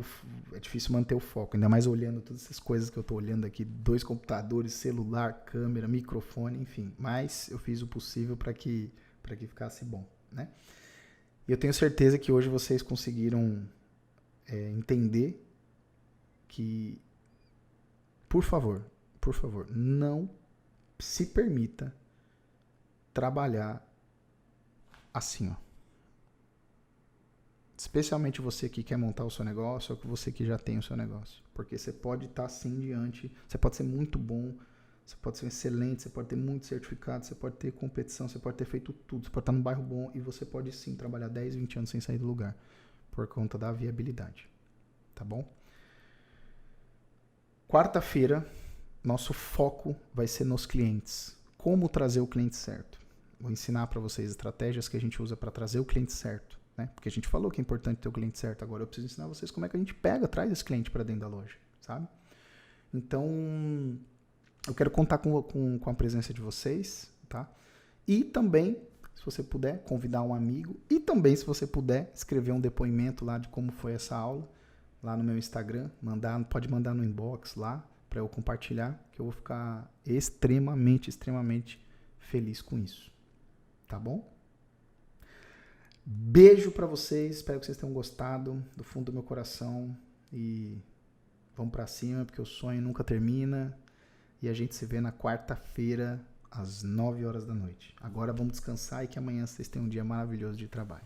é difícil manter o foco. Ainda mais olhando todas essas coisas que eu estou olhando aqui. 2 computadores, celular, câmera, microfone, enfim. Mas eu fiz o possível para que ficasse bom, né? E eu tenho certeza que hoje vocês conseguiram entender que, por favor, não se permita trabalhar assim, ó. Especialmente você que quer montar o seu negócio ou você que já tem o seu negócio. Porque você pode estar assim diante, você pode ser muito bom, você pode ser excelente, você pode ter muito certificado, você pode ter competição, você pode ter feito tudo, você pode estar num bairro bom e você pode sim trabalhar 10, 20 anos sem sair do lugar. Por conta da viabilidade. Tá bom? Quarta-feira, nosso foco vai ser nos clientes. Como trazer o cliente certo. Vou ensinar para vocês estratégias que a gente usa para trazer o cliente certo. Né? Porque a gente falou que é importante ter o cliente certo. Agora eu preciso ensinar vocês como é que a gente traz esse cliente para dentro da loja, sabe? Então, eu quero contar com a presença de vocês, tá? E também, se você puder, convidar um amigo. E também, se você puder, escrever um depoimento lá de como foi essa aula, lá no meu Instagram. Pode mandar no inbox lá, para eu compartilhar, que eu vou ficar extremamente feliz com isso. Tá bom? Beijo pra vocês, espero que vocês tenham gostado do fundo do meu coração e vamos pra cima, porque o sonho nunca termina e a gente se vê na quarta-feira às 9 horas da noite. Agora vamos descansar e que amanhã vocês tenham um dia maravilhoso de trabalho.